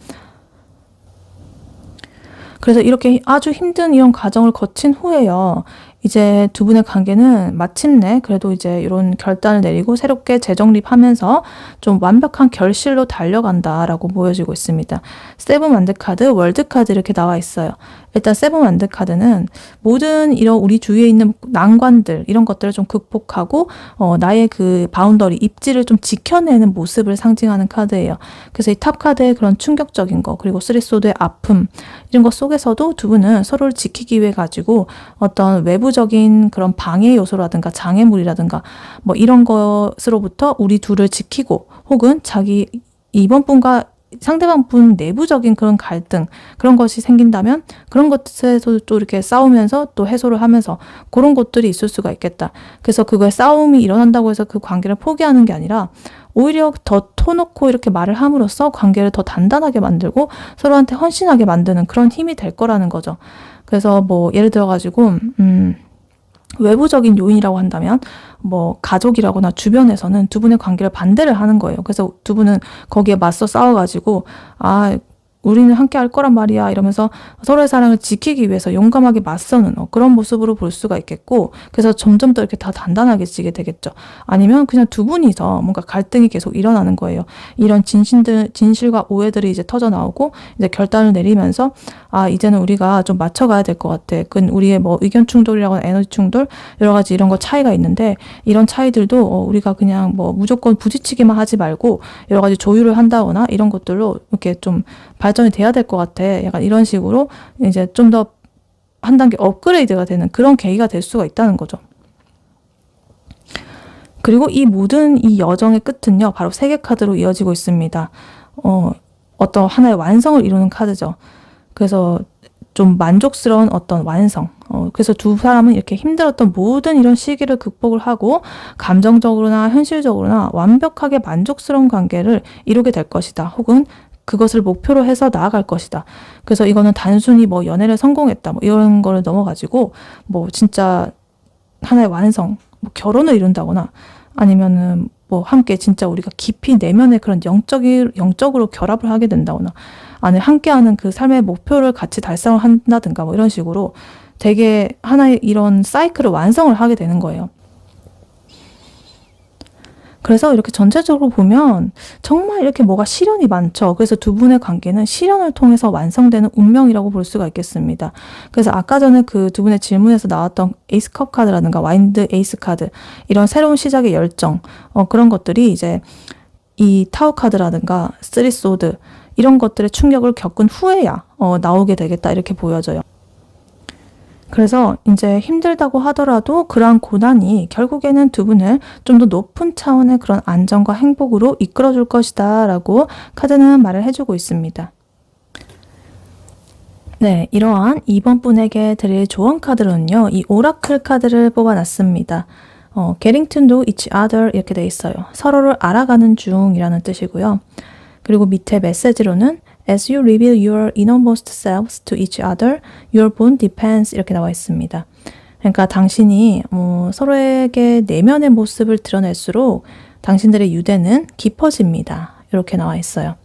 그래서 이렇게 아주 힘든 이런 과정을 거친 후에요. 이제 두 분의 관계는 마침내 그래도 이제 이런 결단을 내리고 새롭게 재정립하면서 좀 완벽한 결실로 달려간다라고 보여지고 있습니다. 세븐 완드 카드, 월드 카드 이렇게 나와 있어요. 일단 세븐 완드 카드는 모든 이런 우리 주위에 있는 난관들 이런 것들을 좀 극복하고 나의 그 바운더리, 입지를 좀 지켜내는 모습을 상징하는 카드예요. 그래서 이 탑 카드의 그런 충격적인 거 그리고 쓰리 소드의 아픔 이런 것 속에서도 두 분은 서로를 지키기 위해 가지고 어떤 외부적인 그런 방해 요소라든가 장애물이라든가 뭐 이런 것으로부터 우리 둘을 지키고 혹은 자기 이번 분과 상대방 분 내부적인 그런 갈등 그런 것이 생긴다면 그런 것에서 또 이렇게 싸우면서 또 해소를 하면서 그런 것들이 있을 수가 있겠다. 그래서 그거에 싸움이 일어난다고 해서 그 관계를 포기하는 게 아니라 오히려 더 터놓고 이렇게 말을 함으로써 관계를 더 단단하게 만들고 서로한테 헌신하게 만드는 그런 힘이 될 거라는 거죠. 그래서 뭐 예를 들어 가지고 외부적인 요인이라고 한다면 뭐 가족이라거나 주변에서는 두 분의 관계를 반대를 하는 거예요. 그래서 두 분은 거기에 맞서 싸워가지고 우리는 함께 할 거란 말이야 이러면서 서로의 사랑을 지키기 위해서 용감하게 맞서는 그런 모습으로 볼 수가 있겠고 그래서 점점 더 이렇게 다 단단하게 지게 되겠죠. 아니면 그냥 두 분이서 뭔가 갈등이 계속 일어나는 거예요. 이런 진실과 오해들이 이제 터져 나오고 이제 결단을 내리면서 이제는 우리가 좀 맞춰가야 될 것 같아. 우리의 뭐 의견 충돌이라거나 에너지 충돌 여러 가지 이런 거 차이가 있는데 이런 차이들도 우리가 그냥 뭐 무조건 부딪히기만 하지 말고 여러 가지 조율을 한다거나 이런 것들로 이렇게 좀 발전이 돼야 될 것 같아. 약간 이런 식으로 이제 좀 더 한 단계 업그레이드가 되는 그런 계기가 될 수가 있다는 거죠. 그리고 이 모든 이 여정의 끝은요. 바로 세계 카드로 이어지고 있습니다. 어떤 하나의 완성을 이루는 카드죠. 그래서 좀 만족스러운 어떤 완성. 그래서 두 사람은 이렇게 힘들었던 모든 이런 시기를 극복을 하고 감정적으로나 현실적으로나 완벽하게 만족스러운 관계를 이루게 될 것이다. 혹은 그것을 목표로 해서 나아갈 것이다. 그래서 이거는 단순히 뭐 연애를 성공했다. 뭐 이런 거를 넘어가지고 뭐 진짜 하나의 완성, 뭐 결혼을 이룬다거나 아니면은 뭐 함께 진짜 우리가 깊이 내면의 그런 영적으로 결합을 하게 된다거나 아니 함께하는 그 삶의 목표를 같이 달성을 한다든가 뭐 이런 식으로 되게 하나의 이런 사이클을 완성을 하게 되는 거예요. 그래서 이렇게 전체적으로 보면 정말 이렇게 뭐가 시련이 많죠. 그래서 두 분의 관계는 시련을 통해서 완성되는 운명이라고 볼 수가 있겠습니다. 그래서 아까 전에 그 두 분의 질문에서 나왔던 에이스컵 카드라든가 와인드 에이스 카드 이런 새로운 시작의 열정 그런 것들이 이제 이 타워 카드라든가 쓰리 소드 이런 것들의 충격을 겪은 후에야 나오게 되겠다 이렇게 보여져요. 그래서 이제 힘들다고 하더라도 그러한 고난이 결국에는 두 분을 좀 더 높은 차원의 그런 안정과 행복으로 이끌어줄 것이다 라고 카드는 말을 해주고 있습니다. 네, 이러한 2번 분에게 드릴 조언 카드로는요. 이 오라클 카드를 뽑아놨습니다. Getting to know each other 이렇게 돼 있어요. 서로를 알아가는 중이라는 뜻이고요. 그리고 밑에 메시지로는 As you reveal your innermost selves to each other, your bond depends 이렇게 나와 있습니다. 그러니까 당신이 서로에게 내면의 모습을 드러낼수록 당신들의 유대는 깊어집니다. 이렇게 나와 있어요.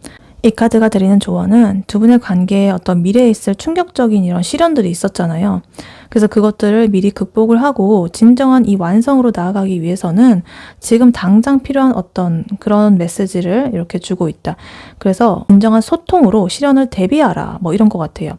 이 카드가 드리는 조언은 두 분의 관계에 어떤 미래에 있을 충격적인 이런 시련들이 있었잖아요. 그래서 그것들을 미리 극복을 하고 진정한 이 완성으로 나아가기 위해서는 지금 당장 필요한 어떤 그런 메시지를 이렇게 주고 있다. 그래서 진정한 소통으로 시련을 대비하라. 뭐 이런 것 같아요.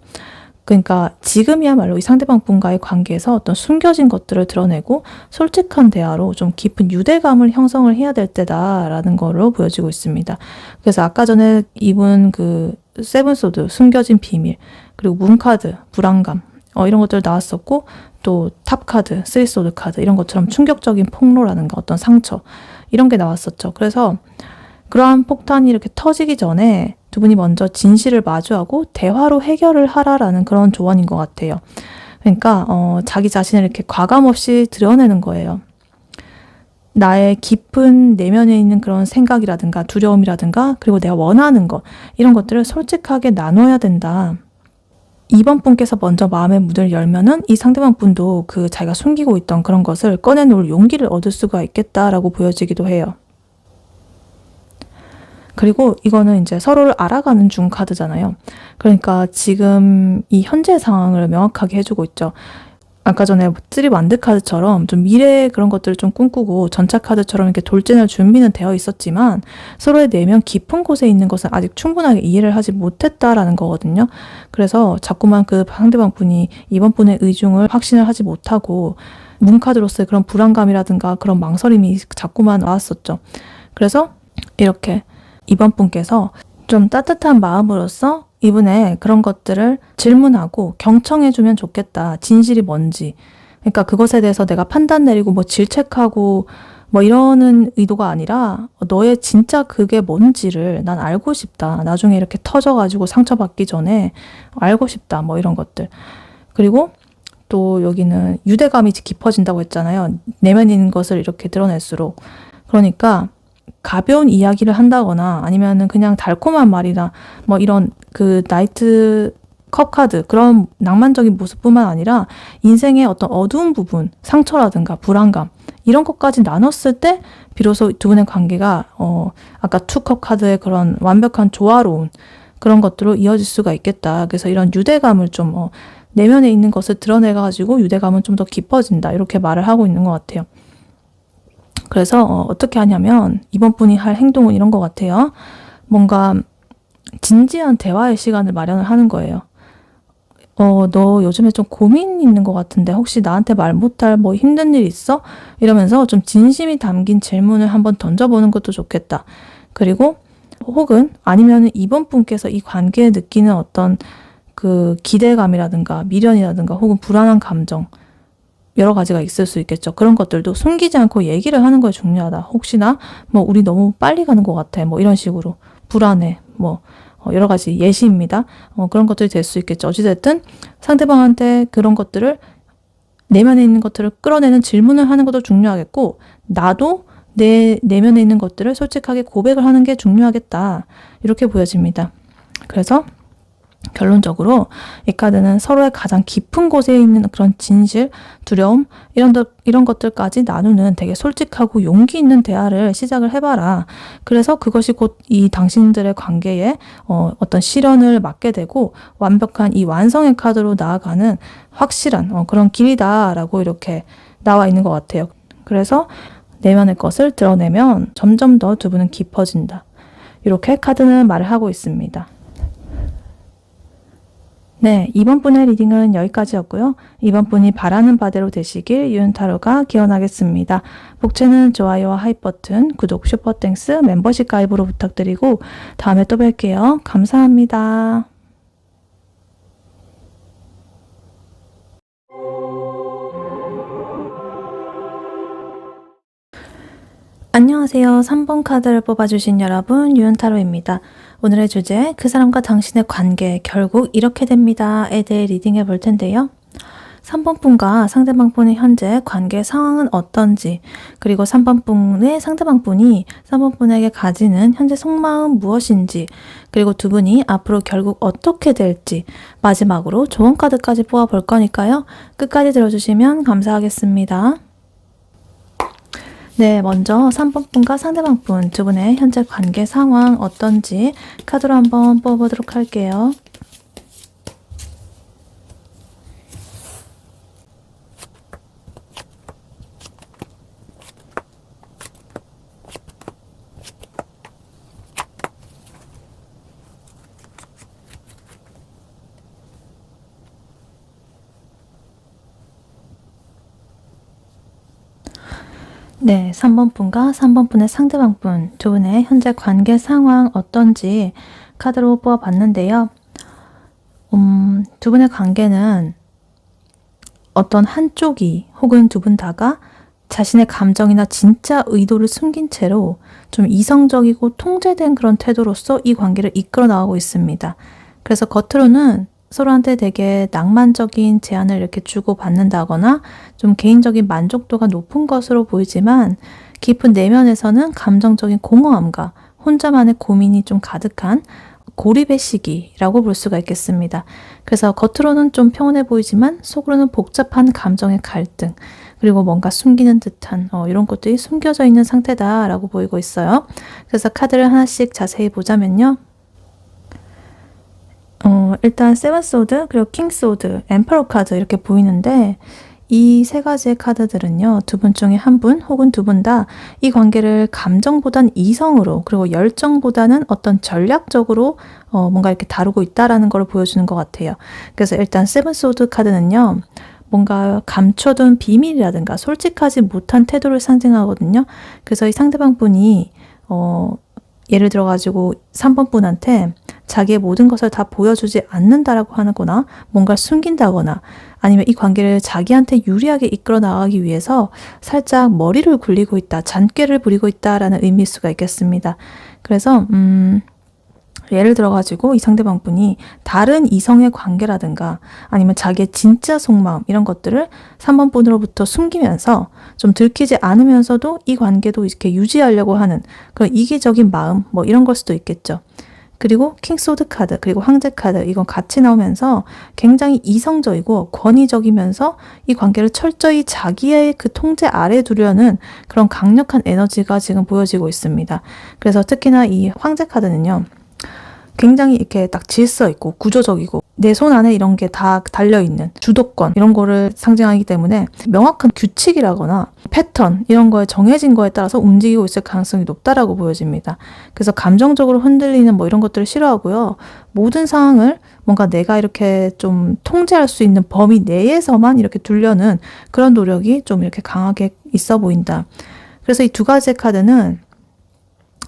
그러니까 지금이야말로 이 상대방 분과의 관계에서 어떤 숨겨진 것들을 드러내고 솔직한 대화로 좀 깊은 유대감을 형성을 해야 될 때다라는 걸로 보여지고 있습니다. 그래서 아까 전에 이분 그 세븐소드, 숨겨진 비밀, 그리고 문카드, 불안감 이런 것들 나왔었고 또 탑카드, 쓰리소드 카드 이런 것처럼 충격적인 폭로라든가 어떤 상처 이런 게 나왔었죠. 그래서 그러한 폭탄이 이렇게 터지기 전에 두 분이 먼저 진실을 마주하고 대화로 해결을 하라라는 그런 조언인 것 같아요. 그러니까 자기 자신을 이렇게 과감 없이 드러내는 거예요. 나의 깊은 내면에 있는 그런 생각이라든가 두려움이라든가 그리고 내가 원하는 것 이런 것들을 솔직하게 나눠야 된다. 2번 분께서 먼저 마음의 문을 열면은 이 상대방 분도 그 자기가 숨기고 있던 그런 것을 꺼내놓을 용기를 얻을 수가 있겠다라고 보여지기도 해요. 그리고 이거는 이제 서로를 알아가는 중 카드잖아요. 그러니까 지금 이 현재 상황을 명확하게 해주고 있죠. 아까 전에 쓰리 완드 카드처럼 좀 미래의 그런 것들을 좀 꿈꾸고 전차 카드처럼 이렇게 돌진할 준비는 되어 있었지만 서로의 내면 깊은 곳에 있는 것은 아직 충분하게 이해를 하지 못했다라는 거거든요. 그래서 자꾸만 그 상대방 분이 이번 분의 의중을 확신을 하지 못하고 문카드로서의 그런 불안감이라든가 그런 망설임이 자꾸만 나왔었죠. 그래서 이렇게 이번 분께서 좀 따뜻한 마음으로써 이분의 그런 것들을 질문하고 경청해주면 좋겠다. 진실이 뭔지. 그러니까 그것에 대해서 내가 판단 내리고 뭐 질책하고 뭐 이러는 의도가 아니라 너의 진짜 그게 뭔지를 난 알고 싶다. 나중에 이렇게 터져가지고 상처받기 전에 알고 싶다. 뭐 이런 것들. 그리고 또 여기는 유대감이 깊어진다고 했잖아요. 내면에 있는 것을 이렇게 드러낼수록. 그러니까 가벼운 이야기를 한다거나 아니면은 그냥 달콤한 말이나 뭐 이런 그 나이트 컵 카드 그런 낭만적인 모습뿐만 아니라 인생의 어떤 어두운 부분, 상처라든가 불안감 이런 것까지 나눴을 때 비로소 두 분의 관계가 아까 투컵 카드의 그런 완벽한 조화로운 그런 것들로 이어질 수가 있겠다. 그래서 이런 유대감을 좀 내면에 있는 것을 드러내가지고 유대감은 좀 더 깊어진다. 이렇게 말을 하고 있는 것 같아요. 그래서 어떻게 하냐면 이번 분이 할 행동은 이런 것 같아요. 뭔가 진지한 대화의 시간을 마련을 하는 거예요. 너 요즘에 좀 고민 있는 것 같은데 혹시 나한테 말 못할 뭐 힘든 일 있어? 이러면서 좀 진심이 담긴 질문을 한번 던져보는 것도 좋겠다. 그리고 혹은 아니면 이번 분께서 이 관계에 느끼는 어떤 그 기대감이라든가 미련이라든가 혹은 불안한 감정 여러 가지가 있을 수 있겠죠. 그런 것들도 숨기지 않고 얘기를 하는 게 중요하다. 혹시나 뭐 우리 너무 빨리 가는 것 같아. 뭐 이런 식으로 불안해. 뭐 여러 가지 예시입니다. 그런 것들이 될 수 있겠죠. 어찌됐든 상대방한테 그런 것들을 내면에 있는 것들을 끌어내는 질문을 하는 것도 중요하겠고 나도 내 내면에 있는 것들을 솔직하게 고백을 하는 게 중요하겠다. 이렇게 보여집니다. 그래서 결론적으로 이 카드는 서로의 가장 깊은 곳에 있는 그런 진실, 두려움 이런 것들까지 나누는 되게 솔직하고 용기 있는 대화를 시작을 해봐라. 그래서 그것이 곧 이 당신들의 관계에 어떤 실현을 맞게 되고 완벽한 이 완성의 카드로 나아가는 확실한 그런 길이다라고 이렇게 나와 있는 것 같아요. 그래서 내면의 것을 드러내면 점점 더 두 분은 깊어진다. 이렇게 카드는 말을 하고 있습니다. 네, 이번 분의 리딩은 여기까지였고요. 이번 분이 바라는 바대로 되시길 유은타로가 기원하겠습니다. 복채는 좋아요와 하이 버튼, 구독, 슈퍼땡스, 멤버십 가입으로 부탁드리고 다음에 또 뵐게요. 감사합니다. 안녕하세요. 3번 카드를 뽑아주신 여러분, 유은타로입니다. 오늘의 주제, 그 사람과 당신의 관계, 결국 이렇게 됩니다에 대해 리딩해 볼 텐데요. 3번 분과 상대방 분의 현재 관계 상황은 어떤지, 그리고 3번 분의 상대방 분이 3번 분에게 가지는 현재 속마음 무엇인지, 그리고 두 분이 앞으로 결국 어떻게 될지, 마지막으로 조언 카드까지 뽑아 볼 거니까요. 끝까지 들어주시면 감사하겠습니다. 네, 먼저 3번 분과 상대방 분 두 분의 현재 관계 상황 어떤지 카드로 한번 뽑아보도록 할게요. 네, 3번 분과 3번 분의 상대방 분 두 분의 현재 관계 상황 어떤지 카드로 뽑아봤는데요. 두 분의 관계는 어떤 한쪽이 혹은 두 분 다가 자신의 감정이나 진짜 의도를 숨긴 채로 좀 이성적이고 통제된 그런 태도로서 이 관계를 이끌어 나가고 있습니다. 그래서 겉으로는 서로한테 되게 낭만적인 제안을 이렇게 주고받는다거나 좀 개인적인 만족도가 높은 것으로 보이지만 깊은 내면에서는 감정적인 공허함과 혼자만의 고민이 좀 가득한 고립의 시기라고 볼 수가 있겠습니다. 그래서 겉으로는 좀 평온해 보이지만 속으로는 복잡한 감정의 갈등, 그리고 뭔가 숨기는 듯한 이런 것들이 숨겨져 있는 상태다라고 보이고 있어요. 그래서 카드를 하나씩 자세히 보자면요. 일단 세븐 소드, 그리고 킹 소드, 엠퍼러 카드 이렇게 보이는데 이 세 가지의 카드들은요. 두 분 중에 한 분 혹은 두 분 다 이 관계를 감정보단 이성으로, 그리고 열정보다는 어떤 전략적으로 뭔가 이렇게 다루고 있다라는 걸 보여주는 것 같아요. 그래서 일단 세븐 소드 카드는요. 뭔가 감춰둔 비밀이라든가 솔직하지 못한 태도를 상징하거든요. 그래서 이 상대방 분이 예를 들어가지고 3번 분한테 자기의 모든 것을 다 보여주지 않는다라고 하거나 뭔가 숨긴다거나 아니면 이 관계를 자기한테 유리하게 이끌어 나가기 위해서 살짝 머리를 굴리고 있다, 잔꾀를 부리고 있다라는 의미일 수가 있겠습니다. 그래서 예를 들어가지고 이 상대방 분이 다른 이성의 관계라든가 아니면 자기의 진짜 속마음 이런 것들을 3번 분으로부터 숨기면서 좀 들키지 않으면서도 이 관계도 이렇게 유지하려고 하는 그런 이기적인 마음 뭐 이런 걸 수도 있겠죠. 그리고 킹소드 카드 그리고 황제 카드 이건 같이 나오면서 굉장히 이성적이고 권위적이면서 이 관계를 철저히 자기의 그 통제 아래 두려는 그런 강력한 에너지가 지금 보여지고 있습니다. 그래서 특히나 이 황제 카드는요. 굉장히 이렇게 딱 질서 있고 구조적이고 내 손 안에 이런 게 다 달려있는 주도권 이런 거를 상징하기 때문에 명확한 규칙이라거나 패턴 이런 거에 정해진 거에 따라서 움직이고 있을 가능성이 높다라고 보여집니다. 그래서 감정적으로 흔들리는 뭐 이런 것들을 싫어하고요. 모든 상황을 뭔가 내가 이렇게 좀 통제할 수 있는 범위 내에서만 이렇게 두려는 그런 노력이 좀 이렇게 강하게 있어 보인다. 그래서 이 두 가지 카드는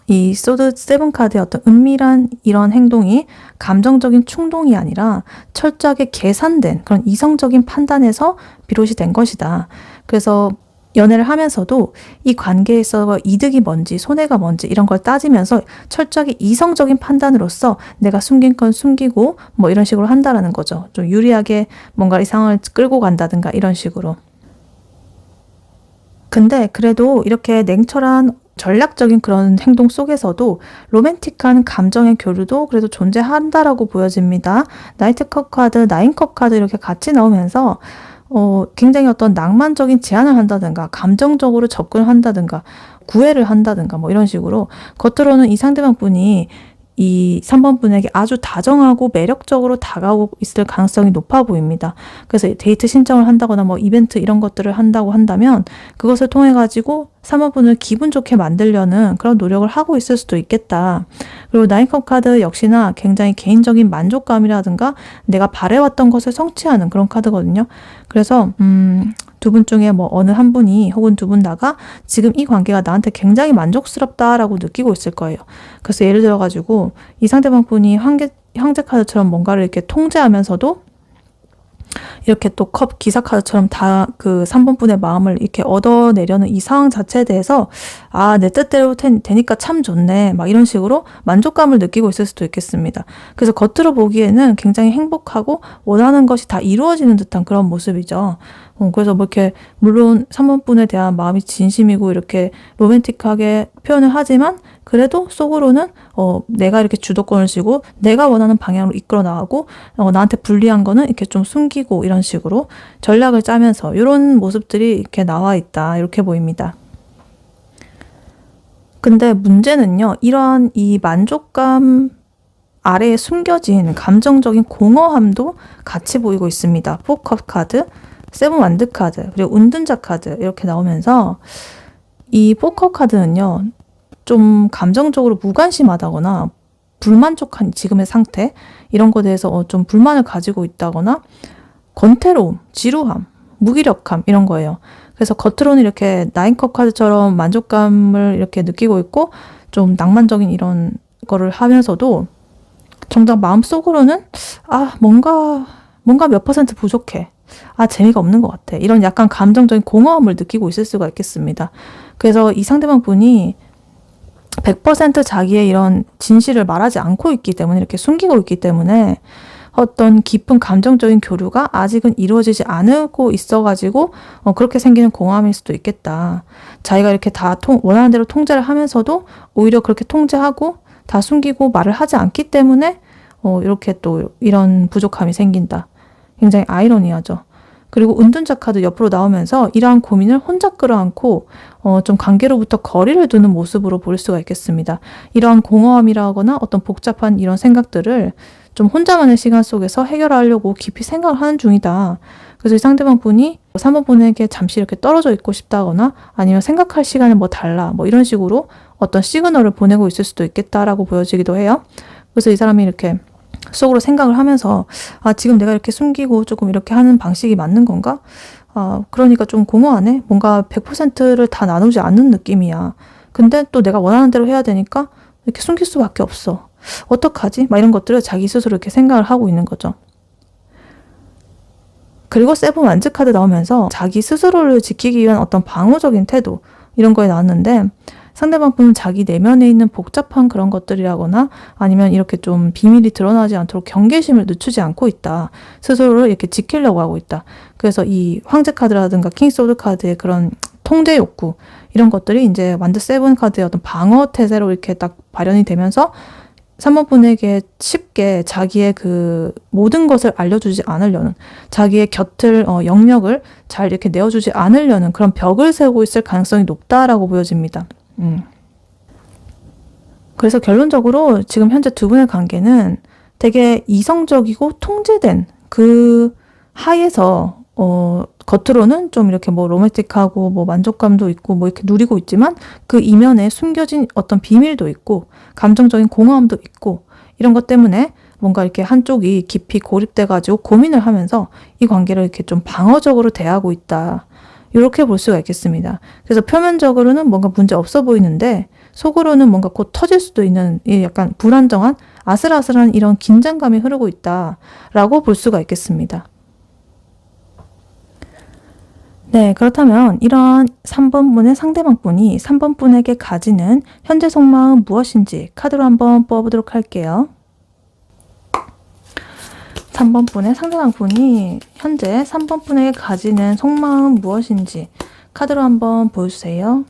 이 소드 세븐 카드의 어떤 은밀한 이런 행동이 감정적인 충동이 아니라 철저하게 계산된 그런 이성적인 판단에서 비롯이 된 것이다. 그래서 연애를 하면서도 이 관계에서 이득이 뭔지 손해가 뭔지 이런 걸 따지면서 철저하게 이성적인 판단으로서 내가 숨긴 건 숨기고 뭐 이런 식으로 한다라는 거죠. 좀 유리하게 뭔가 이 상황을 끌고 간다든가 이런 식으로. 근데 그래도 이렇게 냉철한 전략적인 그런 행동 속에서도 로맨틱한 감정의 교류도 그래도 존재한다라고 보여집니다. 나이트컵 카드, 나인컵 카드 이렇게 같이 나오면서 굉장히 어떤 낭만적인 제안을 한다든가 감정적으로 접근을 한다든가 구애를 한다든가 뭐 이런 식으로 겉으로는 이 상대방 분이 이 3번 분에게 아주 다정하고 매력적으로 다가오고 있을 가능성이 높아 보입니다. 그래서 데이트 신청을 한다거나 뭐 이벤트 이런 것들을 한다고 한다면 그것을 통해 가지고 3번 분을 기분 좋게 만들려는 그런 노력을 하고 있을 수도 있겠다. 그리고 나인컵 카드 역시나 굉장히 개인적인 만족감이라든가 내가 바래왔던 것을 성취하는 그런 카드거든요. 그래서 두 분 중에 뭐 어느 한 분이 혹은 두 분 다가 지금 이 관계가 나한테 굉장히 만족스럽다라고 느끼고 있을 거예요. 그래서 예를 들어 가지고 이 상대방 분이 황제 카드처럼 뭔가를 이렇게 통제하면서도 이렇게 또 컵 기사 카드처럼 다 그 3번 분의 마음을 이렇게 얻어내려는 이 상황 자체에 대해서 내 뜻대로 되니까 참 좋네 막 이런 식으로 만족감을 느끼고 있을 수도 있겠습니다. 그래서 겉으로 보기에는 굉장히 행복하고 원하는 것이 다 이루어지는 듯한 그런 모습이죠. 그래서 뭐 이렇게 물론 3번 분에 대한 마음이 진심이고 이렇게 로맨틱하게 표현을 하지만 그래도 속으로는 내가 이렇게 주도권을 쥐고 내가 원하는 방향으로 이끌어 나가고 나한테 불리한 거는 이렇게 좀 숨기고 이런 식으로 전략을 짜면서 이런 모습들이 이렇게 나와 있다 이렇게 보입니다. 근데 문제는요, 이러한 이 만족감 아래에 숨겨진 감정적인 공허함도 같이 보이고 있습니다. 4컵 카드, 7 완드 카드, 그리고 운둔자 카드 이렇게 나오면서 이 4컵 카드는요, 좀 감정적으로 무관심하다거나 불만족한 지금의 상태 이런 것에 대해서 좀 불만을 가지고 있다거나 권태로움, 지루함, 무기력함 이런 거예요. 그래서 겉으로는 이렇게 나인컵 카드처럼 만족감을 이렇게 느끼고 있고 좀 낭만적인 이런 거를 하면서도 정작 마음속으로는 뭔가 몇 퍼센트 부족해. 재미가 없는 것 같아. 이런 약간 감정적인 공허함을 느끼고 있을 수가 있겠습니다. 그래서 이 상대방 분이 100% 자기의 이런 진실을 말하지 않고 있기 때문에 이렇게 숨기고 있기 때문에 어떤 깊은 감정적인 교류가 아직은 이루어지지 않고 있어가지고 그렇게 생기는 공허함일 수도 있겠다. 자기가 이렇게 다 원하는 대로 통제를 하면서도 오히려 그렇게 통제하고 다 숨기고 말을 하지 않기 때문에 이렇게 또 이런 부족함이 생긴다. 굉장히 아이러니하죠. 그리고 운둔자 카드 옆으로 나오면서 이러한 고민을 혼자 끌어안고 좀 관계로부터 거리를 두는 모습으로 볼 수가 있겠습니다. 이러한 공허함이라거나 어떤 복잡한 이런 생각들을 좀 혼자만의 시간 속에서 해결하려고 깊이 생각을 하는 중이다. 그래서 이 상대방 분이 3번 분에게 잠시 이렇게 떨어져 있고 싶다거나 아니면 생각할 시간을 뭐 달라 뭐 이런 식으로 어떤 시그널을 보내고 있을 수도 있겠다라고 보여지기도 해요. 그래서 이 사람이 이렇게 속으로 생각을 하면서 지금 내가 이렇게 숨기고 조금 이렇게 하는 방식이 맞는 건가? 그러니까 좀 공허하네? 뭔가 100%를 다 나누지 않는 느낌이야. 근데 또 내가 원하는 대로 해야 되니까 이렇게 숨길 수밖에 없어. 어떡하지? 막 이런 것들을 자기 스스로 이렇게 생각을 하고 있는 거죠. 그리고 세븐 완즈 카드 나오면서 자기 스스로를 지키기 위한 어떤 방어적인 태도 이런 거에 나왔는데 상대방 분은 자기 내면에 있는 복잡한 그런 것들이라거나 아니면 이렇게 좀 비밀이 드러나지 않도록 경계심을 늦추지 않고 있다. 스스로를 이렇게 지키려고 하고 있다. 그래서 이 황제 카드라든가 킹 소드 카드의 그런 통제 욕구 이런 것들이 이제 완드 세븐 카드의 어떤 방어 태세로 이렇게 딱 발현이 되면서 3번 분에게 쉽게 자기의 그 모든 것을 알려주지 않으려는 자기의 곁을 영역을 잘 이렇게 내어주지 않으려는 그런 벽을 세우고 있을 가능성이 높다라고 보여집니다. 그래서 결론적으로 지금 현재 두 분의 관계는 되게 이성적이고 통제된 그 하에서 겉으로는 좀 이렇게 뭐 로맨틱하고 뭐 만족감도 있고 뭐 이렇게 누리고 있지만 그 이면에 숨겨진 어떤 비밀도 있고 감정적인 공허함도 있고 이런 것 때문에 뭔가 이렇게 한쪽이 깊이 고립돼가지고 고민을 하면서 이 관계를 이렇게 좀 방어적으로 대하고 있다. 이렇게 볼 수가 있겠습니다. 그래서 표면적으로는 뭔가 문제 없어 보이는데 속으로는 뭔가 곧 터질 수도 있는 이 약간 불안정한 아슬아슬한 이런 긴장감이 흐르고 있다라고 볼 수가 있겠습니다. 네, 그렇다면 이런 3번 분의 상대방 분이 3번 분에게 가지는 현재 속마음 무엇인지 카드로 한번 뽑아보도록 할게요. 3번 분의 상대방 분이 현재 3번 분에게 가지는 속마음 무엇인지 카드로 한번 보여주세요.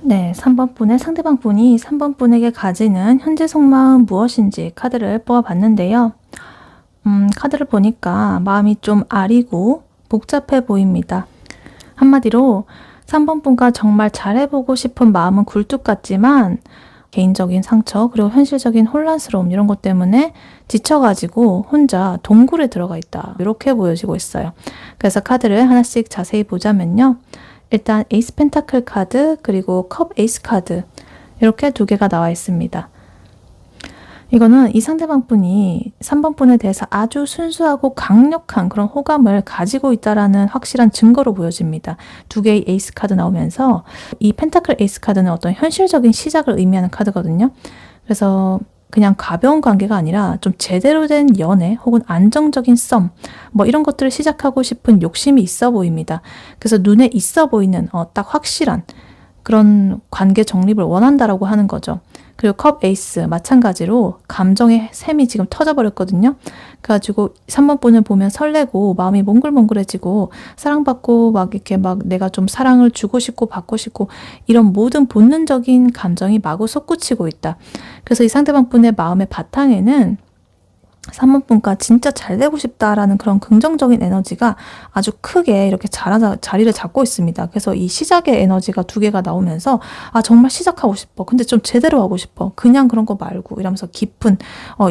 네, 3번 분의 상대방 분이 3번 분에게 가지는 현재 속마음 무엇인지 카드를 뽑아봤는데요. 카드를 보니까 마음이 좀 아리고 복잡해 보입니다. 한마디로 3번 분과 정말 잘해보고 싶은 마음은 굴뚝 같지만 개인적인 상처 그리고 현실적인 혼란스러움 이런 것 때문에 지쳐가지고 혼자 동굴에 들어가 있다. 이렇게 보여지고 있어요. 그래서 카드를 하나씩 자세히 보자면요. 일단 에이스 펜타클 카드 그리고 컵 에이스 카드 이렇게 두 개가 나와 있습니다. 이거는 이 상대방 분이 3번 분에 대해서 아주 순수하고 강력한 그런 호감을 가지고 있다라는 확실한 증거로 보여집니다. 두 개의 에이스 카드 나오면서 이 펜타클 에이스 카드는 어떤 현실적인 시작을 의미하는 카드거든요. 그래서 그냥 가벼운 관계가 아니라 좀 제대로 된 연애 혹은 안정적인 썸 뭐 이런 것들을 시작하고 싶은 욕심이 있어 보입니다. 그래서 눈에 있어 보이는 딱 확실한 그런 관계 정립을 원한다라고 하는 거죠. 그리고 컵 에이스 마찬가지로 감정의 샘이 지금 터져버렸거든요. 그래가지고 3번 분을 보면 설레고 마음이 몽글몽글해지고 사랑받고 막 이렇게 막 내가 좀 사랑을 주고 싶고 받고 싶고 이런 모든 본능적인 감정이 마구 솟구치고 있다. 그래서 이 상대방 분의 마음의 바탕에는 3번 분과 진짜 잘 되고 싶다라는 그런 긍정적인 에너지가 아주 크게 이렇게 자리를 잡고 있습니다. 그래서 이 시작의 에너지가 두 개가 나오면서 정말 시작하고 싶어. 근데 좀 제대로 하고 싶어. 그냥 그런 거 말고 이러면서 깊은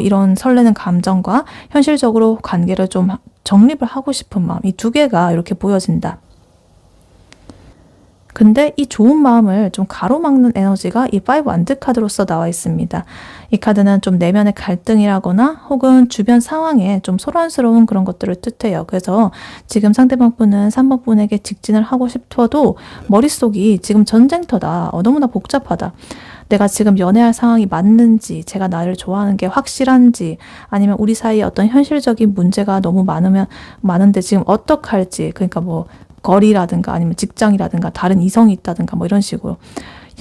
이런 설레는 감정과 현실적으로 관계를 좀 정립을 하고 싶은 마음 이 두 개가 이렇게 보여진다. 근데 이 좋은 마음을 좀 가로막는 에너지가 이 5 원드 카드로서 나와 있습니다. 이 카드는 좀 내면의 갈등이라거나 혹은 주변 상황에 좀 소란스러운 그런 것들을 뜻해요. 그래서 지금 상대방 분은 3번 분에게 직진을 하고 싶어도 머릿속이 지금 전쟁터다. 너무나 복잡하다. 내가 지금 연애할 상황이 맞는지, 제가 나를 좋아하는 게 확실한지, 아니면 우리 사이에 어떤 현실적인 문제가 너무 많은데 지금 어떡할지, 그러니까 뭐 거리라든가 아니면 직장이라든가 다른 이성이 있다든가 뭐 이런 식으로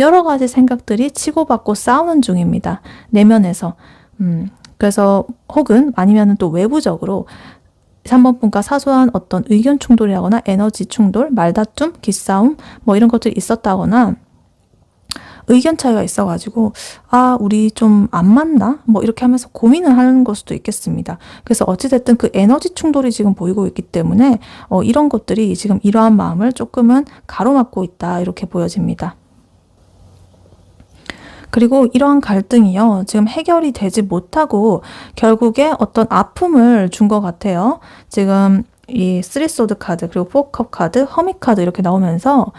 여러 가지 생각들이 치고받고 싸우는 중입니다. 내면에서. 그래서 혹은 아니면 또 외부적으로 3번 분과 사소한 어떤 의견 충돌이라거나 에너지 충돌, 말다툼, 기싸움 뭐 이런 것들이 있었다거나 의견 차이가 있어가지고 우리 좀 안 맞나? 뭐 이렇게 하면서 고민을 하는 걸 수도 있겠습니다. 그래서 어찌됐든 그 에너지 충돌이 지금 보이고 있기 때문에 이런 것들이 지금 이러한 마음을 조금은 가로막고 있다 이렇게 보여집니다. 그리고 이러한 갈등이요. 지금 해결이 되지 못하고 결국에 어떤 아픔을 준 것 같아요. 지금 이 3소드 카드 그리고 4컵 카드, 허미 카드 이렇게 나오면서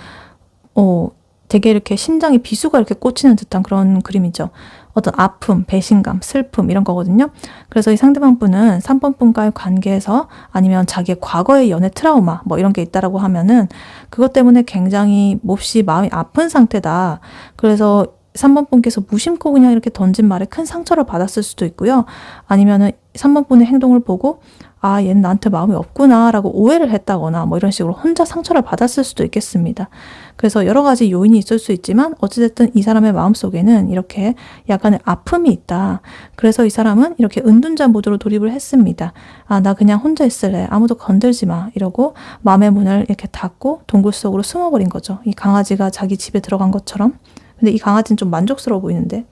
되게 이렇게 심장에 비수가 이렇게 꽂히는 듯한 그런 그림이죠. 어떤 아픔, 배신감, 슬픔 이런 거거든요. 그래서 이 상대방 분은 3번 분과의 관계에서 아니면 자기의 과거의 연애 트라우마 뭐 이런 게 있다라고 하면은 그것 때문에 굉장히 몹시 마음이 아픈 상태다. 그래서 3번 분께서 무심코 그냥 이렇게 던진 말에 큰 상처를 받았을 수도 있고요. 아니면은 3번 분의 행동을 보고 얘는 나한테 마음이 없구나 라고 오해를 했다거나 뭐 이런 식으로 혼자 상처를 받았을 수도 있겠습니다. 그래서 여러 가지 요인이 있을 수 있지만 어찌됐든 이 사람의 마음속에는 이렇게 약간의 아픔이 있다. 그래서 이 사람은 이렇게 은둔자 모드로 돌입을 했습니다. 나 그냥 혼자 있을래. 아무도 건들지 마. 이러고 마음의 문을 이렇게 닫고 동굴 속으로 숨어버린 거죠. 이 강아지가 자기 집에 들어간 것처럼. 근데 이 강아지는 좀 만족스러워 보이는데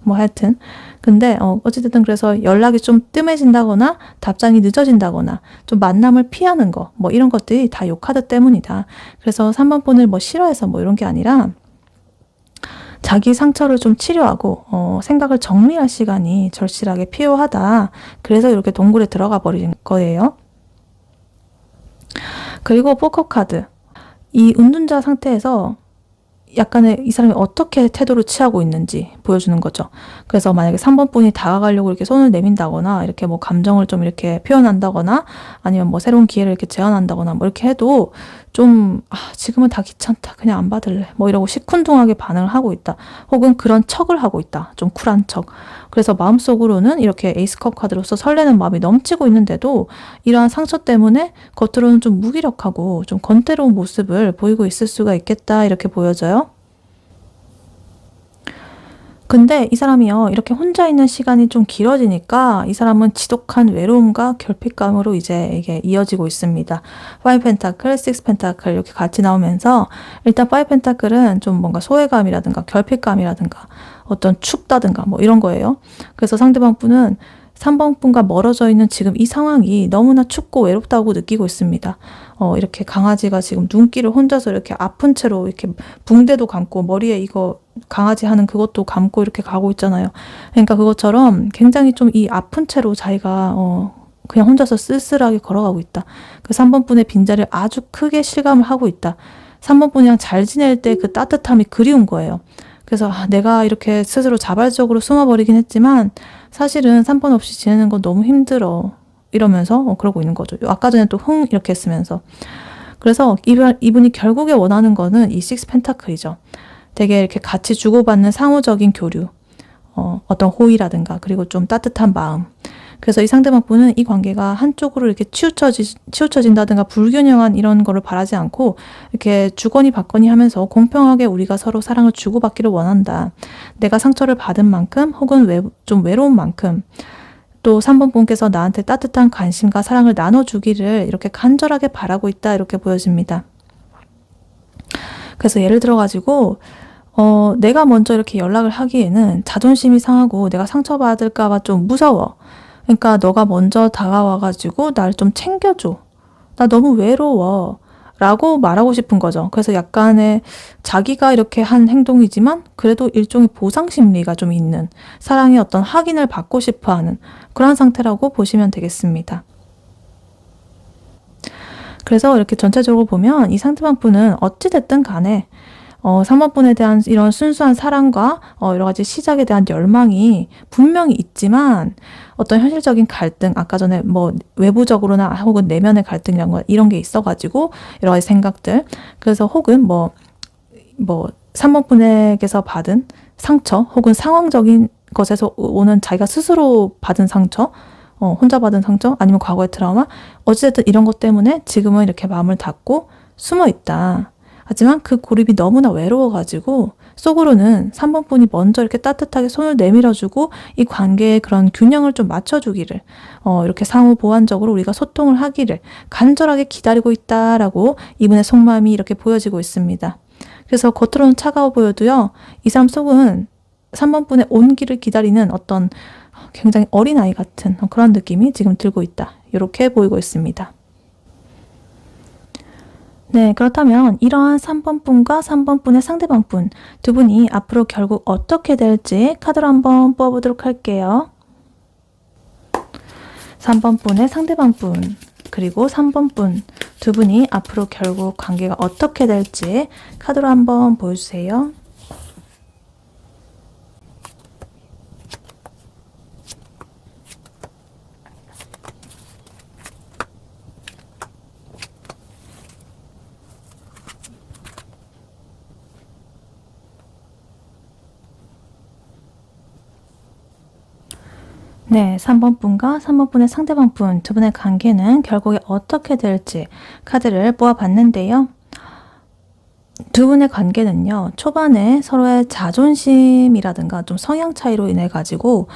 뭐 하여튼 근데 어찌됐든 그래서 연락이 좀 뜸해진다거나 답장이 늦어진다거나 좀 만남을 피하는 거 뭐 이런 것들이 다 요 카드 때문이다. 그래서 3번 분을 뭐 싫어해서 뭐 이런 게 아니라 자기 상처를 좀 치료하고 생각을 정리할 시간이 절실하게 필요하다. 그래서 이렇게 동굴에 들어가 버린 거예요. 그리고 4컵 카드 이 은둔자 상태에서 약간의 이 사람이 어떻게 태도를 취하고 있는지 보여주는 거죠. 그래서 만약에 3번 분이 다가가려고 이렇게 손을 내민다거나 이렇게 뭐 감정을 좀 이렇게 표현한다거나 아니면 뭐 새로운 기회를 이렇게 제안한다거나 뭐 이렇게 해도 좀 지금은 다 귀찮다. 그냥 안 받을래. 뭐 이러고 시큰둥하게 반응을 하고 있다. 혹은 그런 척을 하고 있다. 좀 쿨한 척. 그래서 마음속으로는 이렇게 에이스컵 카드로서 설레는 마음이 넘치고 있는데도 이러한 상처 때문에 겉으로는 좀 무기력하고 좀 건태로운 모습을 보이고 있을 수가 있겠다. 이렇게 보여져요. 근데 이 사람이요, 이렇게 혼자 있는 시간이 좀 길어지니까 이 사람은 지독한 외로움과 결핍감으로 이제 이게 이어지고 있습니다. 5 펜타클, 6 펜타클 이렇게 같이 나오면서 일단 5 펜타클은 좀 뭔가 소외감이라든가 결핍감이라든가 어떤 춥다든가 뭐 이런 거예요. 그래서 상대방 분은 3번 분과 멀어져 있는 지금 이 상황이 너무나 춥고 외롭다고 느끼고 있습니다. 이렇게 강아지가 지금 눈길을 혼자서 이렇게 아픈 채로 이렇게 붕대도 감고 머리에 이거 강아지 하는 그것도 감고 이렇게 가고 있잖아요. 그러니까 그것처럼 굉장히 좀 이 아픈 채로 자기가 그냥 혼자서 쓸쓸하게 걸어가고 있다. 그 3번 분의 빈자리를 아주 크게 실감을 하고 있다. 3번 분이랑 잘 지낼 때 그 따뜻함이 그리운 거예요. 그래서 내가 이렇게 스스로 자발적으로 숨어버리긴 했지만 사실은 3번 없이 지내는 건 너무 힘들어. 이러면서 그러고 있는 거죠. 아까 전에 또 이렇게 했으면서. 그래서 이분이 결국에 원하는 거는 이 6 펜타클이죠. 되게 이렇게 같이 주고받는 상호적인 교류, 어떤 호의라든가 그리고 좀 따뜻한 마음. 그래서 이 상대방 분은 이 관계가 한쪽으로 이렇게 치우쳐진다든가 불균형한 이런 거를 바라지 않고 이렇게 주거니 받거니 하면서 공평하게 우리가 서로 사랑을 주고받기를 원한다. 내가 상처를 받은 만큼 혹은 좀 외로운 만큼 또 3번 분께서 나한테 따뜻한 관심과 사랑을 나눠주기를 이렇게 간절하게 바라고 있다. 이렇게 보여집니다. 그래서 예를 들어가지고 내가 먼저 이렇게 연락을 하기에는 자존심이 상하고 내가 상처받을까봐 좀 무서워. 그러니까 너가 먼저 다가와가지고 날 좀 챙겨줘. 나 너무 외로워. 라고 말하고 싶은 거죠. 그래서 약간의 자기가 이렇게 한 행동이지만 그래도 일종의 보상 심리가 좀 있는, 사랑의 어떤 확인을 받고 싶어 하는 그런 상태라고 보시면 되겠습니다. 그래서 이렇게 전체적으로 보면 이 상대방 분은 어찌됐든 간에 3번 분에 대한 이런 순수한 사랑과 여러 가지 시작에 대한 열망이 분명히 있지만 어떤 현실적인 갈등, 아까 전에 뭐 외부적으로나 혹은 내면의 갈등이란 거 이런 게 있어가지고 여러 가지 생각들, 그래서 혹은 뭐 3번 분에게서 받은 상처 혹은 상황적인 것에서 오는 자기가 스스로 받은 상처, 혼자 받은 상처 아니면 과거의 트라우마, 어찌됐든 이런 것 때문에 지금은 이렇게 마음을 닫고 숨어 있다. 하지만 그 고립이 너무나 외로워가지고 속으로는 3번 분이 먼저 이렇게 따뜻하게 손을 내밀어주고 이 관계의 그런 균형을 좀 맞춰주기를, 이렇게 상호 보완적으로 우리가 소통을 하기를 간절하게 기다리고 있다라고 이분의 속마음이 이렇게 보여지고 있습니다. 그래서 겉으로는 차가워 보여도요, 이 사람 속은 3번 분의 온기를 기다리는 어떤 굉장히 어린아이 같은 그런 느낌이 지금 들고 있다. 이렇게 보이고 있습니다. 네, 그렇다면 이러한 3번 분과 3번 분의 상대방 분 두 분이 앞으로 결국 어떻게 될지 카드로 한번 뽑아보도록 할게요. 3번 분의 상대방 분 그리고 3번 분 두 분이 앞으로 결국 관계가 어떻게 될지 카드로 한번 보여주세요. 네, 3번 분과 3번 분의 상대방 분 두 분의 관계는 결국에 어떻게 될지 카드를 뽑아봤는데요. 두 분의 관계는요, 초반에 서로의 자존심이라든가 좀 성향 차이로 인해 가지고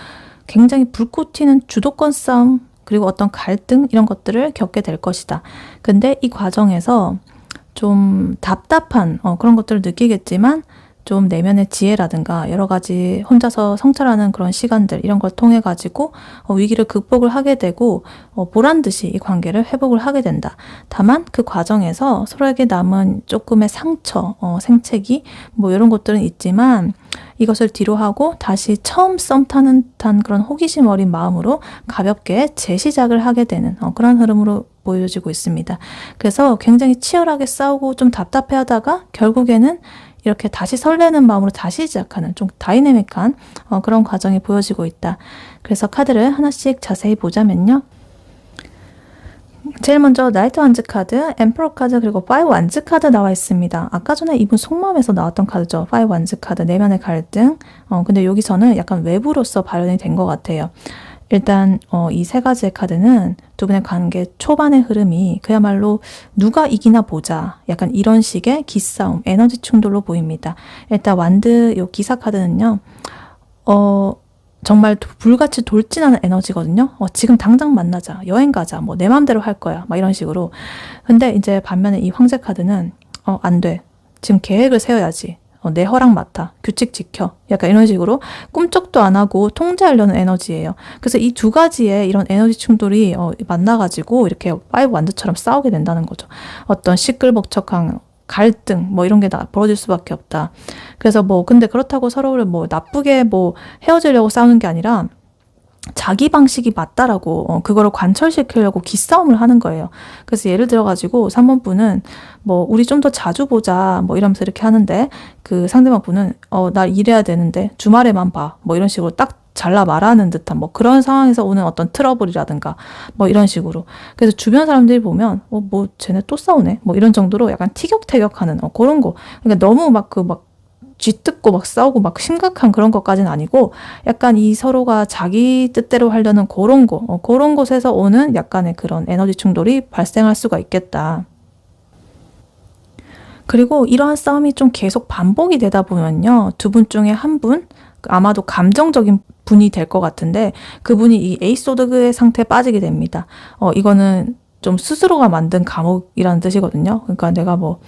굉장히 불꽃 튀는 주도권 싸움 그리고 어떤 갈등 이런 것들을 겪게 될 것이다. 근데 이 과정에서 좀 답답한 그런 것들을 느끼겠지만 좀 내면의 지혜라든가 여러 가지 혼자서 성찰하는 그런 시간들 이런 걸 통해 가지고 위기를 극복을 하게 되고 보란 듯이 이 관계를 회복을 하게 된다. 다만 그 과정에서 서로에게 남은 조금의 상처, 생채기 뭐 이런 것들은 있지만 이것을 뒤로 하고 다시 처음 썸 타는 듯한 그런 호기심 어린 마음으로 가볍게 재시작을 하게 되는 그런 흐름으로 보여지고 있습니다. 그래서 굉장히 치열하게 싸우고 좀 답답해하다가 결국에는 이렇게 다시 설레는 마음으로 다시 시작하는 좀 다이내믹한 그런 과정이 보여지고 있다. 그래서 카드를 하나씩 자세히 보자면요. 제일 먼저 나이트 완즈 카드, 엠퍼러 카드, 그리고 5 완즈 카드 나와 있습니다. 아까 전에 이분 속마음에서 나왔던 카드죠. 5 완즈 카드, 내면의 갈등. 근데 여기서는 약간 외부로서 발현이 된 것 같아요. 일단 이 세 가지의 카드는 두 분의 관계 초반의 흐름이 그야말로 누가 이기나 보자, 약간 이런 식의 기싸움, 에너지 충돌로 보입니다. 일단 완드 요 기사 카드는요, 정말 불같이 돌진하는 에너지거든요. 지금 당장 만나자, 여행 가자, 뭐 내 맘대로 할 거야, 막 이런 식으로. 근데 이제 반면에 이 황제 카드는 안 돼. 지금 계획을 세워야지. 내 허락 맡아. 규칙 지켜. 약간 이런 식으로 꿈쩍도 안 하고 통제하려는 에너지예요. 그래서 이 두 가지의 이런 에너지 충돌이 만나가지고 이렇게 파이브 완드처럼 싸우게 된다는 거죠. 어떤 시끌벅적한 갈등 뭐 이런 게 벌어질 수밖에 없다. 그래서 뭐 근데 그렇다고 서로를 뭐 나쁘게 뭐 헤어지려고 싸우는 게 아니라 자기 방식이 맞다라고 그거를 관철시키려고 기싸움을 하는 거예요. 그래서 예를 들어가지고 3번 분은 뭐 우리 좀 더 자주 보자 뭐 이러면서 이렇게 하는데 그 상대방 분은 나 일해야 되는데 주말에만 봐 뭐 이런 식으로 딱 잘라 말하는 듯한 뭐 그런 상황에서 오는 어떤 트러블이라든가 뭐 이런 식으로. 그래서 주변 사람들이 보면 뭐 쟤네 또 싸우네 뭐 이런 정도로 약간 티격태격하는 그런 거. 그러니까 너무 막 쥐뜯고 막 싸우고 막 심각한 그런 것까지는 아니고 약간 이 서로가 자기 뜻대로 하려는 그런 거, 그런 곳에서 오는 약간의 그런 에너지 충돌이 발생할 수가 있겠다. 그리고 이러한 싸움이 좀 계속 반복이 되다 보면요. 두 분 중에 한 분, 아마도 감정적인 분이 될 것 같은데 그분이 이 에이스 오드의 상태에 빠지게 됩니다. 이거는 좀 스스로가 만든 감옥이라는 뜻이거든요. 그러니까 내가 뭐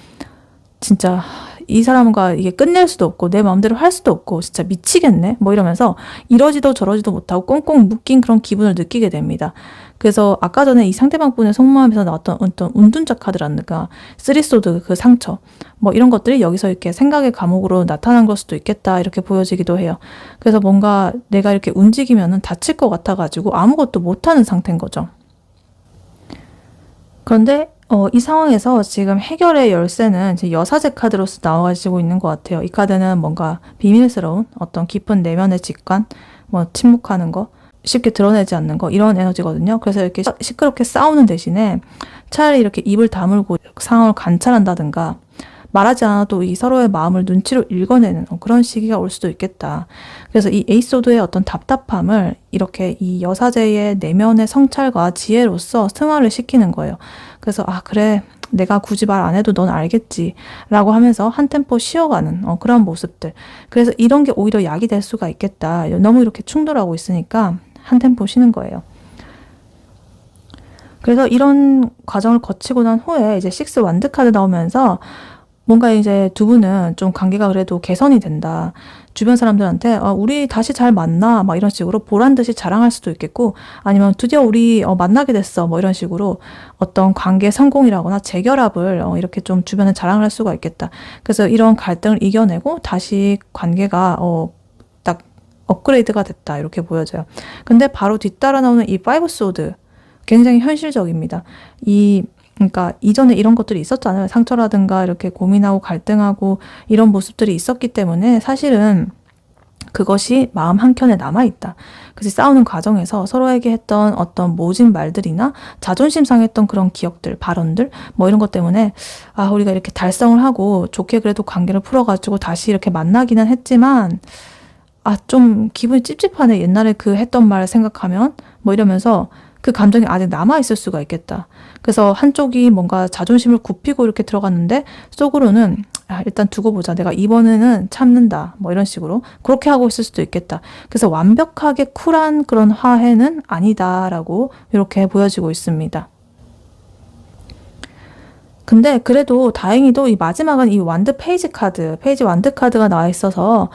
진짜 이 사람과 이게 끝낼 수도 없고 내 마음대로 할 수도 없고 진짜 미치겠네 뭐 이러면서 이러지도 저러지도 못하고 꽁꽁 묶인 그런 기분을 느끼게 됩니다. 그래서 아까 전에 이 상대방 분의 속마음에서 나왔던 어떤 운둔자 카드라든가 쓰리소드 그 상처 뭐 이런 것들이 여기서 이렇게 생각의 감옥으로 나타난 걸 수도 있겠다 이렇게 보여지기도 해요. 그래서 뭔가 내가 이렇게 움직이면은 다칠 것 같아가지고 아무것도 못하는 상태인 거죠. 그런데 이 상황에서 지금 해결의 열쇠는 이제 여사제 카드로서 나와가지고 있는 것 같아요. 이 카드는 뭔가 비밀스러운 어떤 깊은 내면의 직관, 뭐 침묵하는 거, 쉽게 드러내지 않는 거 이런 에너지거든요. 그래서 이렇게 시끄럽게 싸우는 대신에 차라리 이렇게 입을 다물고 상황을 관찰한다든가 말하지 않아도 이 서로의 마음을 눈치로 읽어내는 그런 시기가 올 수도 있겠다. 그래서 이 에이소드의 어떤 답답함을 이렇게 이 여사제의 내면의 성찰과 지혜로서 승화를 시키는 거예요. 그래서 그래 내가 굳이 말 안 해도 넌 알겠지 라고 하면서 한 템포 쉬어가는 그런 모습들. 그래서 이런 게 오히려 약이 될 수가 있겠다. 너무 이렇게 충돌하고 있으니까 한 템포 쉬는 거예요. 그래서 이런 과정을 거치고 난 후에 이제 식스 완드 카드 나오면서 뭔가 이제 두 분은 좀 관계가 그래도 개선이 된다. 주변 사람들한테 우리 다시 잘 만나 막 이런 식으로 보란 듯이 자랑할 수도 있겠고 아니면 드디어 우리 만나게 됐어 뭐 이런 식으로 어떤 관계 성공이라거나 재결합을 이렇게 좀 주변에 자랑을 할 수가 있겠다. 그래서 이런 갈등을 이겨내고 다시 관계가 딱 업그레이드가 됐다 이렇게 보여져요. 근데 바로 뒤따라 나오는 이 파이브 소드 굉장히 현실적입니다. 그러니까 이전에 이런 것들이 있었잖아요. 상처라든가 이렇게 고민하고 갈등하고 이런 모습들이 있었기 때문에 사실은 그것이 마음 한켠에 남아있다. 그래서 싸우는 과정에서 서로에게 했던 어떤 모진 말들이나 자존심 상했던 그런 기억들, 발언들 뭐 이런 것 때문에 우리가 이렇게 달성을 하고 좋게 그래도 관계를 풀어가지고 다시 이렇게 만나기는 했지만 좀 기분이 찝찝하네. 옛날에 그 했던 말 생각하면 뭐 이러면서 그 감정이 아직 남아있을 수가 있겠다. 그래서 한쪽이 뭔가 자존심을 굽히고 이렇게 들어갔는데 속으로는 일단 두고 보자. 내가 이번에는 참는다. 뭐 이런 식으로 그렇게 하고 있을 수도 있겠다. 그래서 완벽하게 쿨한 그런 화해는 아니다라고 이렇게 보여지고 있습니다. 근데 그래도 다행히도 이 마지막은 이 페이지 완드 카드가 나와 있어서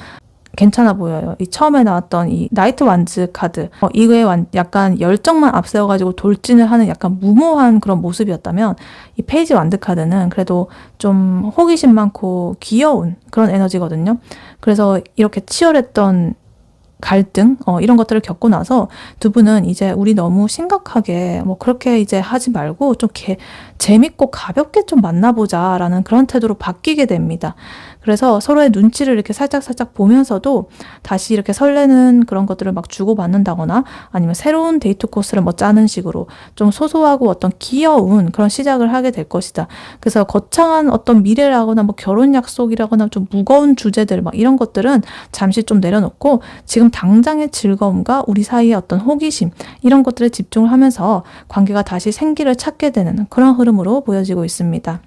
괜찮아 보여요. 이 처음에 나왔던 이 나이트 완즈 카드 이거에 약간 열정만 앞세워가지고 돌진을 하는 약간 무모한 그런 모습이었다면 이 페이지 완드 카드는 그래도 좀 호기심 많고 귀여운 그런 에너지거든요. 그래서 이렇게 치열했던 갈등 이런 것들을 겪고 나서 두 분은 이제 우리 너무 심각하게 뭐 그렇게 이제 하지 말고 좀 재밌고 가볍게 좀 만나보자라는 그런 태도로 바뀌게 됩니다. 그래서 서로의 눈치를 이렇게 살짝 보면서도 다시 이렇게 설레는 그런 것들을 막 주고받는다거나 아니면 새로운 데이트 코스를 뭐 짜는 식으로 좀 소소하고 어떤 귀여운 그런 시작을 하게 될 것이다. 그래서 거창한 어떤 미래라거나 뭐 결혼 약속이라거나 좀 무거운 주제들 막 이런 것들은 잠시 좀 내려놓고 지금 당장의 즐거움과 우리 사이의 어떤 호기심 이런 것들에 집중을 하면서 관계가 다시 생기를 찾게 되는 그런 흐름으로 보여지고 있습니다.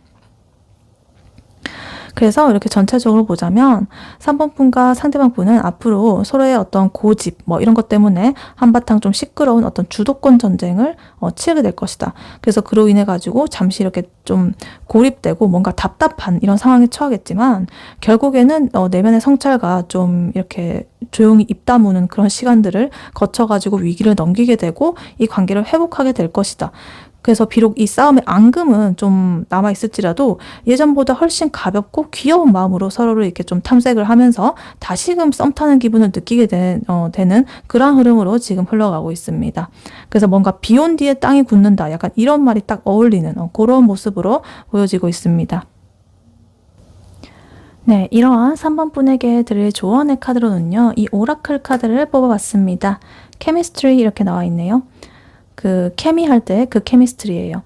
그래서 이렇게 전체적으로 보자면 3번 분과 상대방 분은 앞으로 서로의 어떤 고집 뭐 이런 것 때문에 한바탕 좀 시끄러운 어떤 주도권 전쟁을 치르게 될 것이다. 그래서 그로 인해 가지고 잠시 이렇게 좀 고립되고 뭔가 답답한 이런 상황에 처하겠지만 결국에는 내면의 성찰과 좀 이렇게 조용히 입 다무는 그런 시간들을 거쳐가지고 위기를 넘기게 되고 이 관계를 회복하게 될 것이다. 그래서 비록 이 싸움의 앙금은 좀 남아있을지라도 예전보다 훨씬 가볍고 귀여운 마음으로 서로를 이렇게 좀 탐색을 하면서 다시금 썸 타는 기분을 느끼게 되는 그런 흐름으로 지금 흘러가고 있습니다. 그래서 뭔가 비 온 뒤에 땅이 굳는다. 약간 이런 말이 딱 어울리는 그런 모습으로 보여지고 있습니다. 네, 이러한 3번 분에게 드릴 조언의 카드로는요. 이 오라클 카드를 뽑아봤습니다. 케미스트리 이렇게 나와 있네요. 그 케미 할 때 그 케미스트리예요.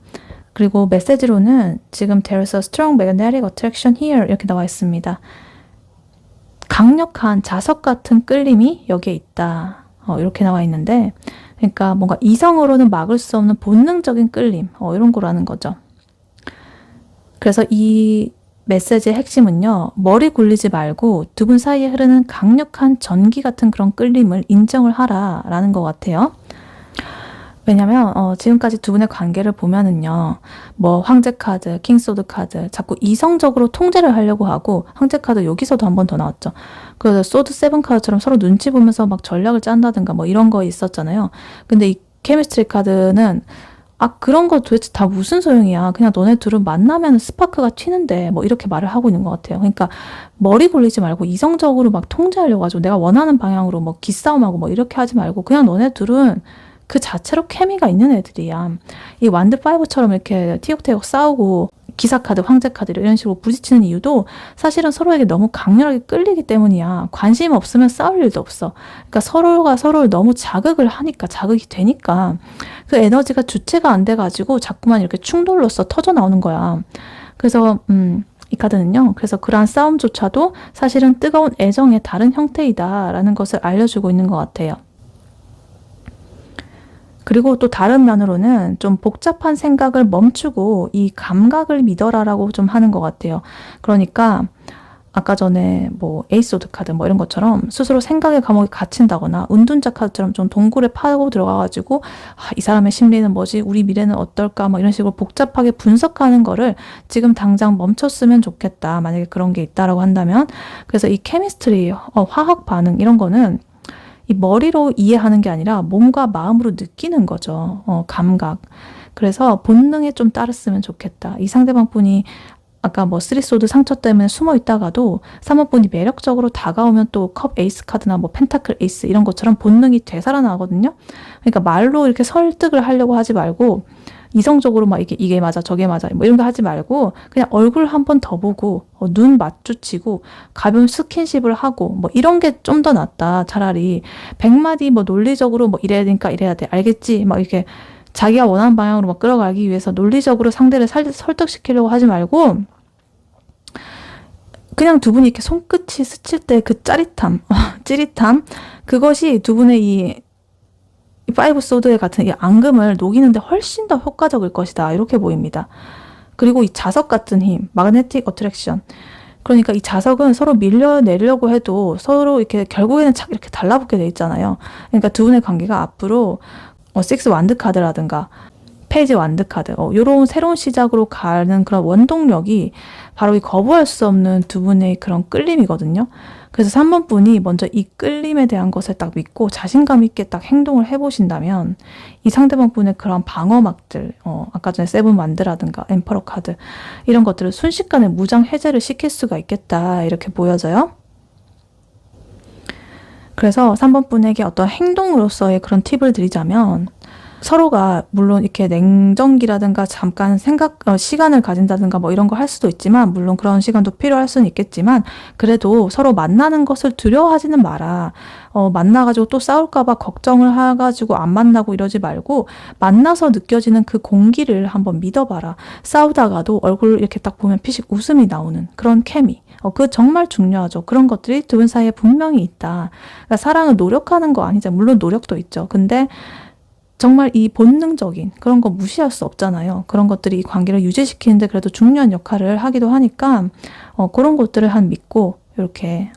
그리고 메시지로는 지금 There's a strong magnetic attraction here 이렇게 나와 있습니다. 강력한 자석 같은 끌림이 여기에 있다. 이렇게 나와 있는데 그러니까 뭔가 이성으로는 막을 수 없는 본능적인 끌림 이런 거라는 거죠. 그래서 이 메시지의 핵심은요. 머리 굴리지 말고 두 분 사이에 흐르는 강력한 전기 같은 그런 끌림을 인정을 하라라는 것 같아요. 왜냐면 지금까지 두 분의 관계를 보면은요. 뭐 황제 카드, 킹소드 카드 자꾸 이성적으로 통제를 하려고 하고 황제 카드 여기서도 한 번 더 나왔죠. 그래서 소드 세븐 카드처럼 서로 눈치 보면서 막 전략을 짠다든가 뭐 이런 거 있었잖아요. 근데 이 케미스트리 카드는 그런 거 도대체 다 무슨 소용이야. 그냥 너네 둘은 만나면 스파크가 튀는데 뭐 이렇게 말을 하고 있는 것 같아요. 그러니까 머리 굴리지 말고 이성적으로 막 통제하려고 하죠. 내가 원하는 방향으로 뭐 기싸움하고 뭐 이렇게 하지 말고 그냥 너네 둘은 그 자체로 케미가 있는 애들이야. 이 완드 5처럼 이렇게 티격태격 싸우고 기사카드, 황제카드 이런 식으로 부딪히는 이유도 사실은 서로에게 너무 강렬하게 끌리기 때문이야. 관심 없으면 싸울 일도 없어. 그러니까 서로가 서로를 너무 자극을 하니까, 자극이 되니까 그 에너지가 주체가 안 돼가지고 자꾸만 이렇게 충돌로서 터져 나오는 거야. 그래서 이 카드는요. 그래서 그러한 싸움조차도 사실은 뜨거운 애정의 다른 형태이다라는 것을 알려주고 있는 것 같아요. 그리고 또 다른 면으로는 좀 복잡한 생각을 멈추고 이 감각을 믿어라라고 좀 하는 것 같아요. 그러니까 아까 전에 뭐 에이스 오드 카드 뭐 이런 것처럼 스스로 생각의 감옥에 갇힌다거나 은둔자 카드처럼 좀 동굴에 파고 들어가가지고 이 사람의 심리는 뭐지? 우리 미래는 어떨까? 뭐 이런 식으로 복잡하게 분석하는 거를 지금 당장 멈췄으면 좋겠다. 만약에 그런 게 있다라고 한다면 그래서 이 케미스트리, 화학 반응 이런 거는 이 머리로 이해하는 게 아니라 몸과 마음으로 느끼는 거죠. 감각. 그래서 본능에 좀 따랐으면 좋겠다. 이 상대방 분이 아까 뭐 쓰리소드 상처 때문에 숨어 있다가도 3번 분이 매력적으로 다가오면 또 컵 에이스 카드나 뭐 펜타클 에이스 이런 것처럼 본능이 되살아나거든요. 그러니까 말로 이렇게 설득을 하려고 하지 말고 이성적으로 막 이게 맞아 저게 맞아 뭐 이런 거 하지 말고 그냥 얼굴 한 번 더 보고 눈 마주치고 가벼운 스킨십을 하고 뭐 이런 게 좀 더 낫다. 차라리 100마디 뭐 논리적으로 뭐 이래야 되니까 이래야 돼 알겠지 막 이렇게 자기가 원하는 방향으로 막 끌어가기 위해서 논리적으로 상대를 설득시키려고 하지 말고 그냥 두 분이 이렇게 손끝이 스칠 때 그 짜릿함 찌릿함 그것이 두 분의 이 파이브 소드의 같은 이 앙금을 녹이는데 훨씬 더 효과적일 것이다. 이렇게 보입니다. 그리고 이 자석 같은 힘, 마그네틱 어트랙션. 그러니까 이 자석은 서로 밀려내려고 해도 서로 이렇게 결국에는 착 이렇게 달라붙게 돼 있잖아요. 그러니까 두 분의 관계가 앞으로 식스 완드 카드라든가 페이지 완드 카드 이런 새로운 시작으로 가는 그런 원동력이 바로 이 거부할 수 없는 두 분의 그런 끌림이거든요. 그래서 3번 분이 먼저 이 끌림에 대한 것을 딱 믿고 자신감 있게 딱 행동을 해보신다면 이 상대방 분의 그런 방어막들 아까 전에 세븐 완드라든가 엠퍼러 카드 이런 것들을 순식간에 무장 해제를 시킬 수가 있겠다 이렇게 보여져요. 그래서 3번 분에게 어떤 행동으로서의 그런 팁을 드리자면 서로가 물론 이렇게 냉정기라든가 잠깐 시간을 가진다든가 뭐 이런 거 할 수도 있지만 물론 그런 시간도 필요할 수는 있겠지만 그래도 서로 만나는 것을 두려워하지는 마라. 만나가지고 또 싸울까봐 걱정을 해가지고 안 만나고 이러지 말고 만나서 느껴지는 그 공기를 한번 믿어봐라. 싸우다가도 얼굴 이렇게 딱 보면 피식 웃음이 나오는 그런 케미. 그거 정말 중요하죠. 그런 것들이 두 분 사이에 분명히 있다. 그러니까 사랑은 노력하는 거 아니죠. 물론 노력도 있죠. 근데 정말 이 본능적인 그런 거 무시할 수 없잖아요. 그런 것들이 이 관계를 유지시키는데 그래도 중요한 역할을 하기도 하니까 그런 것들을 한 믿고 이렇게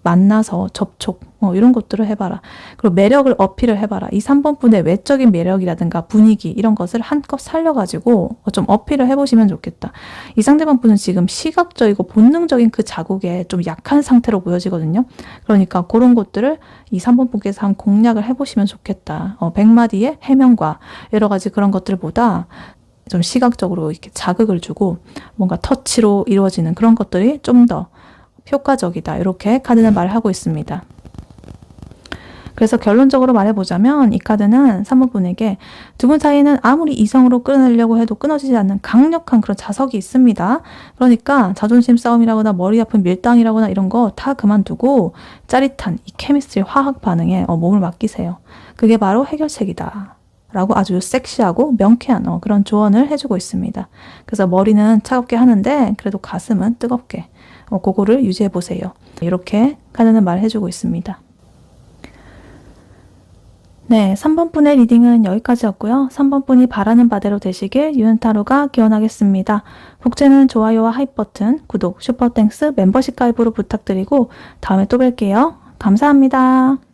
만나서 접촉 이런 것들을 해봐라. 그리고 매력을 어필을 해봐라. 이 3번 분의 외적인 매력이라든가 분위기 이런 것을 한껏 살려가지고 좀 어필을 해보시면 좋겠다. 이 상대방 분은 지금 시각적이고 본능적인 그 자국에 좀 약한 상태로 보여지거든요. 그러니까 그런 것들을 이 3번 분께서 한 공략을 해보시면 좋겠다. 100마디의 해명과 여러 가지 그런 것들보다 좀 시각적으로 이렇게 자극을 주고 뭔가 터치로 이루어지는 그런 것들이 좀 더 효과적이다. 이렇게 카드는 말을 하고 있습니다. 그래서 결론적으로 말해보자면 이 카드는 3번 분에게 두 분 사이는 아무리 이성으로 끌어내려고 해도 끊어지지 않는 강력한 그런 자석이 있습니다. 그러니까 자존심 싸움이라거나 머리 아픈 밀당이라거나 이런 거 다 그만두고 짜릿한 이 케미스트리 화학 반응에 몸을 맡기세요. 그게 바로 해결책이다. 라고 아주 섹시하고 명쾌한 그런 조언을 해주고 있습니다. 그래서 머리는 차갑게 하는데 그래도 가슴은 뜨겁게 그거를 유지해 보세요. 이렇게 카드는 말해주고 있습니다. 네, 3번 분의 리딩은 여기까지였고요. 3번 분이 바라는 바대로 되시길 유은타로가 기원하겠습니다. 복제는 좋아요와 하이 버튼, 구독, 슈퍼땡스, 멤버십 가입으로 부탁드리고 다음에 또 뵐게요. 감사합니다.